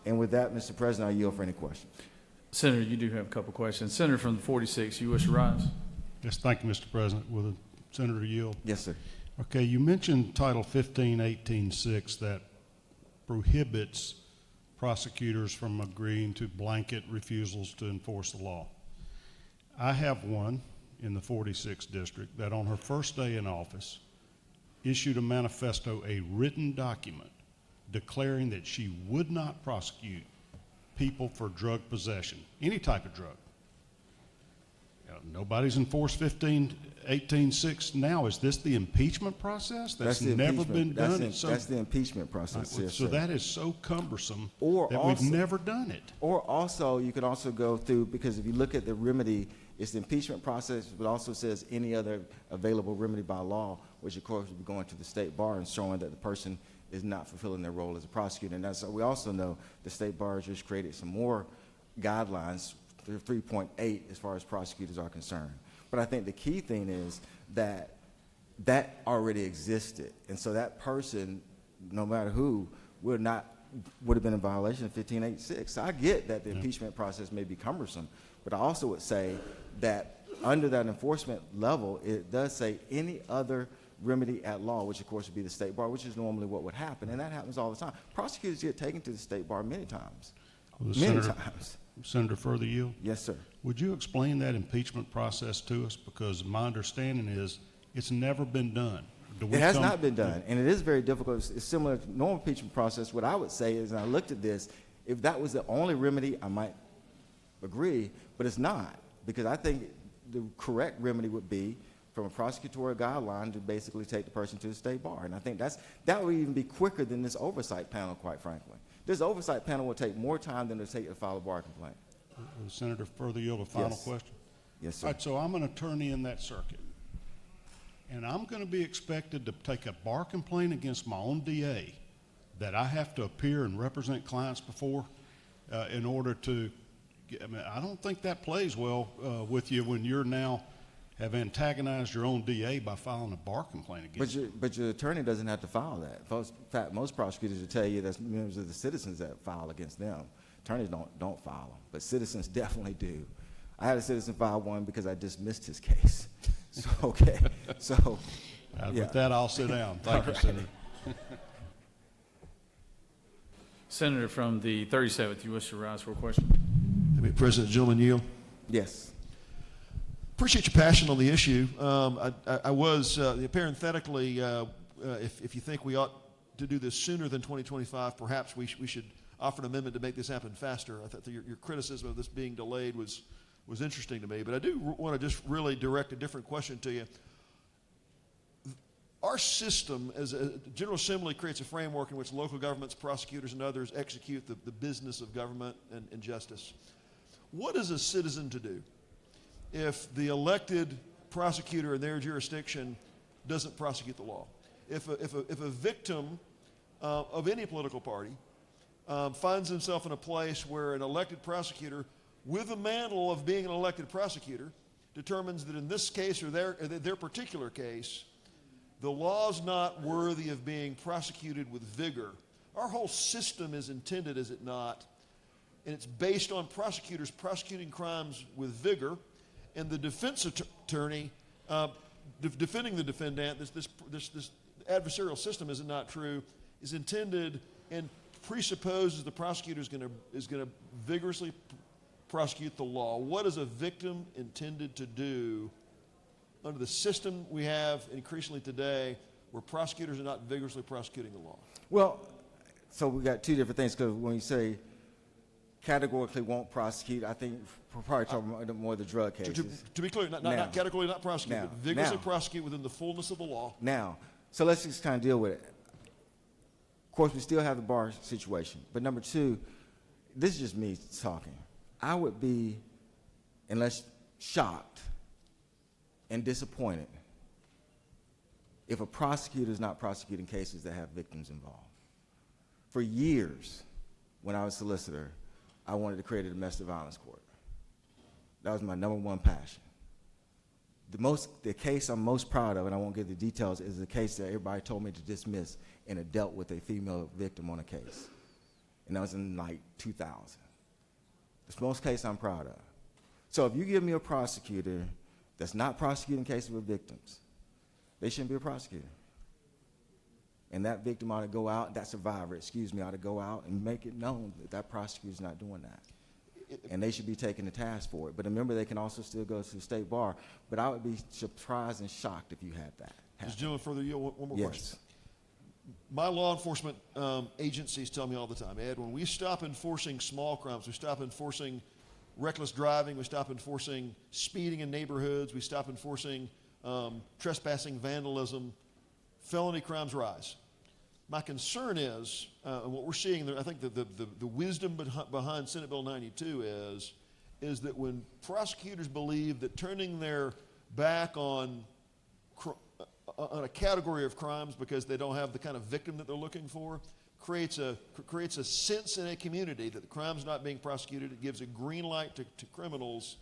And with that, Mr. President, I yield for any questions. Senator, you do have a couple questions. Senator from the 46, you wish to rise? Yes, thank you, Mr. President. Will the senator yield? Yes, sir. Okay, you mentioned Title 15-18-6 that prohibits prosecutors from agreeing to blanket refusals to enforce the law. I have one in the 46th district that on her first day in office issued a manifesto, a written document declaring that she would not prosecute people for drug possession, any type of drug. Nobody's enforced 15-18-6 now. Is this the impeachment process? That's never been done. That's the impeachment process. Right, yes, so sir. that is so cumbersome that we've never done it. Or also, you could also go through, because if you look at the remedy, it's the impeachment process, but also says any other available remedy by law, which of course would be going to the state bar and showing that the person is not fulfilling their role as a prosecutor. And that's, we also know the state bar just created some more guidelines, 3.8 as far as prosecutors are concerned. But I think the key thing is that that already existed. And so that person, no matter who, would have been in violation of 15.86. So I get that the impeachment process may be cumbersome, but I also would say that under that enforcement level, it does say any other remedy at law, which of course would be the state bar, which is normally what would happen, and that happens all the time. Prosecutors get taken to the state bar many times. Senator, further yield? Yes, sir. Would you explain that impeachment process to us? Because my understanding is it's never been done. It has not been done, and it is very difficult. It's similar to normal impeachment process. What I would say is, and I looked at this, if that was the only remedy, I might agree, but it's not, because I think the correct remedy would be from a prosecutorial guideline to basically take the person to the state bar. And I think that would even be quicker than this oversight panel, quite frankly. This oversight panel will take more time than it will take to file a bar complaint. Senator, further yield a final question? Yes, sir. All right, so I'm an attorney in that circuit, and I'm going to be expected to take a bar complaint against my own DA that I have to appear and represent clients before in order to I don't think that plays well with you when you're now have antagonized your own DA by filing a bar complaint against you. But your attorney doesn't have to file that. In fact, most prosecutors will tell you that's members of the citizens that file against them. Attorneys don't file them, but citizens definitely do. I had a citizen file one because I dismissed his case. So, okay, so. Yeah. With that, I'll sit down. Thank you, Senator. Senator from the 37th, you wish to rise for a question? President, gentlemen, yield? Yes. Appreciate your passion on the issue. I was, parenthetically, if you think we ought to do this sooner than 2025, perhaps we should offer an amendment to make this happen faster. I thought your criticism of this being delayed was interesting to me, but I do want to just really direct a different question to you. Our system, as a General Assembly, creates a framework in which local governments, prosecutors, and others execute the business of government and justice. What is a citizen to do if the elected prosecutor in their jurisdiction doesn't prosecute the law? If a victim of any political party finds himself in a place where an elected prosecutor, with the mantle of being an elected prosecutor, determines that in this case or their particular case, the law's not worthy of being prosecuted with vigor. Our whole system is intended, is it not? And it's based on prosecutors prosecuting crimes with vigor, and the defense attorney defending the defendant. This adversarial system, is it not true, is intended and presupposes the prosecutor is going to vigorously prosecute the law. What is a victim intended to do under the system we have increasingly today, where prosecutors are not vigorously prosecuting the law? Well, so we got two different things, because when you say categorically won't prosecute, I think we're probably talking about more of the drug cases. To be clear, not categorically not prosecute, but vigorously prosecute within the fullness of the law. Now, so let's just kind of deal with it. Of course, we still have the bar situation. But number two, this is just me talking. I would be, unless shocked and disappointed, if a prosecutor is not prosecuting cases that have victims involved. For years, when I was solicitor, I wanted to create a domestic violence court. That was my number one passion. The case I'm most proud of, and I won't give the details, is the case that everybody told me to dismiss, and it dealt with a female victim on a case. And that was in like 2000. It's the most case I'm proud of. So if you give me a prosecutor that's not prosecuting cases with victims, they shouldn't be a prosecutor. And that victim ought to go out, that survivor, ought to go out and make it known that that prosecutor's not doing that. And they should be taken to task for it. But remember, they can also still go to the state bar. But I would be surprised and shocked if you had that happen. Just gentlemen, further, one more Yes. question. My law enforcement agencies tell me all the time, Ed, when we stop enforcing small crimes, we stop enforcing reckless driving, we stop enforcing speeding in neighborhoods, we stop enforcing trespassing, vandalism, felony crimes rise. My concern is, and what we're seeing there, I think the wisdom behind Senate Bill 92 is that when prosecutors believe that turning their back on a category of crimes because they don't have the kind of victim that they're looking for, creates a sense in a community that the crime's not being prosecuted. It gives a green light to criminals,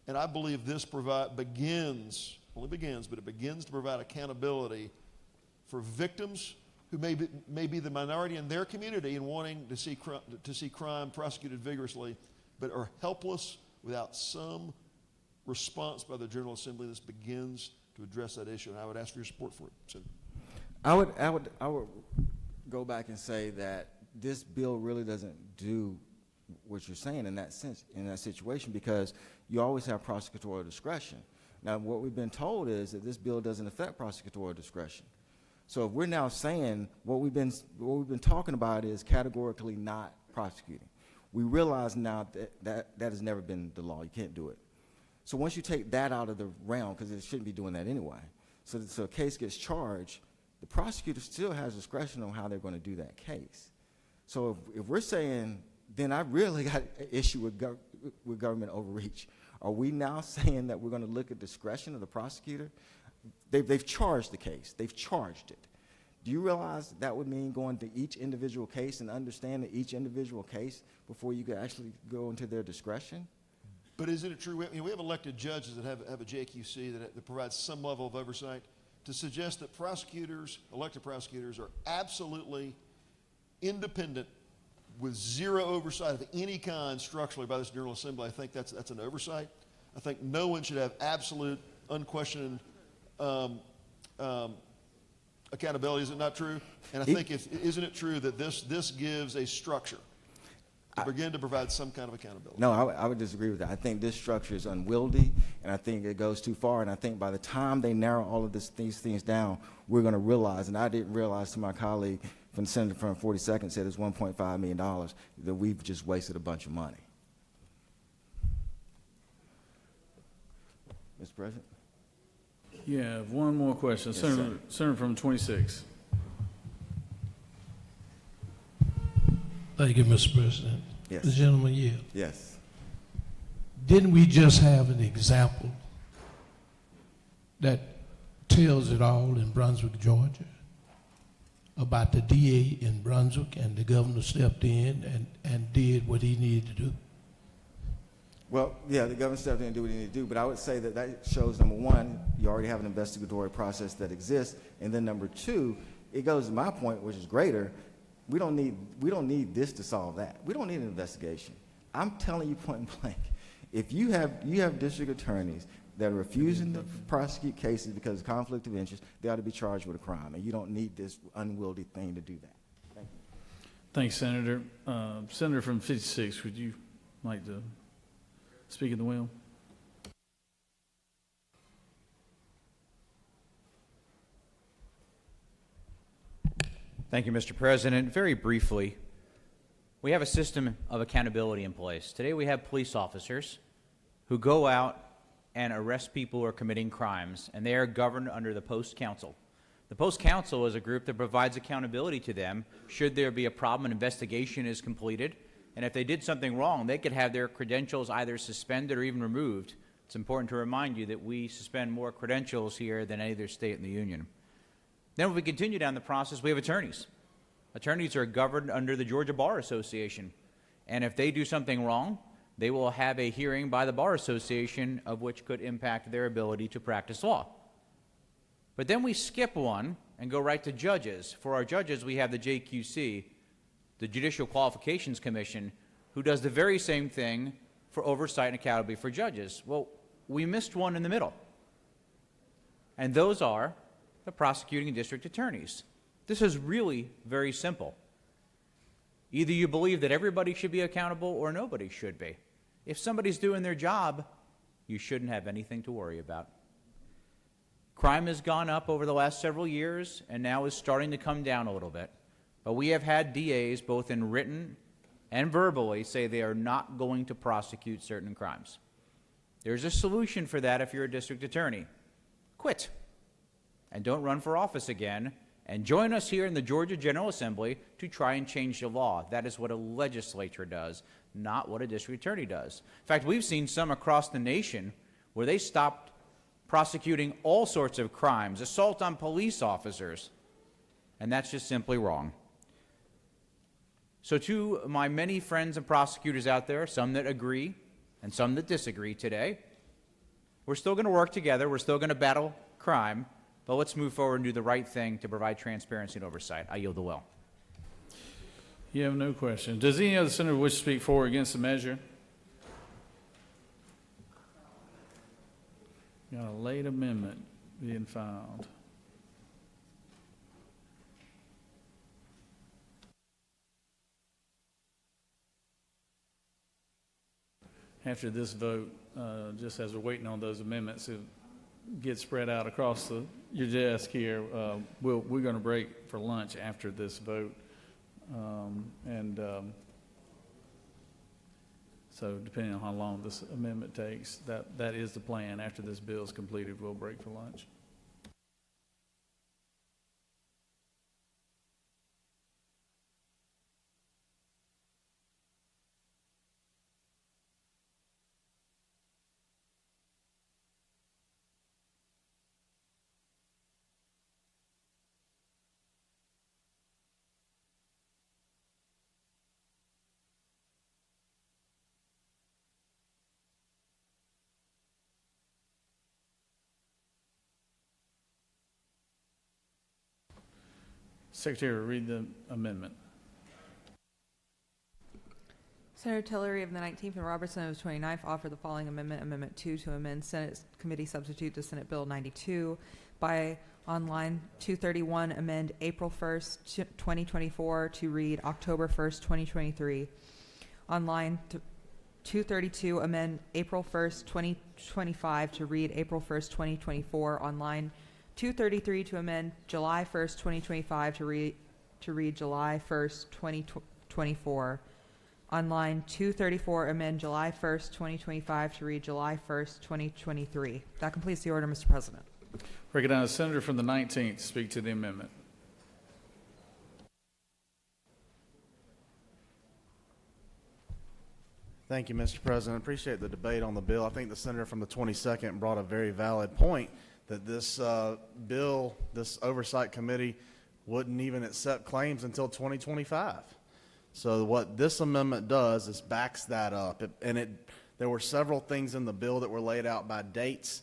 and I believe this begins to provide accountability for victims who may be the minority in their community and wanting to see crime prosecuted vigorously, but are helpless without some response by the General Assembly. This begins to address that issue, and I would ask for your support for it. So, I would go back and say that this bill really doesn't do what you're saying in that sense, in that situation, because you always have prosecutorial discretion. Now, what we've been told is that this bill doesn't affect prosecutorial discretion. So if we're now saying what we've been talking about is categorically not prosecuting, we realize now that has never been the law. You can't do it. So once you take that out of the realm, because it shouldn't be doing that anyway, so a case gets charged, the prosecutor still has discretion on how they're going to do that case. So if we're saying, then I really got an issue with government overreach. Are we now saying that we're going to look at discretion of the prosecutor? They've charged the case. They've charged it. Do you realize that would mean going to each individual case and understanding each individual case before you could actually go into their discretion? but isn't it true? We have elected judges that have a JQC that provides some level of oversight. To suggest that elected prosecutors, are absolutely independent with zero oversight of any kind structurally by this General Assembly, I think that's an oversight. I think no one should have absolute, unquestioned accountability. Is it not true? And I think isn't it true that this gives a structure to begin to provide some kind of accountability? No, I would disagree with that. I think this structure is unwieldy, and I think it goes too far. And I think by the time they narrow all of these things down, we're going to realize, and I didn't realize to my colleague from the Senator from 42nd said it's $1.5 million, that we've just wasted a bunch of money. Mr. President? You have one more question. Yes, Senator from 26. Thank you, Mr. President. Yes. The gentleman yield. Yes. Didn't we just have an example that tells it all in Brunswick, Georgia, about the DA in Brunswick, and the governor stepped in and did what he needed to do? Well, yeah, the government stepped in and did what he needed to do, but I would say that shows, number one, you already have an investigatory process that exists, and then number two, it goes to my point, which is greater. We don't need this to solve that. We don't need an investigation. I'm telling you point blank, if you have district attorneys that are refusing to prosecute cases because of conflict of interest, they ought to be charged with a crime, and you don't need this unwieldy thing to do that. Thank you. Thanks, Senator. Senator from 56, would you like to speak at the wheel? Thank you, Mr. President. Very briefly, we have a system of accountability in place. Today we have police officers who go out and arrest people who are committing crimes, and they are governed under the Post Council. The Post Council is a group that provides accountability to them should there be a problem, an investigation is completed, and if they did something wrong, they could have their credentials either suspended or even removed. It's important to remind you that we suspend more credentials here than any other state in the union. Then if we continue down the process, we have attorneys. Attorneys are governed under the Georgia Bar Association, and if they do something wrong, they will have a hearing by the Bar Association of which could impact their ability to practice law. But then we skip one and go right to judges. For our judges, we have the JQC, the Judicial Qualifications Commission, who does the very same thing for oversight and accountability for judges. Well, we missed one in the middle, and those are the prosecuting and district attorneys. This is really very simple. Either you believe that everybody should be accountable or nobody should be. If somebody's doing their job, you shouldn't have anything to worry about. Crime has gone up over the last several years and now is starting to come down a little bit. But we have had DAs, both in written and verbally, say they are not going to prosecute certain crimes. There's a solution for that if you're a district attorney. Quit. And don't run for office again. And join us here in the Georgia General Assembly to try and change the law. That is what a legislature does, not what a district attorney does. In fact, we've seen some across the nation where they stopped prosecuting all sorts of crimes, assault on police officers, and that's just simply wrong. So to my many friends and prosecutors out there, some that agree and some that disagree today, we're still going to work together, we're still going to battle crime, but let's move forward and do the right thing to provide transparency and oversight. I yield the will. You have no question. Does any other senator wish to speak for or against the measure? Got a late amendment being filed. After this vote, just as we're waiting on those amendments to get spread out across your desk here, we're going to break for lunch after this vote. So depending on how long this amendment takes, that is the plan. After this bill is completed, we'll break for lunch. Secretary, read the amendment. Senator Tillery of the 19th and Robertson of the 29th offer the following amendment, Amendment 2, to amend Senate Committee Substitute to Senate Bill 92 by, on line 231, amend April 1st, 2024 to read October 1st, 2023. On line 232, amend April 1st, 2025 to read April 1st, 2024. On line 233 to amend July 1st, 2025 to read July 1st, 2024. On line 234, amend July 1st, 2025 to read July 1st, 2023. That completes the order, Mr. President. Recognize the senator from the 19th to speak to the amendment. Thank you, Mr. President. I appreciate the debate on the bill. I think the senator from the 22nd brought a very valid point that this bill, this oversight committee, wouldn't even accept claims until 2025. So what this amendment does is backs that up. There were several things in the bill that were laid out by dates.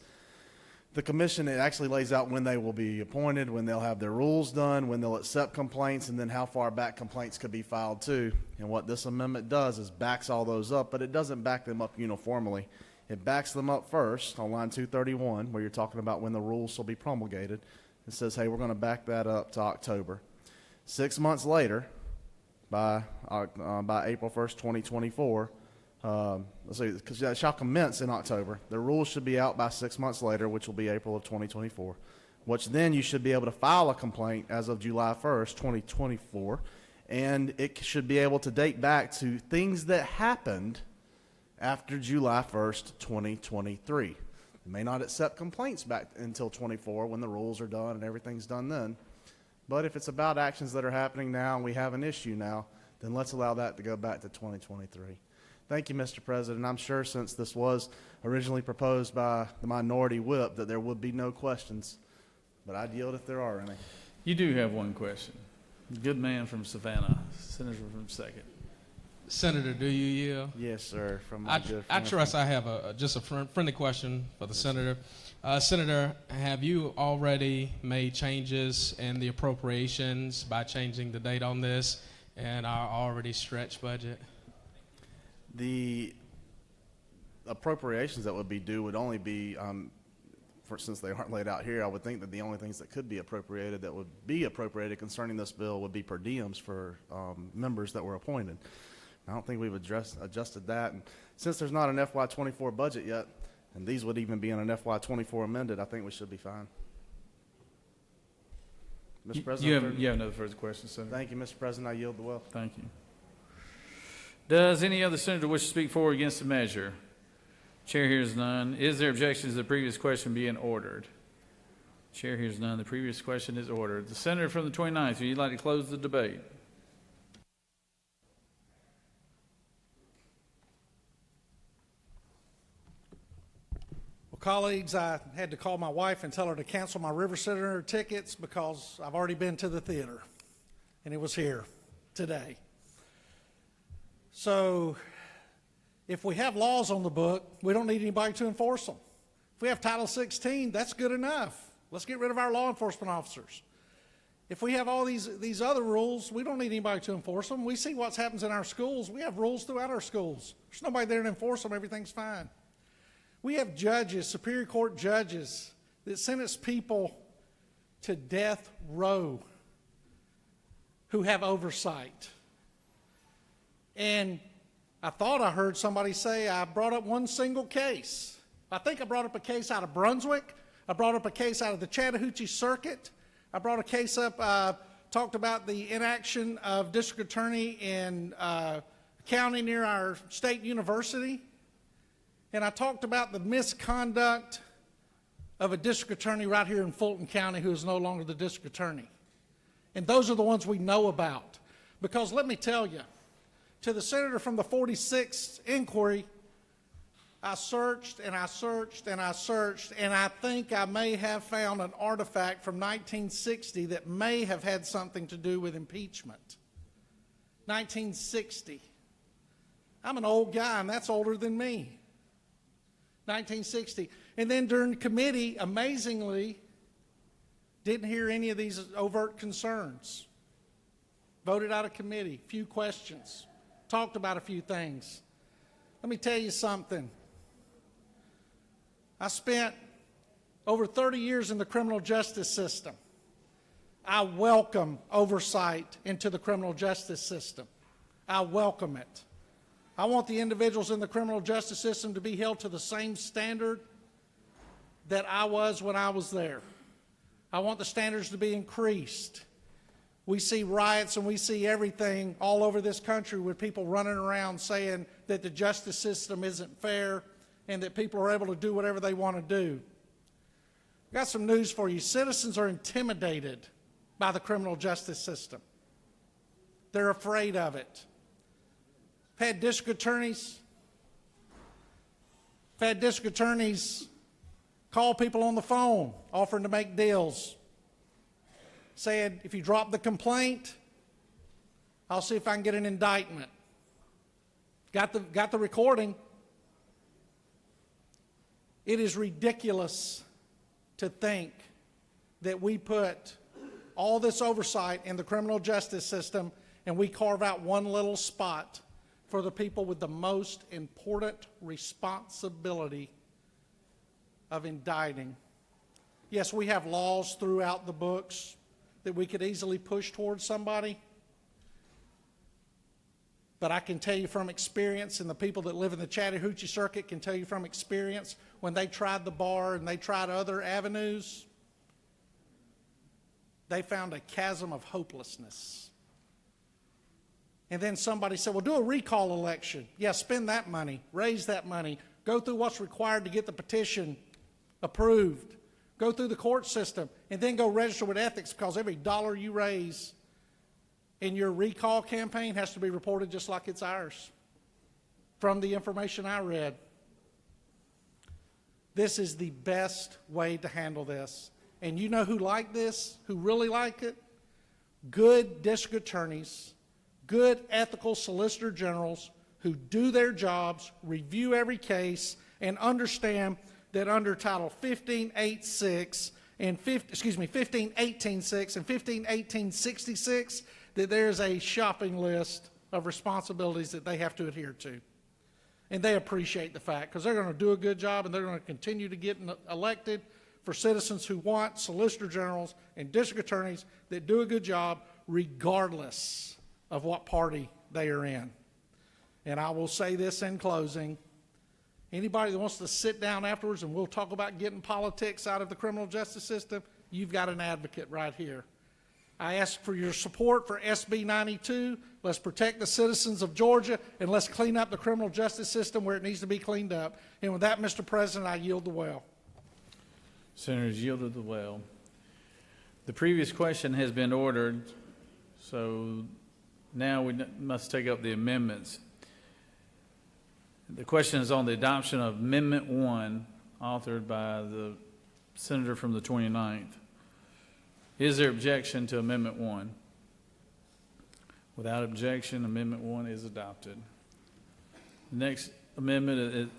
The commission, it actually lays out when they will be appointed, when they'll have their rules done, when they'll accept complaints, and then how far back complaints could be filed too. And what this amendment does is backs all those up, but it doesn't back them up uniformly. It backs them up first on line 231, where you're talking about when the rules will be promulgated. It says, hey, we're going to back that up to October. 6 months later, by April 1st, 2024. Let's see, because that shall commence in October. The rules should be out by 6 months later, which will be April of 2024, which then you should be able to file a complaint as of July 1st, 2024, and it should be able to date back to things that happened after July 1st, 2023. You may not accept complaints back until 24 when the rules are done and everything's done then. But if it's about actions that are happening now and we have an issue now, then let's allow that to go back to 2023. Thank you, Mr. President. I'm sure since this was originally proposed by the minority whip that there would be no questions, but I'd yield if there are any. You do have one question. Good man from Savannah, Senator from 2nd. Senator, do you yield? Yes, sir. From my good I friend. trust I have just a friendly question for the senator. Senator, have you already made changes in the appropriations by changing the date on this and our already stretched budget? The appropriations that would be due would only be, since they aren't laid out here, I would think that the only things that could be appropriated that would be appropriated concerning this bill would be per diems for members that were appointed. I don't think we've adjusted that. And since there's not an FY24 budget yet, and these would even be in an FY24 amended, I think we should be fine. Mr. President. You have no further questions, Senator. Thank you, Mr. President. I yield the will. Thank you. Does any other senator wish to speak for or against the measure? Chair hears none. Is there objection to the previous question being ordered? Chair hears none. The previous question is ordered. The senator from the 29th, would you like to close the debate? Colleagues, I had to call my wife and tell her to cancel my River Center tickets because I've already been to the theater, and it was here today. So if we have laws on the book, we don't need anybody to enforce them. If we have Title 16, that's good enough. Let's get rid of our law enforcement officers. If we have all these other rules, we don't need anybody to enforce them. We see what happens in our schools. We have rules throughout our schools. There's nobody there to enforce them. Everything's fine. We have judges, Superior Court judges, that sentence people to death row who have oversight. And I thought I heard somebody say I brought up one single case. I think I brought up a case out of Brunswick. I brought up a case out of the Chattahoochee Circuit. I brought a case up, talked about the inaction of district attorney in a county near our state university. And I talked about the misconduct of a district attorney right here in Fulton County who is no longer the district attorney. And those are the ones we know about. Because let me tell you, to the senator from the 46th inquiry, I searched and I searched and I searched, and I think I may have found an artifact from 1960 that may have had something to do with impeachment. 1960. I'm an old guy, and that's older than me. 1960. And then during committee, amazingly, didn't hear any of these overt concerns. Voted out of committee, few questions, talked about a few things. Let me tell you something. I spent over 30 years in the criminal justice system. I welcome oversight into the criminal justice system. I welcome it. I want the individuals in the criminal justice system to be held to the same standard that I was when I was there. I want the standards to be increased. We see riots and we see everything all over this country with people running around saying that the justice system isn't fair and that people are able to do whatever they want to do. I've got some news for you. Citizens are intimidated by the criminal justice system. They're afraid of it. I've had district attorneys call people on the phone offering to make deals, saying, if you drop the complaint, I'll see if I can get an indictment. Got the recording. It is ridiculous to think that we put all this oversight in the criminal justice system and we carve out one little spot for the people with the most important responsibility of indicting. Yes, we have laws throughout the books that we could easily push towards somebody, But I can tell you from experience, and the people that live in the Chattahoochee circuit can tell you from experience, when they tried the bar and they tried other avenues, they found a chasm of hopelessness. And then somebody said, well, do a recall election. Yeah, spend that money, raise that money, go through what's required to get the petition approved, go through the court system, and then go register with ethics, because every dollar you raise in your recall campaign has to be reported just like it's ours. From the information I read, this is the best way to handle this. And you know who like this, who really like it? Good district attorneys, good ethical solicitor generals who do their jobs, review every case, and understand that under Title 15.8.6 and 15.18.6 and 15.18.66, that there's a shopping list of responsibilities that they have to adhere to. And they appreciate the fact, because they're going to do a good job, and they're going to continue to get elected for citizens who want solicitor generals and district attorneys that do a good job regardless of what party they are in. And I will say this in closing. Anybody that wants to sit down afterwards and we'll talk about getting politics out of the criminal justice system, you've got an advocate right here. I ask for your support for SB 92. Let's protect the citizens of Georgia, and let's clean up the criminal justice system where it needs to be cleaned up. And with that, Mr. President, I yield the well. Senators yielded the well. The previous question has been ordered, so now we must take up the amendments. The question is on the adoption of Amendment 1, authored by the senator from the 29th. Is there objection to Amendment 1? Without objection, Amendment 1 is adopted. The next amendment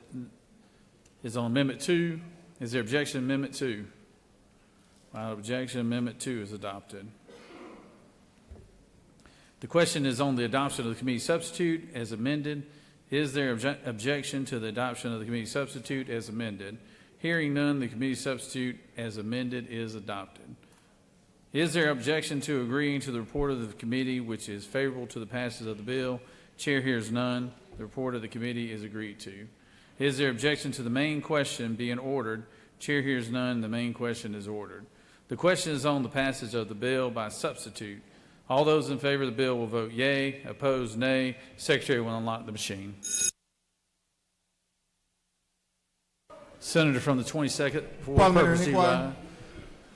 is on Amendment 2. Is there objection to Amendment 2? Without objection, Amendment 2 is adopted. The question is on the adoption of the committee substitute as amended. Is there objection to the adoption of the committee substitute as amended? Hearing none, the committee substitute as amended is adopted. Is there objection to agreeing to the report of the committee, which is favorable to the passage of the bill? Chair hears none. The report of the committee is agreed to. Is there objection to the main question being ordered? Chair hears none. The main question is ordered. The question is on the passage of the bill by substitute. All those in favor of the bill will vote yea. Opposed, nay. Secretary will unlock the machine. Senator from the 22nd. For Parliamentary inquiry.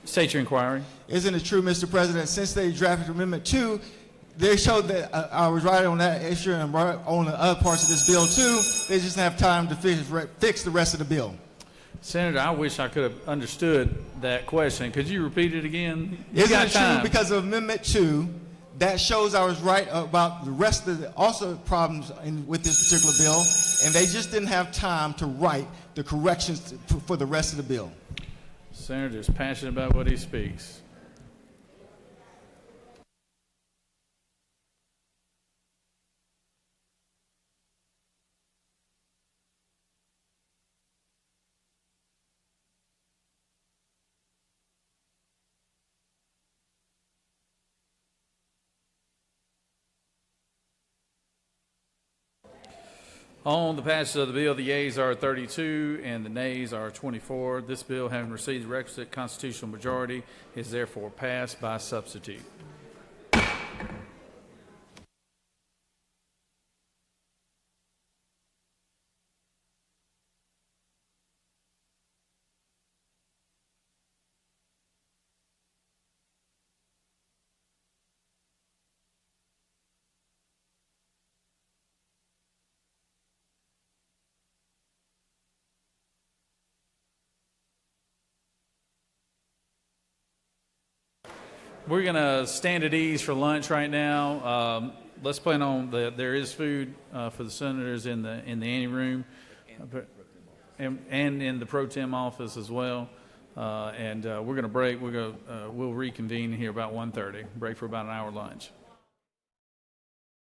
State your inquiry. Isn't it true, Mr. President, since they drafted Amendment 2, they showed that I was right on that issue and right on the other parts of this bill too. They just have time to fix the rest of the bill. Senator, I wish I could have understood that question. Could you repeat it again? Isn't it true because of Amendment 2, that shows I was right about the rest of the also problems with this particular bill, and they just didn't have time to write the corrections for the rest of the bill. Senator is passionate about what he speaks. On the passage of the bill, the yeas are 32 and the nays are 24. This bill, having received the requisite constitutional majority, is therefore passed by substitute. We're going to stand at ease for lunch right now. Let's plan on there is food for the senators in the ante room and in the pro tem office as well. We're going to break. We'll reconvene here about 1:30. Break for about an hour lunch.